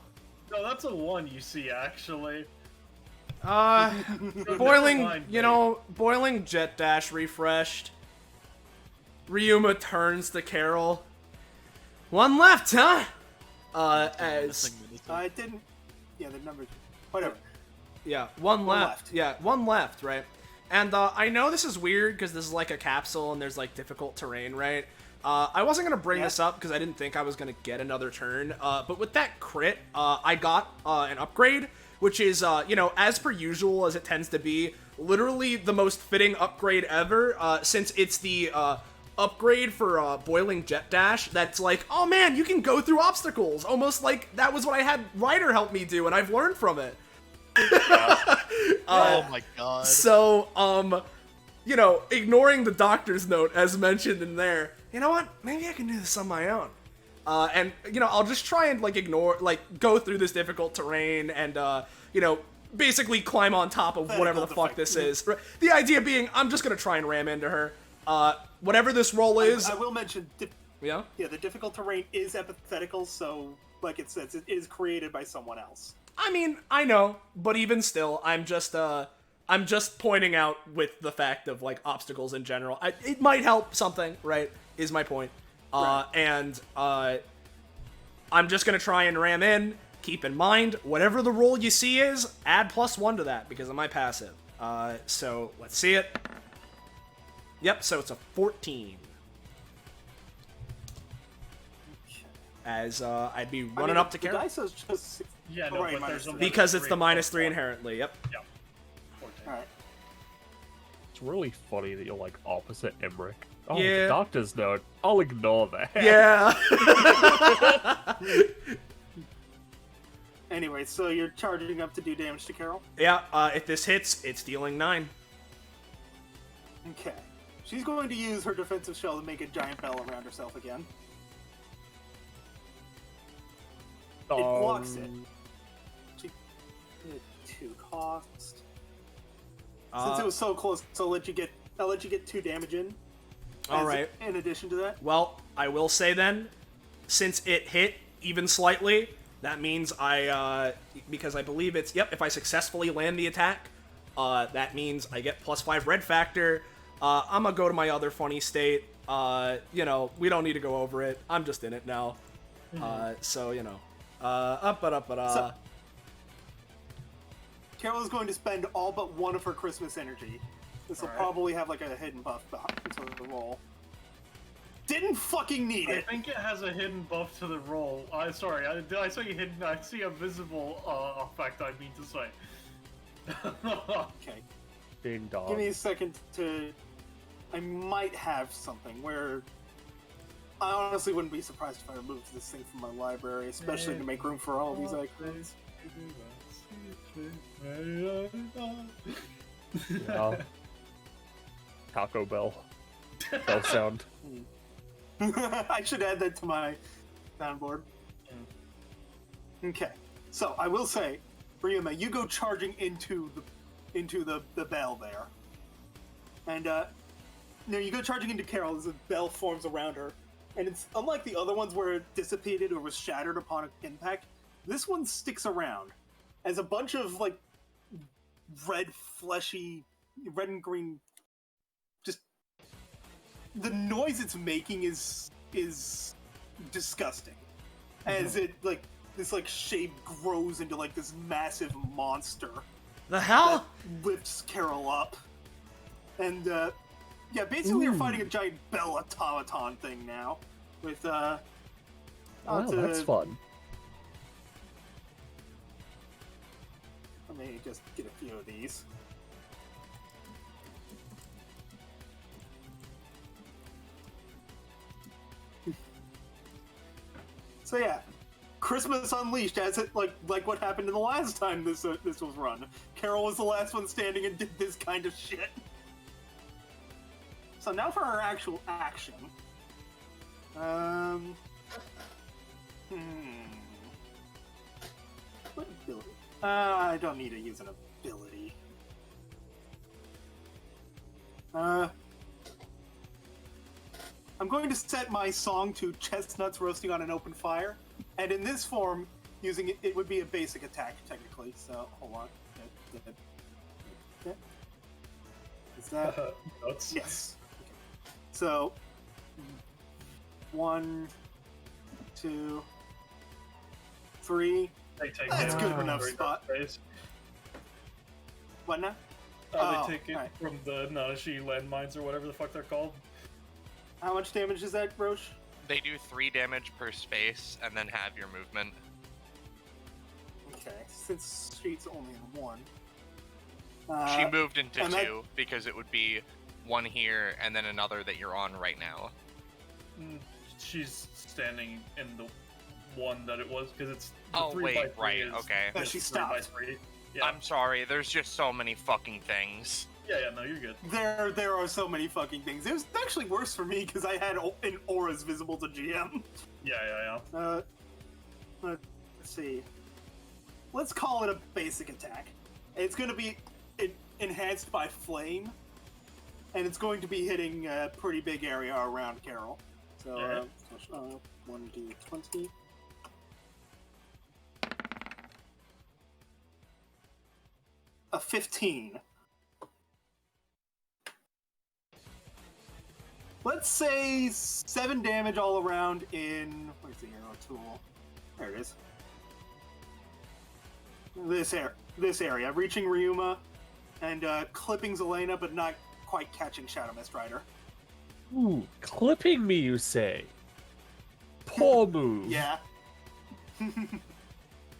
No, that's a 1. You see, actually. Boiling, mind, you know, boiling jet dash refreshed. Ryuma turns to Carol. One left, huh? As I didn't. Yeah, the numbers. Whatever. yeah, one One left. left. Yeah, one left, right? And I know this is weird because this is like a capsule and there's like difficult terrain, right? I wasn't gonna bring Yeah. this up because I didn't think I was gonna get another turn. But with that crit, I got an upgrade, which is you know, as per usual as it tends to be, literally the most fitting upgrade ever. Since it's the upgrade for boiling jet dash. That's like, oh man, you can go through obstacles. Almost like that was what I had Ryder help me do, and I've learned from it. Oh my god. So, you know, ignoring the doctor's note as mentioned in there, you know what? Maybe I can do this on my own. And, you know, I'll just try and, like, go through this difficult terrain and, you know, basically climb on top of whatever the fuck this is. The idea being, I'm just gonna try and ram into her. Whatever this roll is... I will mention, Yeah? yeah, the difficult terrain is epithetical, so, like it says, it is created by someone else. I mean, I know, but even still, I'm just pointing out with the fact of, like, obstacles in general. It might help something, right, is my point. Right. And I'm just gonna try and ram in. Keep in mind, whatever the roll you see is, add +1 to that because of my passive. So, let's see it. Yep, so it's a 14. As I'd be running up to the Carol. dice is just... Yeah, Oh, no, right, but minus there's a three. Because it's the minus -3 inherently, yep. Yeah. 14. Alright. It's really funny that you're like opposite Emmerich. Oh, Yeah. the doctor's note. I'll ignore that. Yeah. Anyway, so you're charging up to do damage to Carol? Yeah, if this hits, it's dealing 9. Okay. She's going to use her defensive shell to make a giant bell around herself again. It blocks it. She did 2 cost. Since it was so close, so I'll let you get 2 damage in. All right. In addition to that. Well, I will say then, since it hit even slightly, that means because I believe it's, yep, if I successfully land the attack, that means I get +5 red factor. I'm gonna go to my other funny state. You know, we don't need to go over it. I'm just in it now. So, you know. So, Carol is going to spend all but one of her Christmas energy. This will Alright. probably have like a hidden buff to the roll. Didn't fucking need I it! think it has a hidden buff to the roll. Sorry, did I say hidden? I see a visible effect, I mean to say. Okay. Ding dong. Give me a second to... I might have something where... I honestly wouldn't be surprised if I removed this thing from my library, especially to make room for all these icons. Yeah. Taco Bell. Bell sound. I should add that to my soundboard. Okay, so I will say, Ryuma, you go charging into the bell there, and no, you go charging into Carol as a bell forms around her, and it's unlike the other ones where it dissipated or was shattered upon impact. This one sticks around as a bunch of like red, fleshy, red and green, just the noise it's making is disgusting. As it like this like shape grows into like this massive monster The hell? that lifts Carol up. And yeah, basically you're fighting a giant bell automaton thing now. With Oh, that's fun. Let me just get a few of these. So yeah, Christmas Unleashed, as it like what happened in the last time this was run. Carol was the last one standing and did this kind of shit. So now for our actual action. What ability? I don't need to use an ability. I'm going to set my song to chestnuts roasting on an open fire, and in this form, using it, it would be a basic attack technically. So hold on. Is that? Nuts. Yes. Okay. So 1, 2, 3. They take That's damage good from enough the spot. base. What now? They Oh, take it alright. from the Nanashi landmines or whatever the fuck they're called. How much damage is that, Roche? They do 3 damage per space, and then have your movement. Okay, since she's only in 1. She moved into and 2 that- because it would be 1 here and then another that you're on right now. She's standing in the one that it was because it's. The Oh 3 wait, by 3 right, is, okay. Yeah, is she 3 by stopped. 3. Yeah. I'm sorry, there's just so many fucking things. Yeah, no, you're good. There are so many fucking things. It was actually worse for me because I had an auras visible to GM. Yeah. Let's see. Let's call it a basic attack. It's going to be enhanced by flame, and it's going to be hitting a pretty big area around Carol. So, 1d20. A 15. Let's say 7 damage all around in... Where's the arrow tool? There it is. This area. Reaching Ryuma and clipping Zelena, but not quite catching Shadow Mist Rider. Ooh, clipping me, you say? Poor move. Yeah.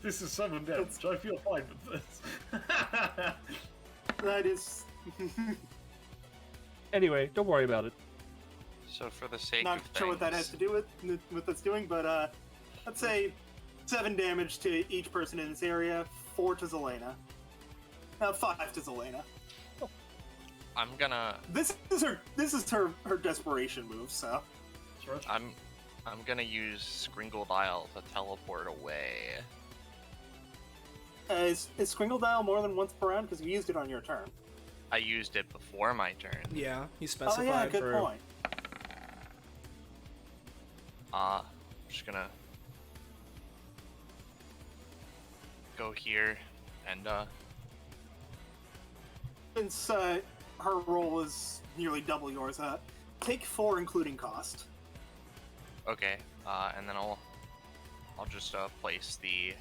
This is 7 damage. I feel fine with this. That is... Anyway, don't worry about it. So for the sake Not of sure what that has things- to do with us doing, but let's say 7 damage to each person in this area, 4 to Zelena. 5 to Zelena. I'm gonna This is her desperation move, so Sure. I'm gonna use Skringle Dial to teleport away. is Skringle Dial more than once per round? Because you used it on your turn. I used it before my turn. Yeah, he Oh specified yeah, good for... point. I'm just gonna go here and Since her roll is nearly double yours, take 4 including cost. okay, and then I'll just place the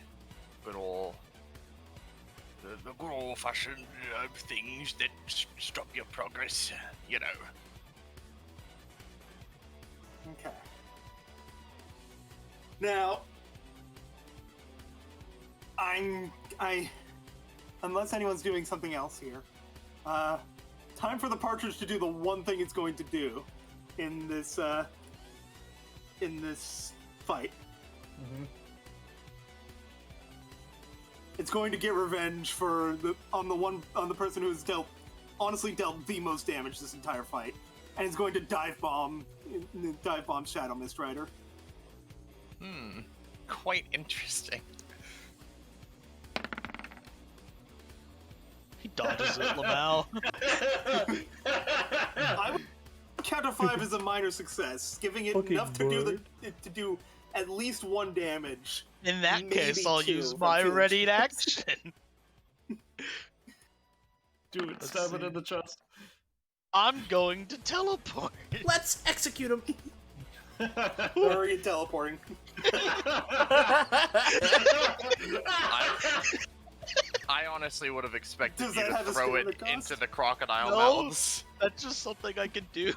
good old the good old fashioned things that stop your progress, you know. Okay. Now, unless anyone's doing something else here, time for the partridge to do the one thing it's going to do in this fight. It's going to get revenge on the person who has honestly dealt the most damage this entire fight, and it's going to dive bomb Shadow Mist Rider. Quite interesting. He dodges it, Lamau. I would count to 5 as a minor success, giving it Fucking enough to do at least 1 damage. In that Maybe case, I'll 2 use if I'm my feeling ready generous. action. Do it. Stab it in the chest. I'm going to teleport. Let's execute him. Where are you teleporting? I honestly would have expected Does you that to have a throw it stamina cost? into the crocodile No. mouths. That's just something I can do.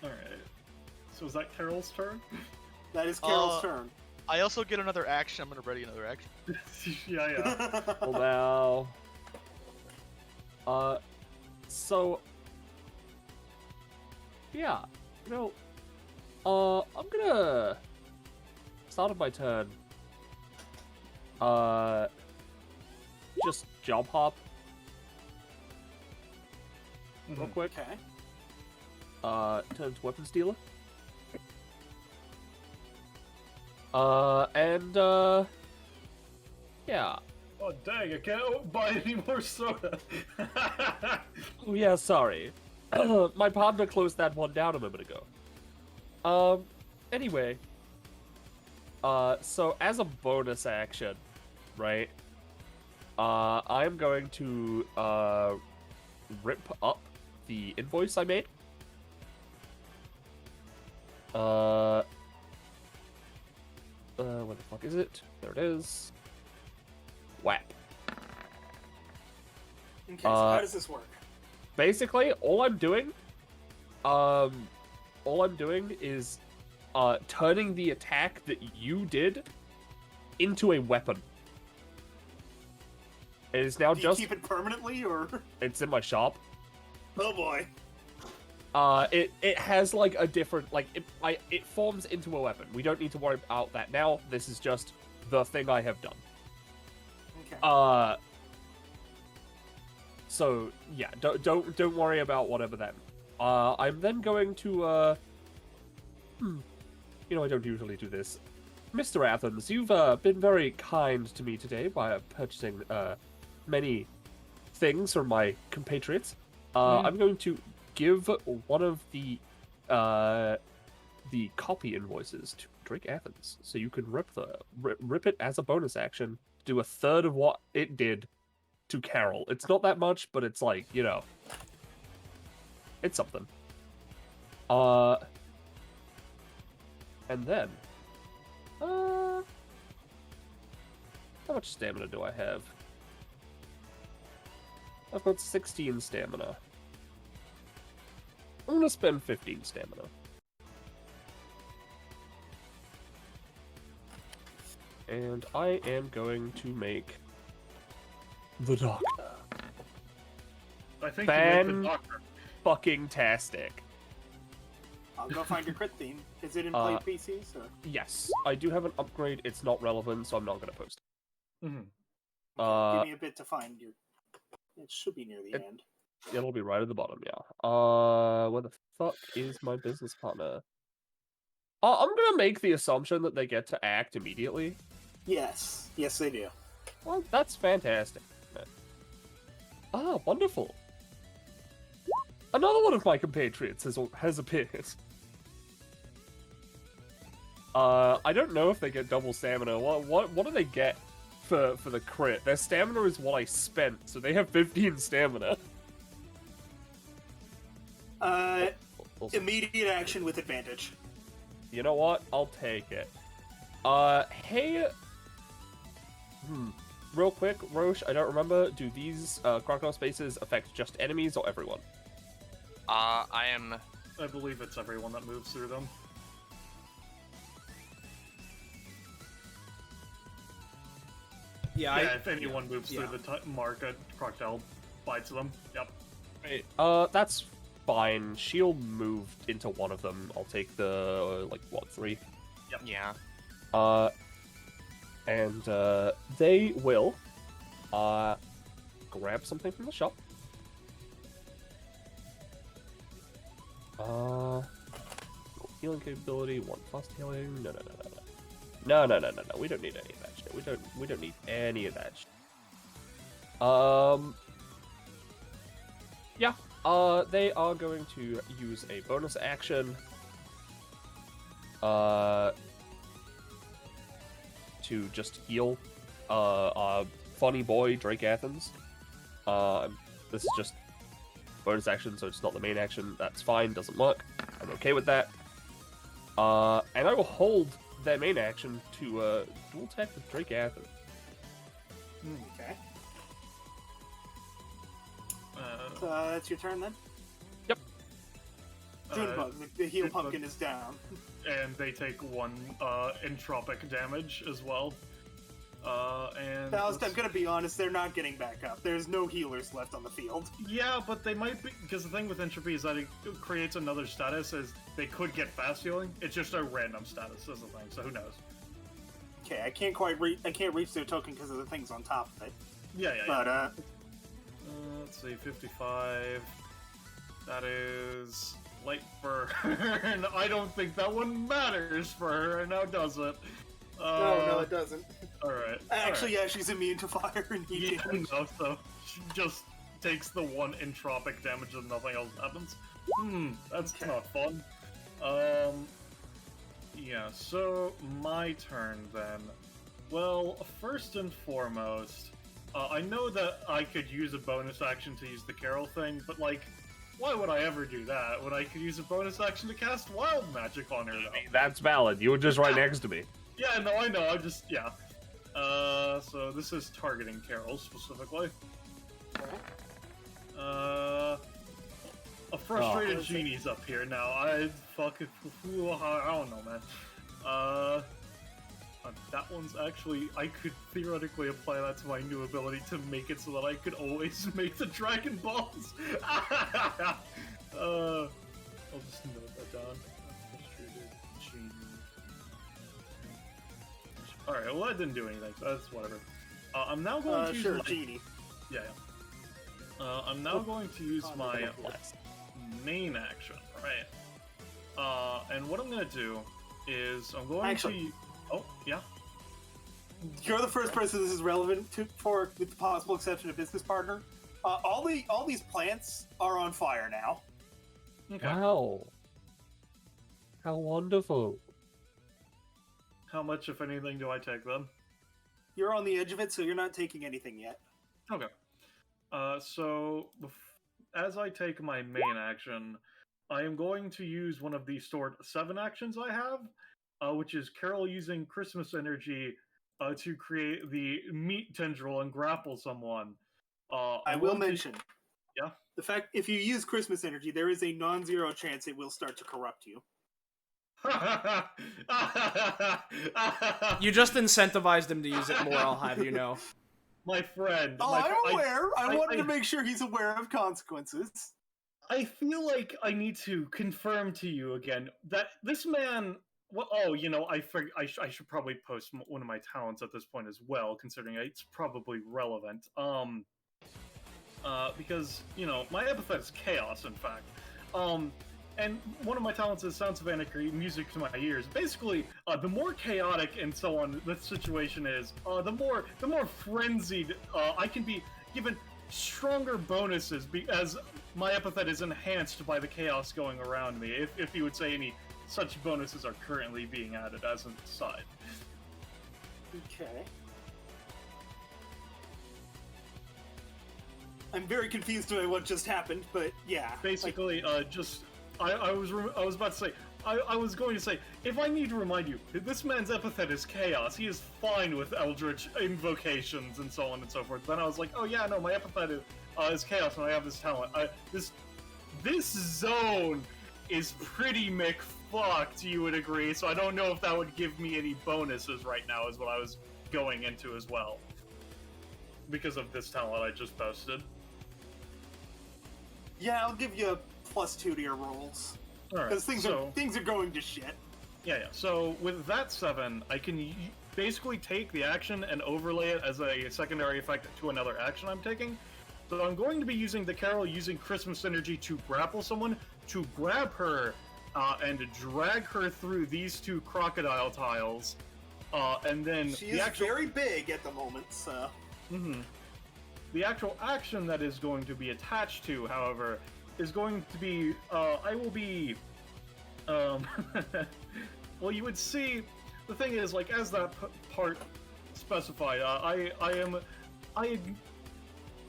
Alright. So is that Carol's turn? That is Carol's turn. I also get another action. I'm gonna ready another action. yeah. Well, now. So. Yeah, you know, I'm gonna start of my turn. Just jump hop. Real quick. Okay. Turn to weapon stealer. Yeah. Oh dang! I can't buy any more soda. Oh yeah, sorry. My partner closed that one down a moment ago. Anyway. So as a bonus action, right? I'm going to, rip up the invoice I made. Where the fuck is it? There it is. Whap. Okay, so how does this work? Basically, all I'm doing is turning the attack that you did into a weapon. It is now Do you just keep it permanently, or? it's in my shop. Oh boy. It has like a different it forms into a weapon. We don't need to worry about that now. This is just the thing I have done. Okay. So yeah, don't worry about whatever that. I'm then going to you know, I don't usually do this. Mr. Athens, you've been very kind to me today by purchasing many things from my compatriots. I'm going to give one of the copy invoices to Drake Athens, so you can rip it as a bonus action. Do a third of what it did to Carol. It's not that much, but it's like, you know, it's something. And then, how much stamina do I have? I've got 16 stamina. I'm gonna spend 15 stamina. And I am going to make the Doctor. I think you made the doctor. Fucking tastic. I'll go find your crit theme. Is it in play PCs? Or? Yes, I do have an upgrade. It's not relevant, so I'm not gonna post it. Give me a bit to find your. It should be near the end. It'll be right at the bottom, yeah. Where the fuck is my business partner? I'm gonna make the assumption that they get to act immediately. Yes. Yes, they do. Well, that's fantastic. Ah, wonderful. Another one of my compatriots has appeared. I don't know if they get double stamina. What do they get for the crit? Their stamina is what I spent, so they have 15 stamina. Immediate action with advantage. You know what? I'll take it. Hey... Real quick, Roche, I don't remember, do these crocodile spaces affect just enemies or everyone? I believe it's everyone that moves through them. Yeah, if anyone moves through the mark, a crocodile bites them. Yep. Right. That's fine. She'll move into one of them. I'll take the, 3? Yep. Yeah. And they will grab something from the shop. Healing capability, 1 fast healing. No. We don't need any of that shit. We don't need any of that shit. Yeah. They are going to use a bonus action. To just heal funny boy Drake Athens. This is just bonus action, so it's not the main action. That's fine, doesn't work. I'm okay with that. And I will hold that main action to dual attack with Drake Athens. Okay. Uh, So that's your turn then? Yep. Junebug, the heal pumpkin is down. and they take 1 entropic damage as well. And Ballast, I'm gonna be honest, they're not getting back up. There's no healers left on the field. yeah, but they might be, because the thing with entropy is that it creates another status, as they could get fast healing. It's just a random status is the thing, so who knows? Okay, I can't quite I can't reach their token because of the things on top of it. Yeah. But Let's see, 55. That is light burn. I don't think that one matters for her, now does it? no, it doesn't. Alright. Actually, yeah, she's immune to fire and heat Yeah, damage. no, so she just takes the 1 entropic damage and nothing else happens. That's Okay. not fun. Yeah, so my turn then. Well, first and foremost, I know that I could use a bonus action to use the Carol thing, but like, why would I ever do that when I could use a bonus action to cast Wild Magic on her though? That's valid. You were just right next to me. Yeah, no, I know, I just, yeah. So this is targeting Carol specifically. A frustrated genie's up here now. I don't know, man. That one's actually, I could theoretically apply that to my new ability to make it so that I could always make the Dragon Balls. I'll just note that down. Frustrated genie. Alright, well that didn't do anything, so that's whatever. I'm now going to use Sure, my... genie. Yeah. I'm now going to use my main action, right? And what I'm gonna do is I'm going to... Oh, yeah? You're the first person this is relevant to, for, with the possible exception of business partner. All these plants are on fire now. Okay. Wow. How wonderful. How much, if anything, do I take then? You're on the edge of it, so you're not taking anything yet. Okay. So, as I take my main action, I am going to use one of the stored 7 actions I have, which is Carol using Christmas energy to create the meat tendril and grapple someone. I will mention. Yeah? The fact, if you use Christmas energy, there is a non-zero chance it will start to corrupt you. You just incentivized him to use it more, I'll have you know. My friend. Oh, I'm aware. I wanted to make sure he's aware of consequences. I feel like I need to confirm to you again that this man. Well, oh, you know, I should probably post one of my talents at this point as well, considering it's probably relevant. Because you know my epithet is chaos, in fact. And one of my talents is Sounds of Anarchy, music to my ears. Basically, the more chaotic and so on the situation is, the more frenzied I can be given stronger bonuses as my epithet is enhanced by the chaos going around me. If you would say any such bonuses are currently being added as an aside. Okay. I'm very confused by what just happened, but yeah. Basically, I was about to say, I was going to say, if I need to remind you, this man's epithet is chaos. He is fine with eldritch invocations and so on and so forth. Then I was like, oh yeah, no, my epithet is chaos, and I have this talent. This zone is pretty McFucked, you would agree. So I don't know if that would give me any bonuses right now, is what I was going into as well, because of this talent I just posted. Yeah, I'll give you a +2 to your rolls. Because things are going to shit. Yeah. So with that 7, I can basically take the action and overlay it as a secondary effect to another action I'm taking. So I'm going to be using the Carol using Christmas energy to grapple someone, to grab her, and drag her through these 2 crocodile tiles. And then she is very big at the moment, so... Mm-hmm. The actual action that is going to be attached to, however, is going to be, I will be, well, you would see, the thing is, like, as that part specified,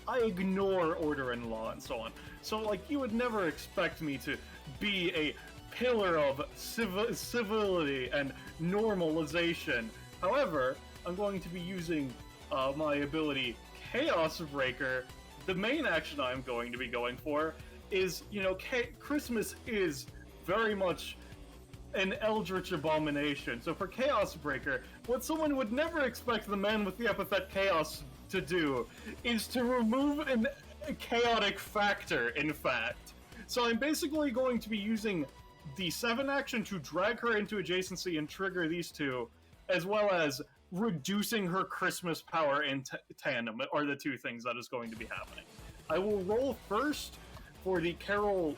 I ignore order and law and so on. So, like, you would never expect me to be a pillar of civility and normalization. However, I'm going to be using my ability Chaos Breaker. The main action I'm going to be going for is, you know, Christmas is very much an eldritch abomination. So for Chaos Breaker, what someone would never expect the man with the epithet Chaos to do is to remove a chaotic factor, in fact. So I'm basically going to be using the 7 action to drag her into adjacency and trigger these two, as well as reducing her Christmas power in tandem, are the two things that is going to be happening. I will roll first for the Carol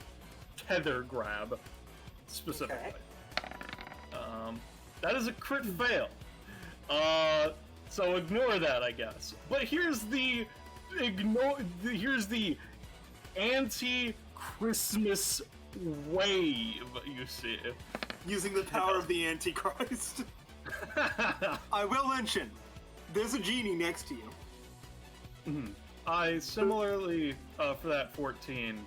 tether grab, specifically. Okay. That is a crit fail. So ignore that, I guess. But here's the anti-Christmas wave, you see. Using the power of the Antichrist. I will mention, there's a genie next to you. I similarly, for that 14,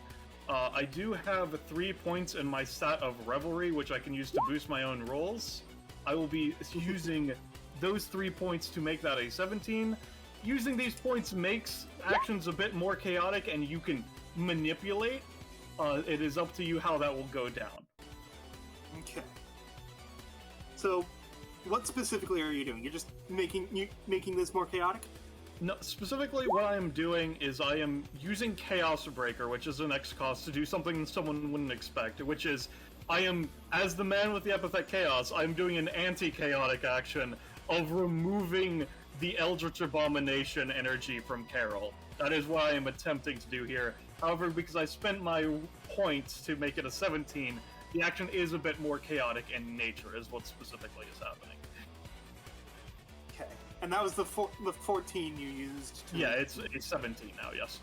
I do have 3 points in my stat of Revelry, which I can use to boost my own rolls. I will be using those 3 points to make that a 17. Using these points makes actions a bit more chaotic, and you can manipulate. It is up to you how that will go down. Okay. So, what specifically are you doing? You're just making this more chaotic? No, specifically what I am doing is I am using Chaos Breaker, which is an X cost, to do something someone wouldn't expect, which is I am, as the man with the epithet Chaos, I'm doing an anti-chaotic action of removing the Eldritch Abomination energy from Carol. That is what I am attempting to do here. However, because I spent my points to make it a 17, the action is a bit more chaotic in nature, is what specifically is happening. Okay. And that was the 14 you used to... Yeah, it's 17 now, yes.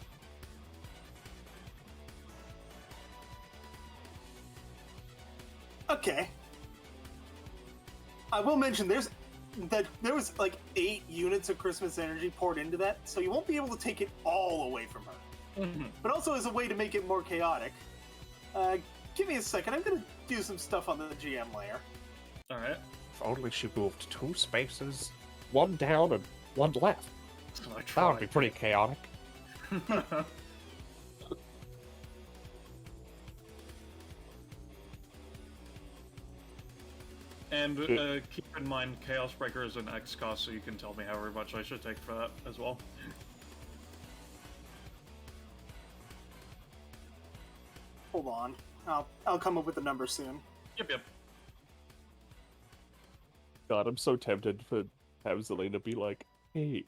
Okay. I will mention there was like 8 units of Christmas energy poured into that, so you won't be able to take it all away from her. But also as a way to make it more chaotic, give me a second, I'm gonna do some stuff on the GM layer. Alright. If only she moved 2 spaces, 1 down and 1 left. That would be pretty chaotic. And keep in mind, Chaos Breaker is an X cost, so you can tell me however much I should take for that as well. Hold on. I'll come up with the number soon. Yep. God, I'm so tempted to have Zelena be like, hey,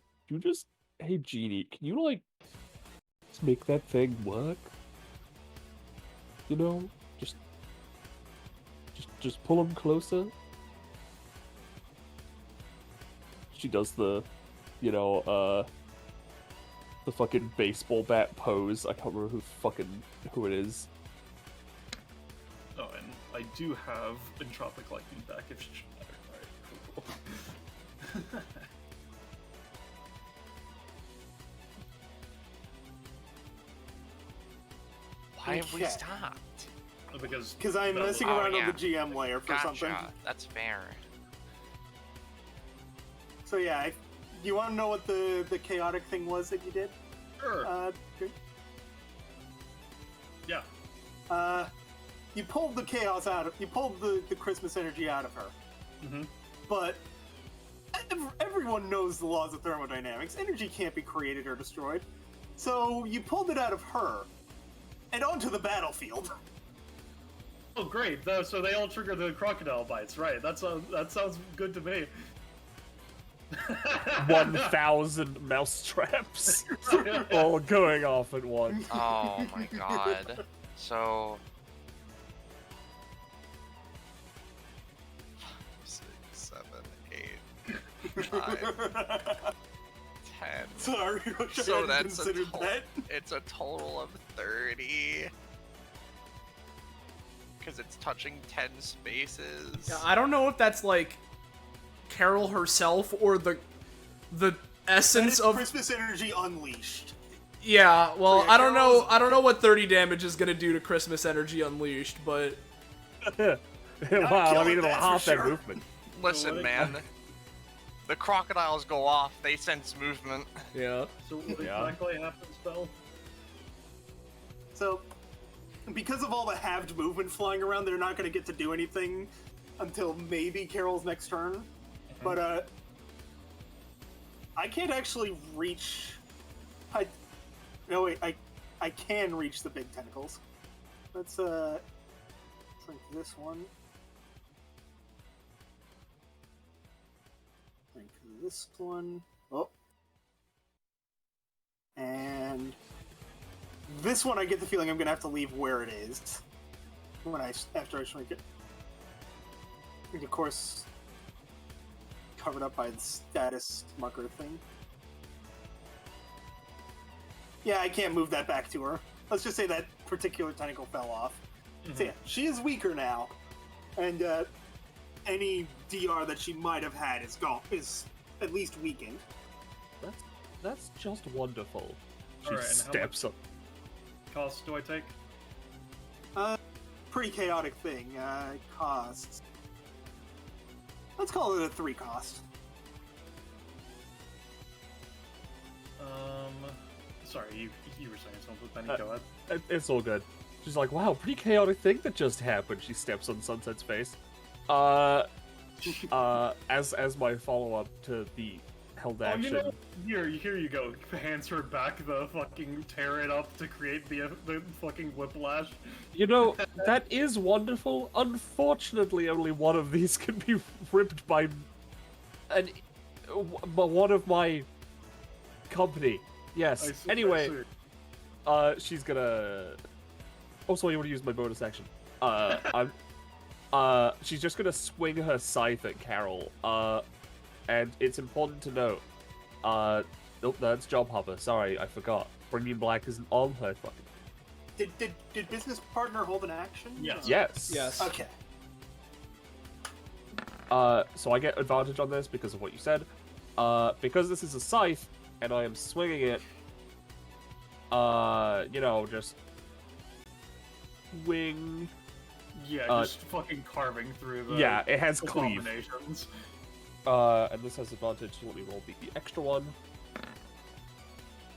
hey Genie, can you like just make that thing work? You know? Just pull him closer. She does the fucking baseball bat pose. I can't remember who it is. Oh, and I do have Entropic Lightning back if she should matter. Alright, cool. Why have we Okay. stopped? Because I'm messing Oh, around yeah. on the GM layer for Gotcha. something. That's fair. So yeah, you want to know what the chaotic thing was that you did? Sure. Okay. Yeah. You pulled the chaos you pulled the Christmas energy out of her. Mm-hmm. But everyone knows the laws of thermodynamics. Energy can't be created or destroyed. So you pulled it out of her and onto the battlefield. Oh, great. So they all trigger the crocodile bites, right? That sounds good to me. 1,000 mousetraps all going off at once. Oh my god. So 6, 7, 8, 9, 10. Sorry, I wish I So hadn't that's considered that. It's a total of 30. Because it's touching 10 spaces. Yeah, I don't know if that's like Carol herself or the That essence is of Christmas energy unleashed. Yeah, well, So, yeah, I don't know. Carol's- I don't know what 30 damage is gonna do to Christmas Energy Unleashed, but Well, kill I it, mean, it'll that's half for that sure. movement. Listen, man. The crocodiles go off. They sense movement. yeah. So what Yeah. exactly happens, Bell? So, because of all the halved movement flying around, they're not going to get to do anything until maybe Carol's next turn. But, I can't actually reach... No, wait, I can reach the big tentacles. Let's, shrink this one. Shrink this one. Oh. And... this one, I get the feeling I'm gonna have to leave where it is after I shrink it. And of course, covered up by the status marker thing. Yeah, I can't move that back to her. Let's just say that particular tentacle fell off. So yeah, she is weaker now, and any DR that she might have had is gone. Is at least weakened. That's just wonderful. She Alright, and how steps up. Cost do I take? Pretty chaotic thing. Costs. Let's call it a 3 cost. Sorry, you were saying something, Benny, go ahead. It's all good. She's like, wow, pretty chaotic thing that just happened. She steps on Sunset's face. As my follow-up to the held Oh, action. here you go. Hands her back the fucking tear it up to create the fucking whiplash. You know, that is wonderful. Unfortunately, only one of these can be ripped by one of my company. Yes. Anyway, she's gonna. Also, you want to use my bonus action? She's just gonna swing her scythe at Carol. And it's important to note. Nope, that's Job Hopper. Sorry, I forgot. Bringing Black isn't on her fucking. Did business partner hold an action? Yes. Yes. Yes. Okay. So I get advantage on this because of what you said. Because this is a scythe, and I am swinging it, you know, just swing. Yeah, just fucking carving through the Yeah, it has cleave. combinations. And this has advantage, so let me roll the extra one.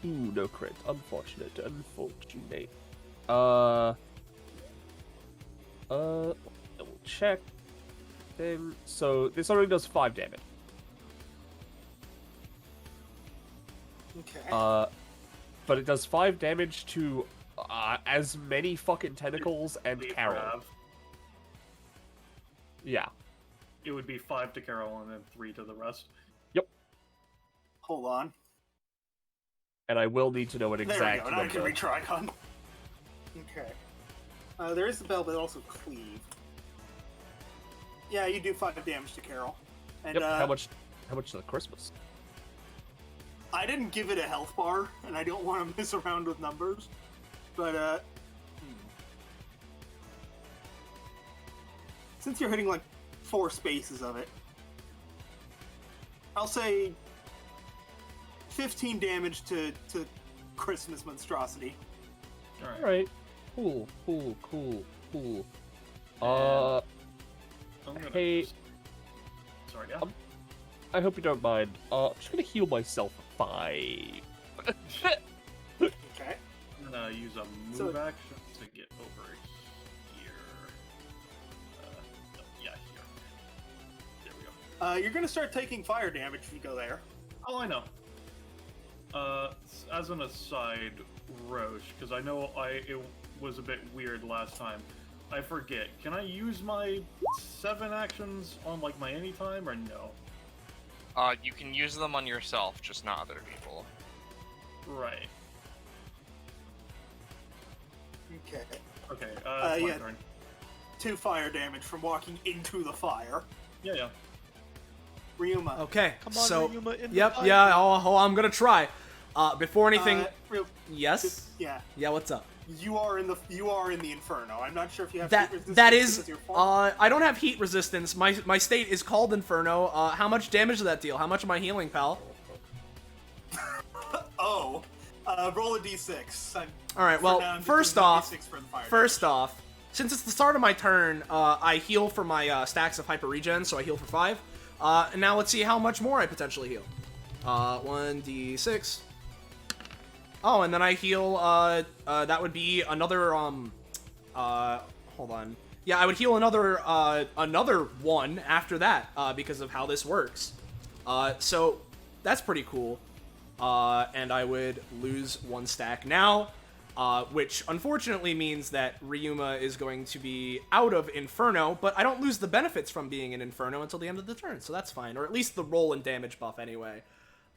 Ooh, no crit. Unfortunate. Double check. Thing. So this already does 5 damage. Okay. But it does 5 damage to as many fucking tentacles and The Carol. crab. Yeah. It would be 5 to Carol and then 3 to the rest. Hold on. And I will need to know an There we exact go. Now I can number. reach her icon. Okay. There is the bell, but also cleave. Yeah, you do 5 damage to Carol. And Yep. How much to the Christmas? I didn't give it a health bar, and I don't want to mess around with numbers. But since you're hitting like 4 spaces of it, I'll say 15 damage to Christmas Monstrosity. Alright. Alright. Cool. I'm gonna Hey. Sorry, yeah. I hope you don't mind. I'm just gonna heal myself 5. Okay. I'm gonna use a move So- action to get over here. Yeah, here. There we go. You're gonna start taking fire damage if you go there. Oh, I know. As an aside, Roche, because I know it was a bit weird last time. I forget. Can I use my 7 actions on like my anytime or no? You can use them on yourself, just not other people. Right. Okay. Okay. It's my yeah. turn. 2 fire damage from walking into the fire. Yeah. Ryuma. Okay. Come on, so, Ryuma, in the yep. fire. Yeah. Oh, I'm gonna try. Before anything. Yes. Yeah. Yeah. What's up? You are in the Inferno. I'm not sure if you have That heat resistance that is. because you're form. I don't have heat resistance. My state is called Inferno. How much damage does that deal? How much am I healing, pal? Oh. Roll a d6. All right. For Well, now, I'm just first doing a off, D6 for the fire first off, since it's the start of my turn, I heal for my stacks of hyper regen, so I heal for 5. And now let's see how much more I potentially heal. 1d6. Oh, and then I heal. That would be another. Hold on. Yeah, I would heal another 1 after that because of how this works. So that's pretty cool. And I would lose 1 stack now, which unfortunately means that Ryuma is going to be out of Inferno, but I don't lose the benefits from being in Inferno until the end of the turn, so that's fine, or at least the roll and damage buff anyway.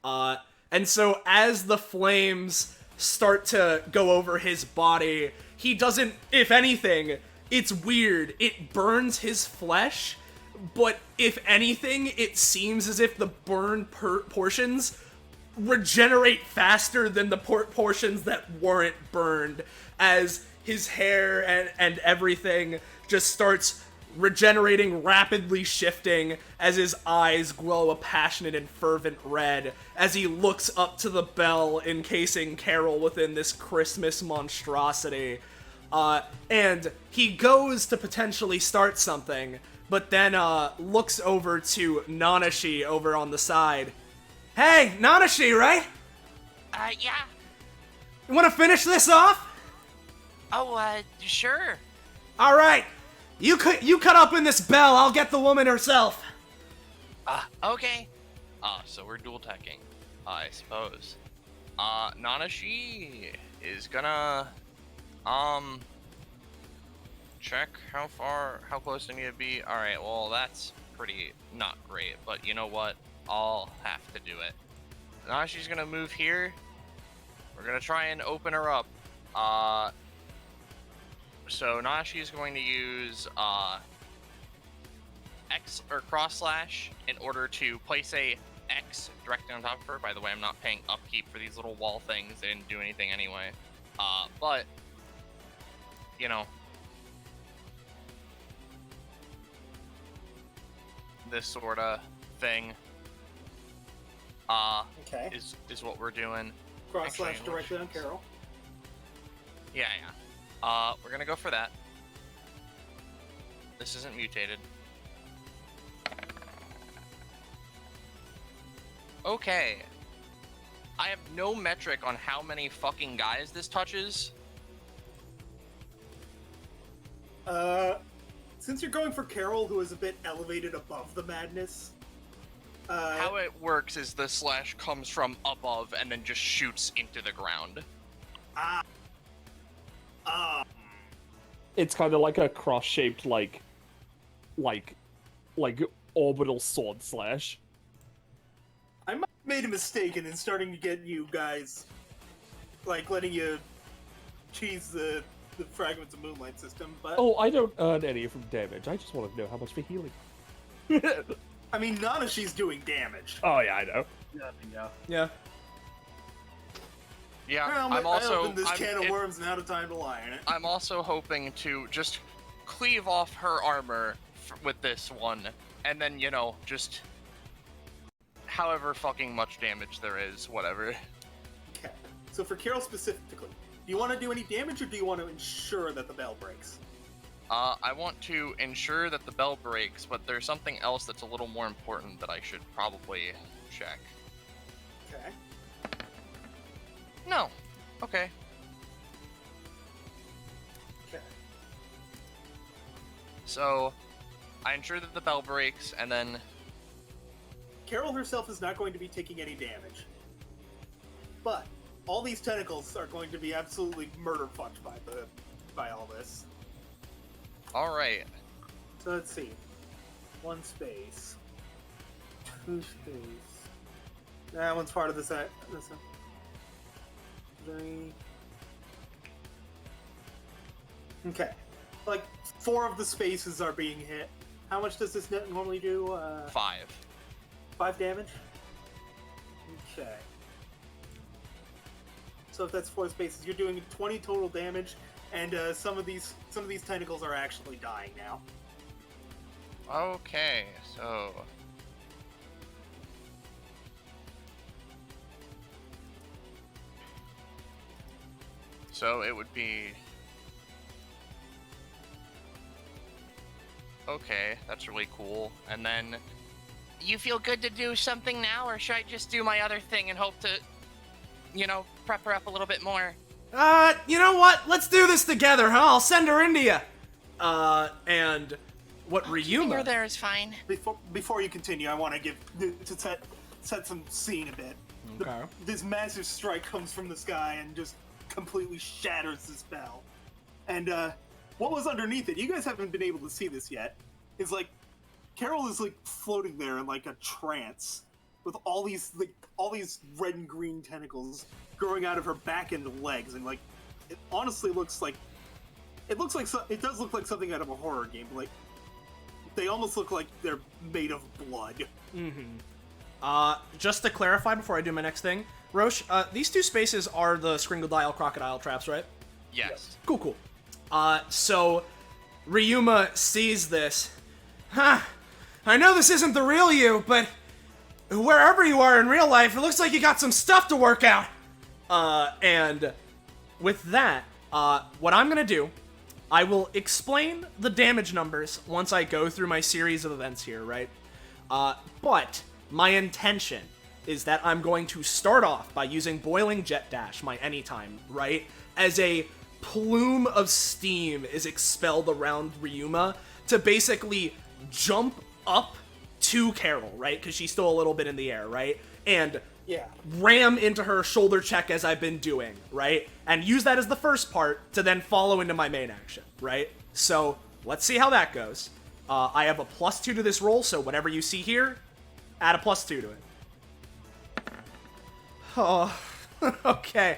And so as the flames start to go over his body, he doesn't, if anything, it's weird, it burns his flesh, but if anything, it seems as if the burned portions regenerate faster than the portions that weren't burned, as his hair and everything just starts regenerating, rapidly shifting as his eyes glow a passionate and fervent red as he looks up to the bell encasing Carol within this Christmas monstrosity. And he goes to potentially start something, but then looks over to Nanashi over on the side. Hey, Nanashi, right? Yeah. You want to finish this off? Oh, sure. All right. You cut up in this bell. I'll get the woman herself. Okay. So we're dual teching, I suppose. Nanashi is gonna, check how close I need to be. Alright, well, that's pretty not great, but you know what? I'll have to do it. Nanashi's gonna move here. We're gonna try and open her up. So Nanashi is going to use X or cross slash in order to place a X directly on top of her. By the way, I'm not paying upkeep for these little wall things. They didn't do anything anyway. But you know, this sort of thing Okay. is what we're doing. Cross slash Actually, directly on Carol. Yeah. We're gonna go for that. This isn't mutated. Okay. I have no metric on how many fucking guys this touches. Since you're going for Carol, who is a bit elevated above the madness, How it works is the slash comes from above and then just shoots into the ground. It's kind of like a cross-shaped, like orbital sword slash. I might have made a mistake in starting to get you guys, like, letting you cheese the fragments of Moonlight System, but... Oh, I don't earn any from damage. I just want to know how much for healing. I mean, Nanashi's doing damage. Oh, yeah, I know. Yeah. Yeah, Well, I'm also... I opened this can of worms and out of time to lie in it. I'm also hoping to just cleave off her armor with this one, and then, you know, just however fucking much damage there is, whatever. Okay. So for Carol specifically, do you want to do any damage, or do you want to ensure that the bell breaks? I want to ensure that the bell breaks, but there's something else that's a little more important that I should probably check. Okay. No. Okay. Okay. So, I ensure that the bell breaks, and then... Carol herself is not going to be taking any damage. But all these tentacles are going to be absolutely murder-fucked by all this. Alright. So let's see. 1 space. 2 space. That one's part of this one. 3. Okay. Like, 4 of the spaces are being hit. How much does this normally do? 5. 5 damage? Okay. So if that's 4 spaces, you're doing 20 total damage, and some of these tentacles are actually dying now. Okay, so... So it would be... Okay, that's really cool. And then... You feel good to do something now, or should I just do my other thing and hope to, prep her up a little bit more? You know what? Let's do this together, huh? I'll send her into you. And what Keeping her Ryuma... there is fine. Before you continue, I want to give to set some scene a bit. Okay. This massive strike comes from the sky and just completely shatters the spell. And what was underneath it? You guys haven't been able to see this yet. Is like Carol is like floating there in like a trance with all these red and green tentacles growing out of her back and legs, and like it honestly looks like it does look like something out of a horror game. Like they almost look like they're made of blood. Just to clarify before I do my next thing, Roche, these two spaces are the Skringle crocodile traps, right? Yes. Cool. So Ryuma sees this. I know this isn't the real you, but wherever you are in real life, it looks like you got some stuff to work out. And with that, what I'm gonna do, I will explain the damage numbers once I go through my series of events here, right? But my intention is that I'm going to start off by using Boiling Jet Dash, my anytime, right? As a plume of steam is expelled around Ryuma to basically jump up to Carol, right? Because she's still a little bit in the air, right? And ram into her shoulder check as I've been doing, right? And use that as the first part to then follow into my main action, right? So let's see how that goes. I have a +2 to this roll, so whatever you see here, add a +2 to it. Oh, okay.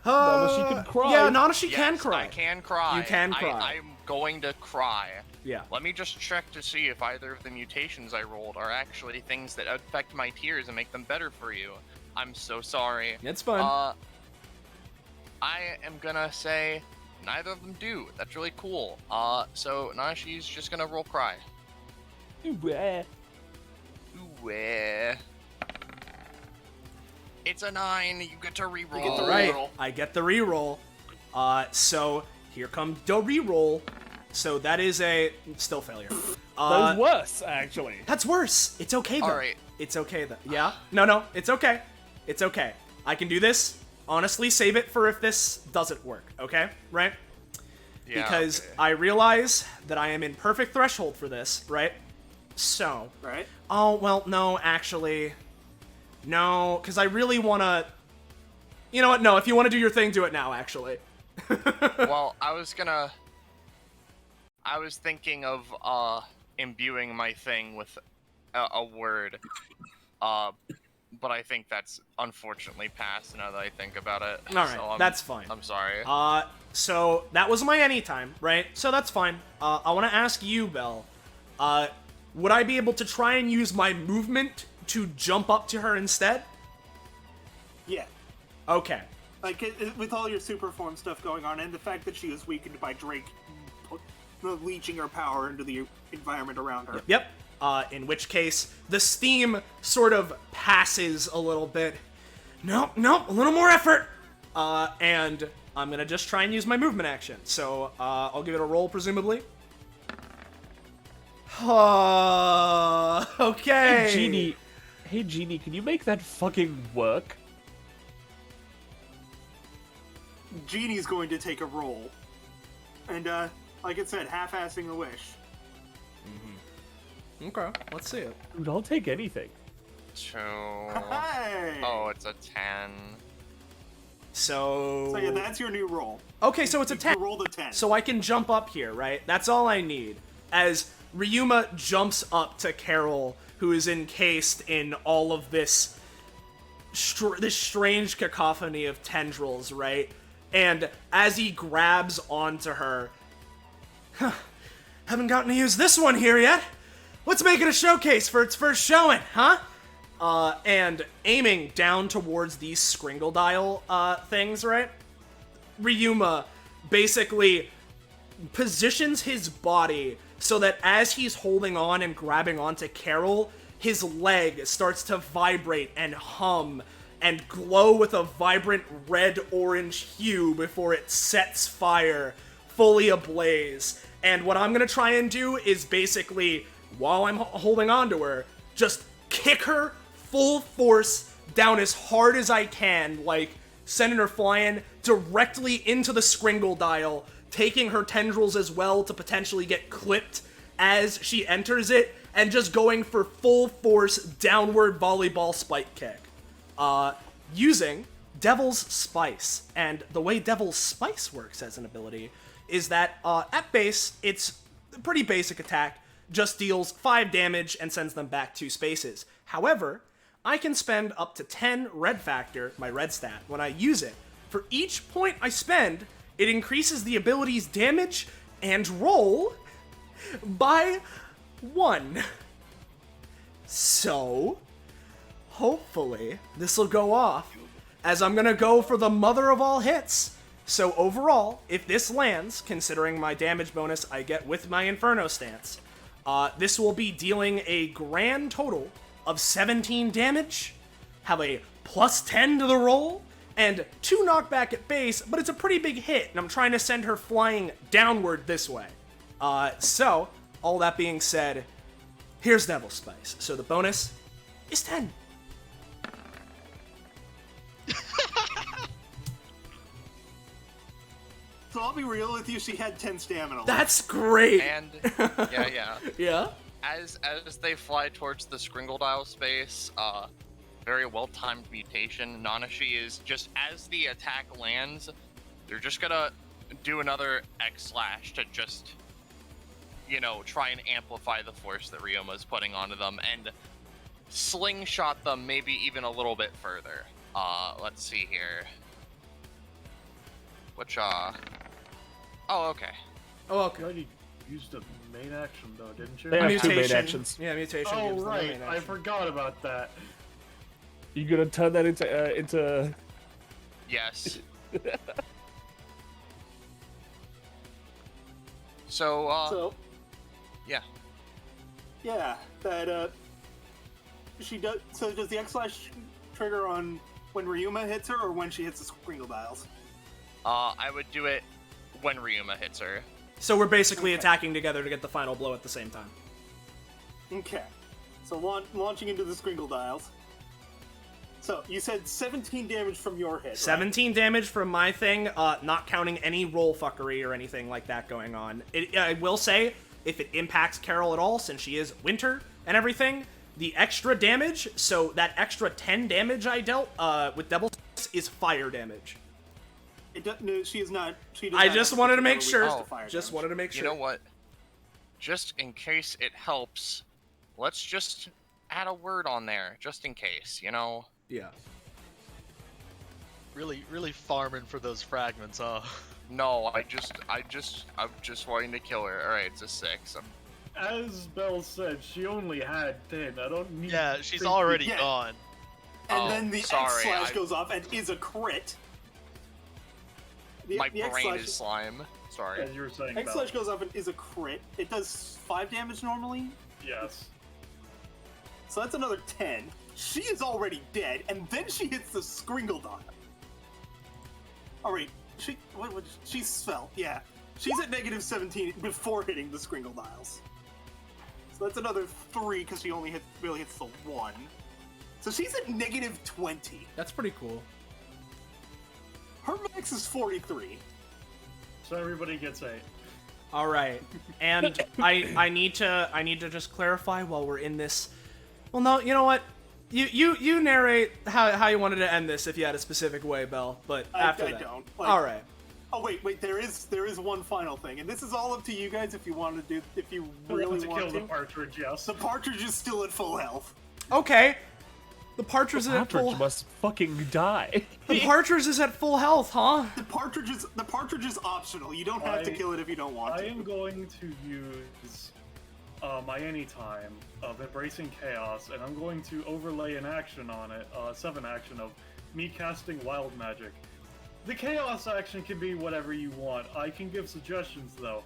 Nanashi can cry. Yeah, Nanashi Yes, can cry. I can cry. You can cry. I'm going to cry. Yeah. Let me just check to see if either of the mutations I rolled are actually things that affect my tears and make them better for you. I'm so sorry. It's fine. I am gonna say neither of them do. That's really cool. So Nanashi's just gonna roll cry. Ooh, It's a 9. You get to reroll. You get to Right, reroll. I get the reroll. So here comes the reroll. So that is a still failure. That is worse, actually. That's worse. It's okay though. Alright. It's okay though. Yeah? No, it's okay. It's okay. I can do this. Honestly, save it for if this doesn't work, okay? Right? Yeah, Because okay. I realize that I am in perfect threshold for this, right? So. Right? Oh, well, no, actually. No, because I really want to... You know what? No, if you want to do your thing, do it now, actually. Well, I was thinking of imbuing my thing with a word, but I think that's unfortunately past now that I think about it. All right, So that's fine. I'm sorry. So that was my anytime, right? So that's fine. I want to ask you, Belle. Would I be able to try and use my movement to jump up to her instead? Yeah. Okay. Like, with all your super form stuff going on, and the fact that she was weakened by Drake leeching her power into the environment around her. Yep. In which case, the steam sort of passes a little bit. Nope, a little more effort. And I'm gonna just try and use my movement action. So, I'll give it a roll, presumably. Okay. Hey, Genie, can you make that fucking work? Genie's going to take a roll. And, like I said, half-assing a wish. Okay, let's see it. Dude, I'll take anything. 2. Hey! Oh, it's a 10. So... So yeah, that's your new roll. Okay, so it's a 10. You rolled a 10. So I can jump up here, right? That's all I need. As Ryuma jumps up to Carol, who is encased in all of this this strange cacophony of tendrils, right? And as he grabs onto her, haven't gotten to use this one here yet. Let's make it a showcase for its first showing, huh? And aiming down towards these Skringle things, right? Ryuma basically positions his body so that as he's holding on and grabbing onto Carol, his leg starts to vibrate and hum and glow with a vibrant red-orange hue before it sets fire, fully ablaze. And what I'm gonna try and do is basically, while I'm holding on to her, just kick her full force down as hard as I can, like sending her flying directly into the Skringle dial, taking her tendrils as well to potentially get clipped as she enters it, and just going for full force downward volleyball spike kick. Using Devil's Spice. And the way Devil's Spice works as an ability is that at base, it's a pretty basic attack, just deals 5 damage and sends them back 2 spaces. However, I can spend up to 10 red factor, my red stat, when I use it. For each point I spend, it increases the ability's damage and roll by 1. So, hopefully, this will go off, as I'm gonna go for the mother of all hits. So overall, if this lands, considering my damage bonus I get with my Inferno stance, this will be dealing a grand total of 17 damage, have a plus 10 to the roll, and 2 knockback at base, but it's a pretty big hit, and I'm trying to send her flying downward this way. So, all that being said, here's Devil's Spice. So the bonus is 10. So I'll be real with you, she had 10 stamina left. That's great! And yeah. Yeah? As they fly towards the Skringle dial space, very well-timed mutation. Nanashi is just as the attack lands, they're just gonna do another X slash to just, try and amplify the force that Ryuma's putting onto them and slingshot them maybe even a little bit further. Let's see here. Which, oh, okay. Oh, okay. You already used a main action, though, didn't you? They have two main Mutation. actions. Yeah, mutation. Oh, gives them the right. main I action. forgot about that. You gonna turn that into Yes. So, yeah. Yeah, that, she does, so does the X-Slash trigger on when Ryuma hits her, or when she hits the Skringle dials? I would do it when Ryuma hits her. So we're basically attacking together to get the final blow at the same time. Okay. So launching into the Skringle dials. So, you said 17 damage from your hit, right? 17 damage from my thing, not counting any roll fuckery or anything like that going on. I will say, if it impacts Carol at all, since she is winter and everything, the extra damage, so that extra 10 damage I dealt with Devil's Spice is fire damage. No, she is not. She does I not just have wanted to particular make sure. weakness to fire Just damage. wanted to make sure. You know what? Just in case it helps, let's just add a word on there, just in case, Yeah. Really farming for those fragments, huh? No, I'm just wanting to kill her. All right, it's a 6. As Belle said, she only had 10. I don't need. Yeah, she's think- already Yeah. gone. And Oh, then the sorry, X-Slash I- goes off and is a crit. My the brain X-Slash- is slime. Sorry. As you were saying, Belle. X-Slash goes off and is a crit. It does 5 damage normally, Yes. so that's another 10. She is already dead, and then she hits the Skringle dial. Alright, she's fell, yeah. She's at negative 17 before hitting the Skringle dials. So that's another 3, because she only really hits the 1. So she's at negative 20. That's pretty cool. Her max is 43. So everybody gets 8. All right, and I need to just clarify while we're in this. Well, no, you know what? You narrate how you wanted to end this if you had a specific way, Belle. But after I that, don't. all right. Oh wait, there is one final thing, and this is all up to you guys if you want to do, if you Really really to want kill to. the partridge, yes. The partridge is still at full health. Okay. The partridge is at full. Partridge must fucking die. The partridge is at full health, huh? The partridge is optional. You don't have to kill it if you don't want I to. am going to use my anytime of embracing chaos, and I'm going to overlay an action on it, 7 action of me casting wild magic. The chaos action can be whatever you want. I can give suggestions though.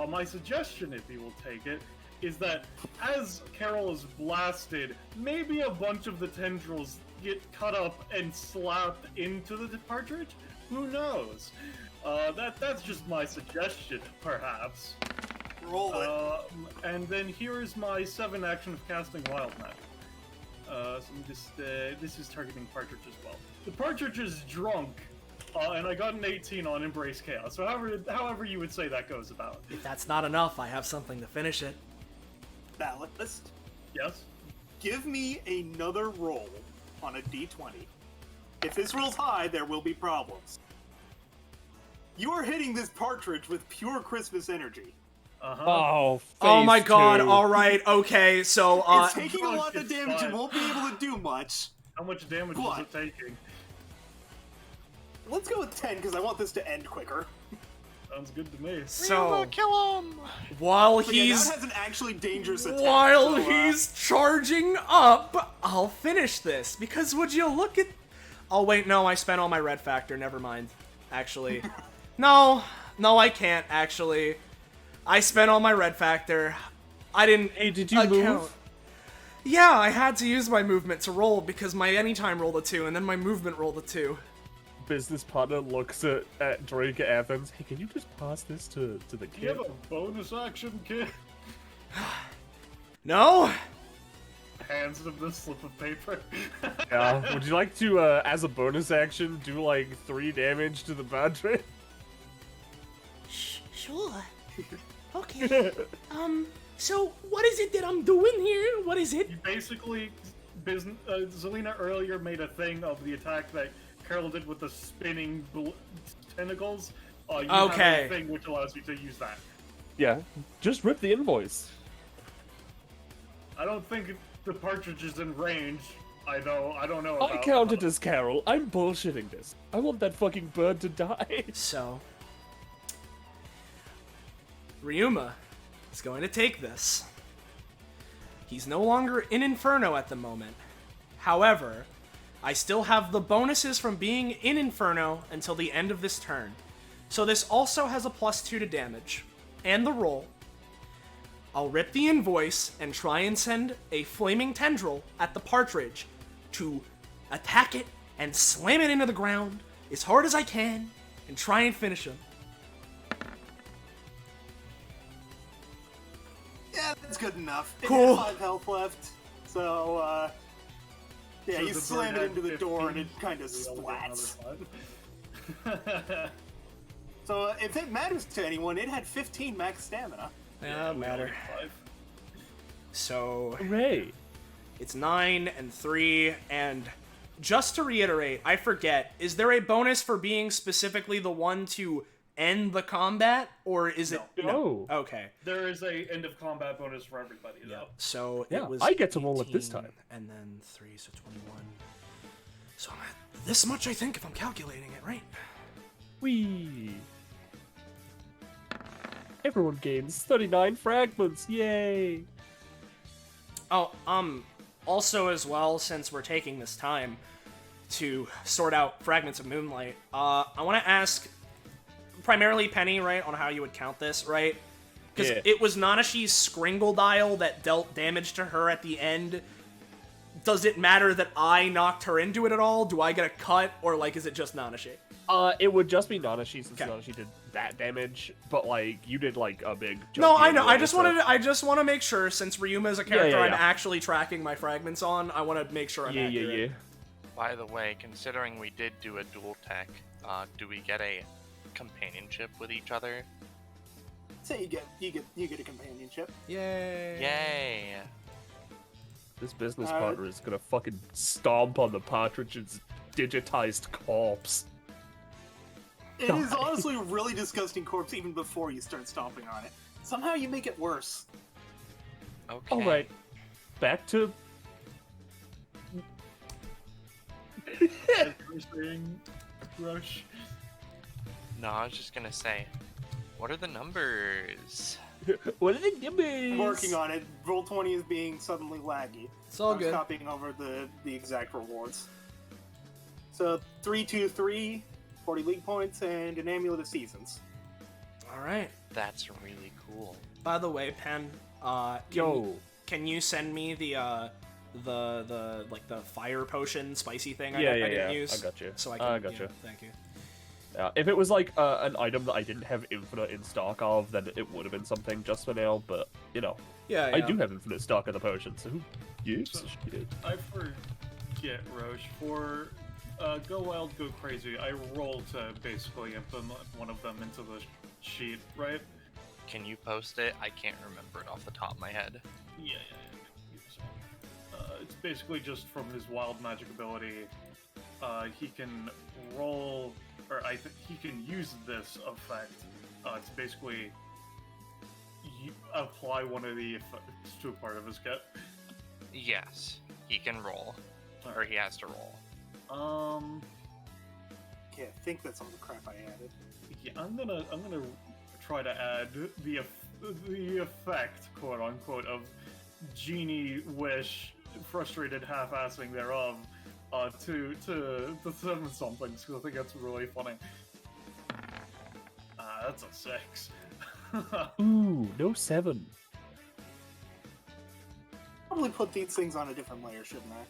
My suggestion, if you will take it, is that as Carol is blasted, maybe a bunch of the tendrils get cut up and slapped into the partridge? Who knows? That's just my suggestion, perhaps. Roll it. And then here is my 7 action of casting Wild Magic. So let me just, this is targeting Partridge as well. The Partridge is drunk, and I got an 18 on Embrace Chaos. So however you would say that goes about. If that's not enough, I have something to finish it. Ballast. Yes? Give me another roll on a d20. If this rolls high, there will be problems. You are hitting this partridge with pure Christmas energy. Uh-huh. Oh, Oh my phase god, 2. alright, okay, so, It's taking a lot of it's damage and fine. won't be able to do much. How much damage What? is it taking? Let's go with 10, because I want this to end quicker. Sounds good to me. so, Kill him! while But yeah, he's... that has an actually dangerous attack. While so, he's charging up, I'll finish this, because would you look at... Oh, wait, no, I spent all my red factor, never mind. Actually. No, I can't, actually. I spent all my red factor. I didn't Hey, did you account. move? Yeah, I had to use my movement to roll, because my anytime rolled a 2, and then my movement rolled a 2. Business partner looks at Drake Athens. Hey, can you just pass this to the Do you kid? have a bonus action, kid? No? Hands him the slip of paper. Yeah. Would you like to, as a bonus action, do like 3 damage to the Padre? Sure. Okay. So what is it that I'm doing here? What is it? You basically, Zelina earlier made a thing of the attack that Carol did with the spinning tentacles. You Okay. have a thing which allows you to use that. Yeah. Just rip the invoice. I don't think the partridge is in range. I don't know. I About, counted as Carol. I'm bullshitting this. I want that fucking bird to die. So Ryuma is going to take this. He's no longer in Inferno at the moment. However, I still have the bonuses from being in Inferno until the end of this turn. So this also has a +2 to damage. And the roll. I'll rip the invoice and try and send a flaming tendril at the partridge to attack it and slam it into the ground as hard as I can and try and finish him. Yeah, that's good enough. It Cool. has 5 health left, so, yeah, So you the bird slam it had into the door and 15, it kind of we all get another splats. 5. So, if it matters to anyone, it had 15 max stamina. Yeah, We all matter. get 5. So Hooray. it's 9 and 3, and just to reiterate, I forget, is there a bonus for being specifically the one to end the combat, or is it No. Okay. There is a end of combat bonus for everybody, though. So Yeah, it was I get to roll it this 18, time. and then 3, so 21. So I'm at this much, I think, if I'm calculating it right. Whee! Everyone gains 39 fragments. Yay! Oh, also as well, since we're taking this time to sort out fragments of moonlight, I want to ask primarily Penny, right, on how you would count this, right? Because Yeah. it was Nanashi's Skringle dial that dealt damage to her at the end. Does it matter that I knocked her into it at all? Do I get a cut, or, like, is it just Nanashi? It would just be Nanashi since Okay. Nanashi did that damage, but like you did like a big. No, chunky I know. I just so- I just want to make sure, since Ryuma is a character yeah, I'm yeah. actually tracking my fragments on, I want to make sure I'm accurate. Yeah. By the way, considering we did do a dual tech, do we get a companionship with each other? So you get a companionship. Yay. Yay! This business partner is gonna fucking stomp on the partridge's digitized corpse. It is honestly a really disgusting corpse even before you start stomping on it. Somehow you make it worse. Okay. Alright. Back to. Saying, Rush. No, I was just gonna say, what are the numbers? What are the numbers? I'm working on it. Roll20 is being suddenly laggy. It's all I was good. copying over the exact rewards. So 323, 40 league points, and an amulet of seasons. All right. That's really cool. By the way, Pen, Yo. can you send me the the like the fire potion spicy thing. Yeah, I yeah, didn't yeah. use. I got you. So I can. I got you. Thank you. Yeah, if it was like an item that I didn't have infinite in stock of, then it would have been something just for now. But you know, Yeah, I do have infinite stock of the potion, so who gives So- a shit? I forget, Roche. For Go Wild, Go Crazy, I roll to basically implement one of them into the sheet, right? Can you post it? I can't remember it off the top of my head. Yeah. It's basically just from his wild magic ability. He can roll, or he can use this effect to basically apply one of the effects to a part of his kit. Yes, he can roll, or he has to roll. Okay, I think that's all the crap I added. Yeah, I'm gonna try to add the effect, quote unquote, of genie wish, frustrated half-assing thereof, to summon something, because I think that's really funny. That's a 6. Ooh, no 7. Probably put these things on a different layer, shouldn't I?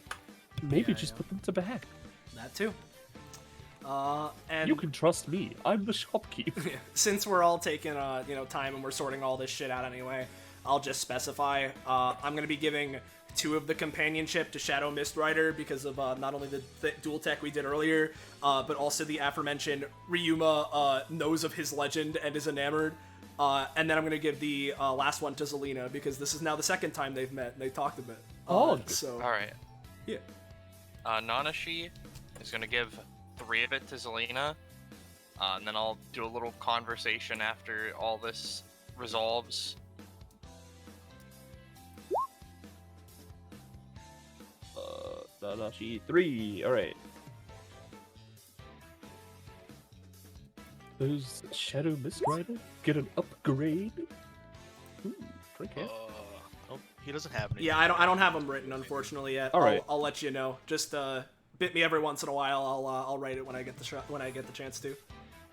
Maybe Yeah, just yeah. put them to back. That too. And You can trust me. I'm the shopkeep. since we're all taking time and we're sorting all this shit out anyway, I'll just specify I'm gonna be giving 2 of the companionship to Shadow Mistrider because of not only the dual tech we did earlier, but also the aforementioned Ryuma knows of his legend and is enamored. And then I'm gonna give the last one to Zelina because this is now the second time they've met and they talked a bit. Oh, so All right. yeah. Nanashi is gonna give 3 of it to Zelina, and then I'll do a little conversation after all this resolves. Nanashi 3. Alright. Does Shadow Mistrider get an upgrade? Ooh, drink it. Oh, he doesn't have any. Yeah, I don't have them written unfortunately yet. All right. I'll let you know. Just bit me every once in a while. I'll write it when I get the chance to.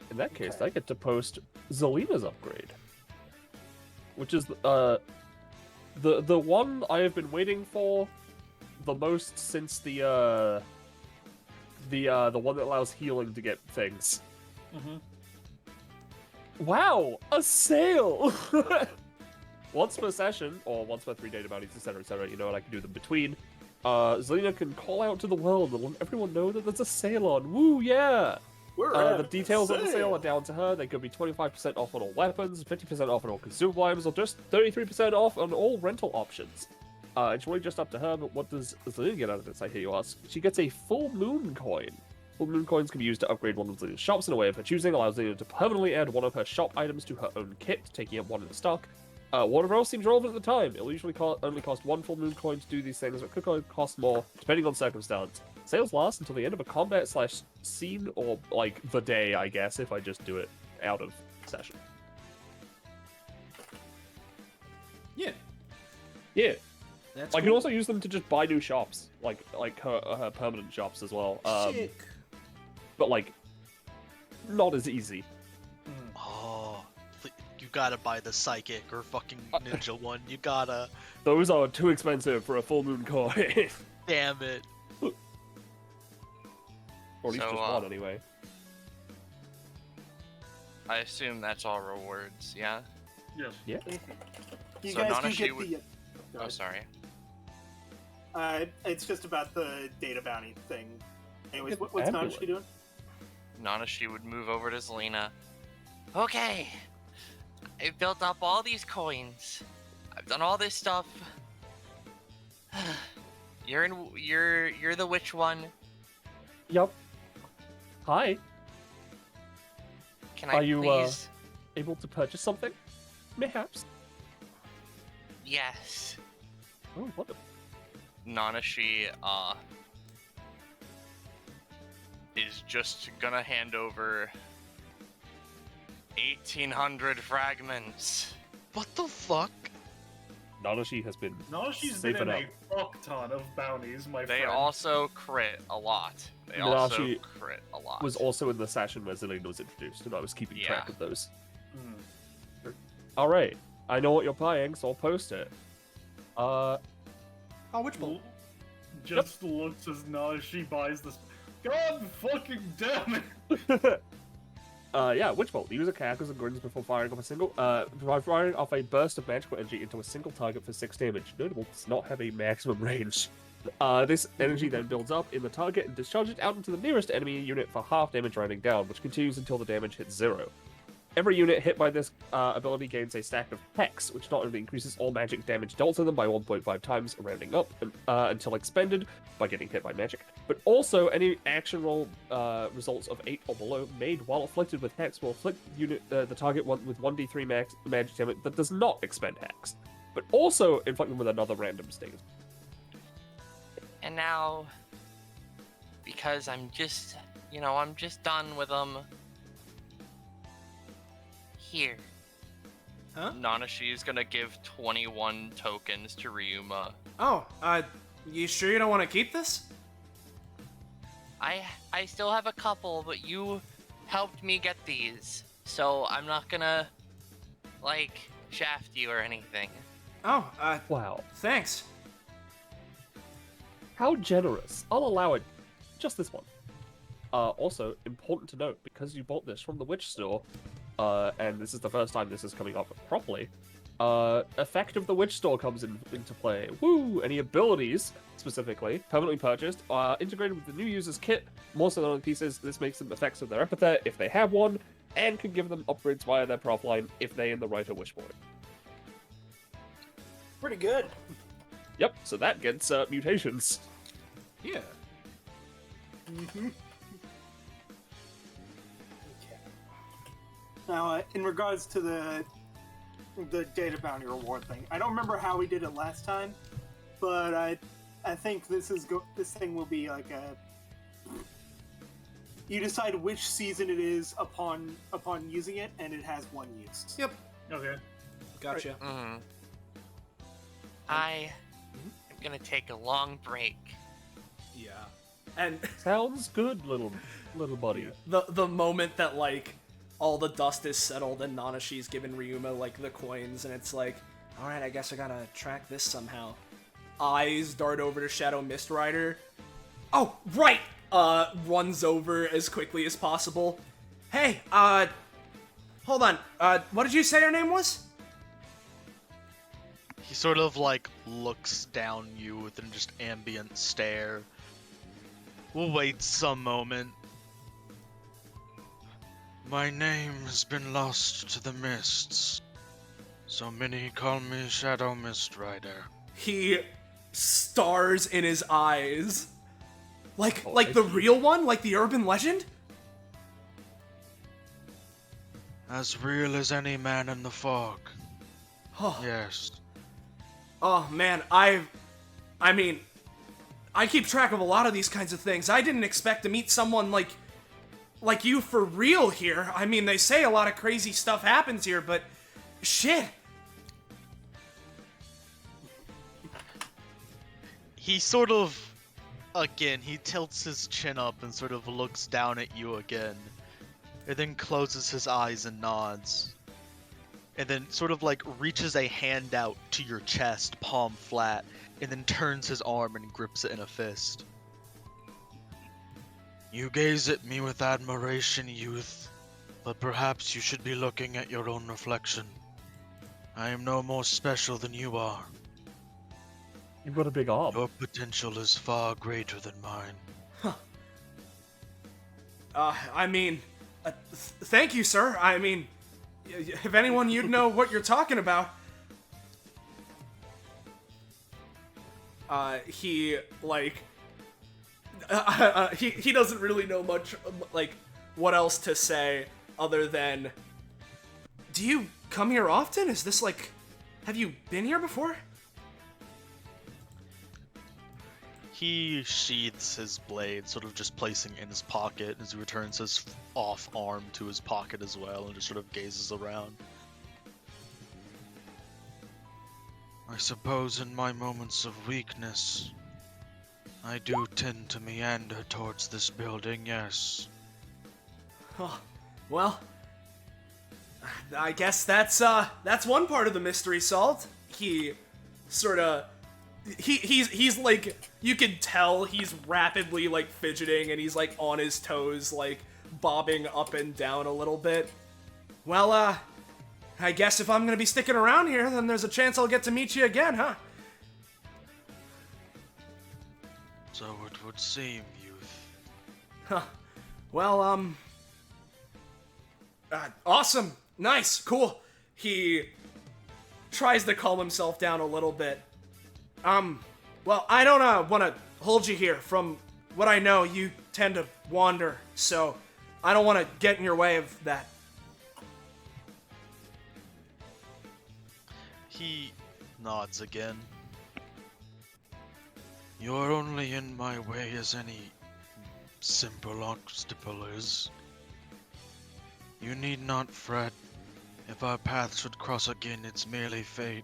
In that case, I get to post Zelina's upgrade, which is the one I have been waiting for the most since the one that allows healing to get things. Mm-hmm. Wow, a sale! Once per session, or once per 3 data bounties, etc., you know, and I can do them between. Zelina can call out to the world and let everyone know that there's a sale on. Woo, yeah! The details of the sale are down to her. They could be 25% off on all weapons, 50% off on all consumable items, or just 33% off on all rental options. It's really just up to her, but what does Zelina get out of this, I hear you ask? She gets a full moon coin. Full moon coins can be used to upgrade one of Zelina's shops in a way of her choosing, allows Zelina to permanently add one of her shop items to her own kit, taking up one in stock. Whatever else seems relevant at the time. It'll usually only cost 1 full moon coin to do these things, but could cost more, depending on circumstance. Sales last until the end of a combat / scene, or, like, the day, I guess, if I just do it out of session. Yeah. Yeah. That's I can cool. also use them to just buy new shops, like her permanent shops as well. Sick. But, like, not as easy. Oh, you gotta buy the psychic or fucking ninja one. You gotta. Those are too expensive for a full moon coin. Damn it. Or at least So, just one, anyway. I assume that's all rewards, yeah? Yes. Yeah. You So guys Nana, do she get would- the. Oh, sorry. It's just about the data bounty thing. Anyways, Get what's everyone. Nanashi doing? Nanashi would move over to Zelina. Okay. I've built up all these coins. I've done all this stuff. You're the witch one. Yup. Hi. Can Are I you, please? Able to purchase something? Mayhaps. Yes. Oh, what the... Nanashi, is just gonna hand over 1,800 fragments. What the fuck? Nanashi has been Nanashi's safe been in enough. a fuck ton of bounties, my They friend. also crit a lot. They Nanashi also crit a lot. Was also in the session where Zelina was introduced, and I was keeping track Yeah. of those. Mm. Alright, I know what you're buying, so I'll post it. Oh, which bowl? just looks as she buys this. God fucking damn it! Yeah, Witch Bolt. Use a crackers and grins before firing off a burst of magical energy into a single target for 6 damage. Notable does not have a maximum range. This energy then builds up in the target and discharges out into the nearest enemy unit for half damage rounding down, which continues until the damage hits 0. Every unit hit by this ability gains a stack of Hex, which not only increases all magic damage dealt to them by 1.5 times, rounding up, until expended by getting hit by magic, but also any action roll results of 8 or below made while afflicted with Hex will afflict the target with 1d3 magic damage that does not expend Hex, but also inflict them with another random sting. And now, because I'm just done with them. Here. Huh? Nanashi's gonna give 21 tokens to Ryuma. Oh, you sure you don't want to keep this? I still have a couple, but you helped me get these, so I'm not gonna, shaft you or anything. Oh, Wow. thanks. How generous. I'll allow it. Just this one. Also, important to note, because you bought this from the Witch Store, and this is the first time this is coming up properly, effect of the Witch Store comes into play. Woo! Any abilities, specifically, permanently purchased, are integrated with the new user's kit. More so than other pieces, this makes them effects of their epithet if they have one, and can give them upgrades via their prop line if they and the writer wish for it. Pretty good. Yep, so that gets mutations. Yeah. Mm-hmm. Okay. Now, in regards to the data bounty reward thing, I don't remember how we did it last time, but I think this thing will be like a. You decide which season it is upon using it, and it has one use. Yep. Okay. Gotcha. Mm-hmm. I'm gonna take a long break. Yeah. And Sounds good, little buddy. the moment that all the dust is settled and Nanashi's given Ryuma the coins and it's like, all right, I guess I gotta track this somehow. Eyes dart over to Shadow Mist Rider. Oh, right. Runs over as quickly as possible. Hey, hold on. What did you say her name was? He sort of looks down you with an just ambient stare. We'll wait some moment. My name has been lost to the mists. So many call me Shadow Mist Rider. He stars in his eyes. Like the real one? Like the urban legend? As real as any man in the fog. Oh. Yes. Oh man, I keep track of a lot of these kinds of things. I didn't expect to meet someone like you for real here. I mean, they say a lot of crazy stuff happens here, but shit. He sort of, again, he tilts his chin up and sort of looks down at you again. And then closes his eyes and nods. And then sort of reaches a hand out to your chest, palm flat, and then turns his arm and grips it in a fist. You gaze at me with admiration, youth, but perhaps you should be looking at your own reflection. I am no more special than you are. You've got a big arm. Your potential is far greater than mine. Thank you, sir. I mean, if anyone, you'd know what you're talking about. He doesn't really know much, what else to say other than, do you come here often? Is this have you been here before? He sheathes his blade, sort of just placing it in his pocket as he returns his off arm to his pocket as well and just sort of gazes around. I suppose in my moments of weakness, I do tend to meander towards this building, yes. Oh, well, I guess that's one part of the mystery solved. He sort of he's like, you can tell he's rapidly like fidgeting and he's like on his toes, like bobbing up and down a little bit. Well, I guess if I'm gonna be sticking around here, then there's a chance I'll get to meet you again, huh? So it would seem, youth. Huh. Well, awesome. Nice. Cool. He tries to calm himself down a little bit. Well, I don't, want to hold you here. From what I know, you tend to wander, so I don't want to get in your way of that. He nods again. You're only in my way as any simple obstacle is. You need not fret. If our paths should cross again, it's merely fate.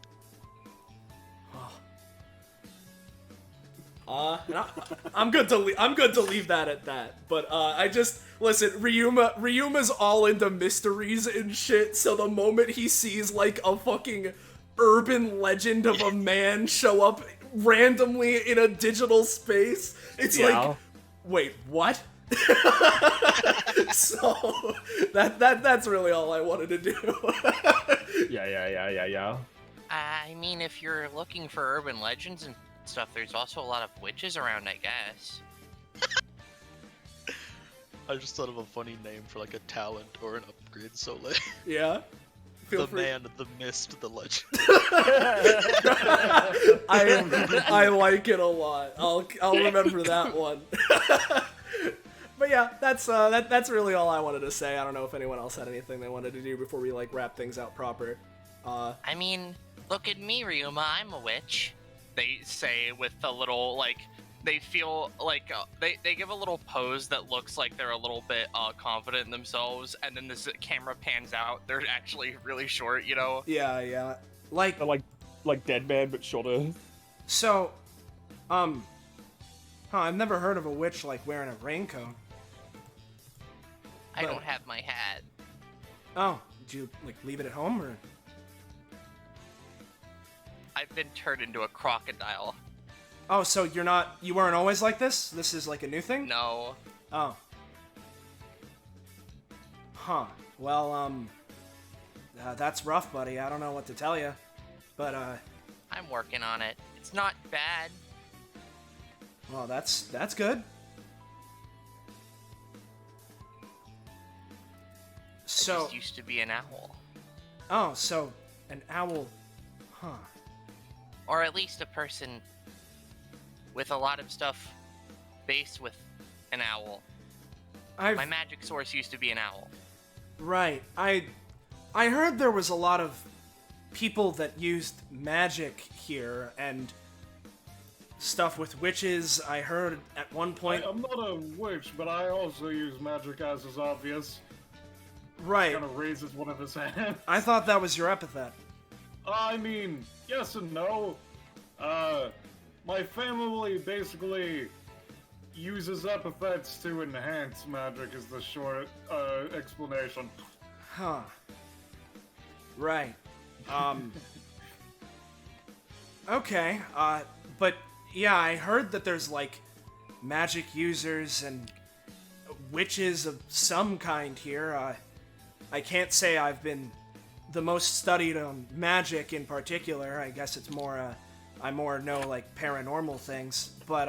I'm good to leave that at that. But I just listen. Ryuma's all into mysteries and shit. So the moment he sees like a fucking urban legend of a man show up randomly in a digital space, it's like, wait, what? So that's really all I wanted to do. Yeah. I mean, if you're looking for urban legends and stuff, there's also a lot of witches around, I guess. I just thought of a funny name for like a talent or an upgrade, so like... Yeah? Feel the free. man, the mist, the legend. I like it a lot. I'll remember that one. But yeah, that's really all I wanted to say. I don't know if anyone else had anything they wanted to do before we like wrap things out proper. I mean, look at me, Ryuma, I'm a witch. They say with a little, like, they feel like, they give a little pose that looks like they're a little bit confident in themselves, and then this camera pans out, they're actually really short, you know? Yeah. Like, They're like Dead Man, but shorter. so, I've never heard of a witch, like, wearing a raincoat. I don't have my hat. Oh, did you, like, leave it at home, or? I've been turned into a crocodile. Oh, so you weren't always like this? This is, like, a new thing? No. Oh. Huh. Well, that's rough, buddy. I don't know what to tell you. But, I'm working on it. It's not bad. well, that's good. I So, just used to be an owl. oh, so an owl, huh? Or at least a person with a lot of stuff based with an owl. My magic source used to be an owl. Right. I heard there was a lot of people that used magic here and stuff with witches. I heard at one point. I'm not a witch, but I also use magic, as is obvious. Right. Kind of raises one of his hands. I thought that was your epithet. I mean, yes and no. My family basically uses epithets to enhance magic, is the short explanation. Huh. Right. Okay. But yeah, I heard that there's like magic users and witches of some kind here. I can't say I've been the most studied on magic in particular. I guess it's more, I more know like paranormal things. But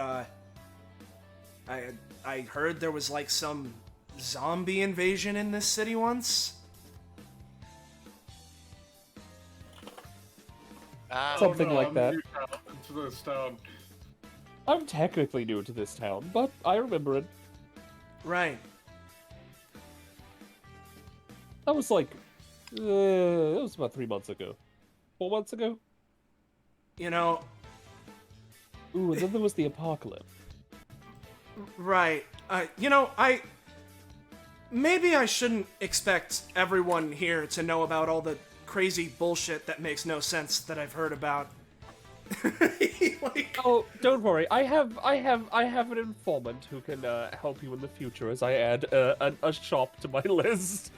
I heard there was like some zombie invasion in this city once. Something Oh, no, like I'm that. new to this town. I'm technically new to this town, but I remember it. Right. That was like, it was about 3 months ago. 4 months ago? You know, Ooh, and then there was the apocalypse. right. You know, maybe I shouldn't expect everyone here to know about all the crazy bullshit that makes no sense that I've heard about. Like, Oh, don't worry. I have an informant who can help you in the future as I add a shop to my list.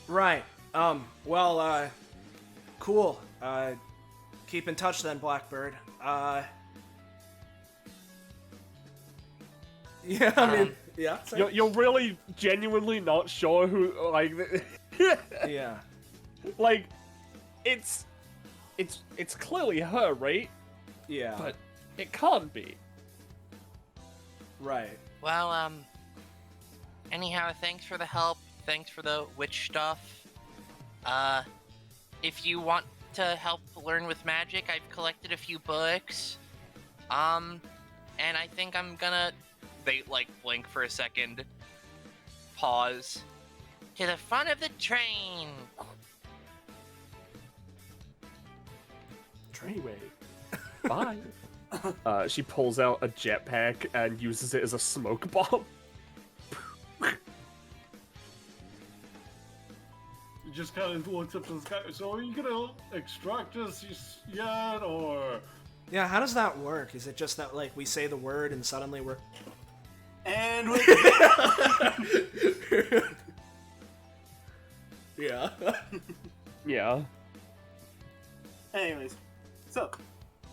right. Well, cool. Keep in touch then, Blackbird. Yeah, I mean, yeah. You're really genuinely not sure who, like, Yeah. like, it's clearly her, right? Yeah. But it can't be. Right. Well, anyhow, thanks for the help. Thanks for the witch stuff. If you want to help learn with magic, I've collected a few books. And I think I'm gonna... They, like, blink for a second. Pause. To the front of the train! Anyway, bye. She pulls out a jetpack and uses it as a smoke bomb. He just kind of looks up to the sky. So are you gonna extract us yet, or? Yeah, how does that work? Is it just that, like, we say the word and suddenly we're... And with Yeah. Yeah. anyways, so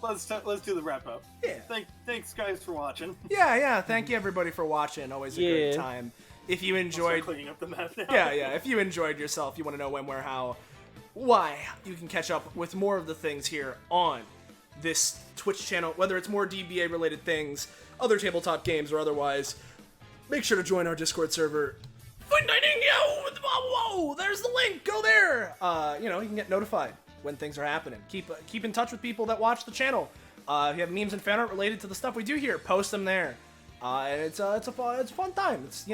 let's do the wrap up. Yeah. Thanks guys for watching. Yeah, thank you everybody for watching. Always a great time. If you I'll start enjoyed... cleaning up the map now. Yeah, if you enjoyed yourself, you want to know when, where, how, why, you can catch up with more of the things here on this Twitch channel, whether it's more DBA related things, other tabletop games, or otherwise. Make sure to join our Discord server. Whoa, there's the link. Go there. You can get notified when things are happening. Keep in touch with people that watch the channel. If you have memes and fan art related to the stuff we do here, post them there. And it's a fun time. It's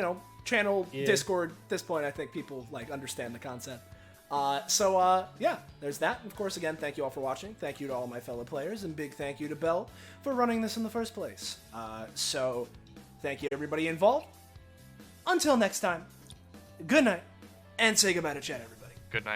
channel Discord. At this point, I think people understand the concept. Yeah, there's that. Of course, again, thank you all for watching. Thank you to all my fellow players, and big thank you to Belle for running this in the first place. Thank you everybody involved. Until next time, good night, and say goodbye to chat, everybody. Good night.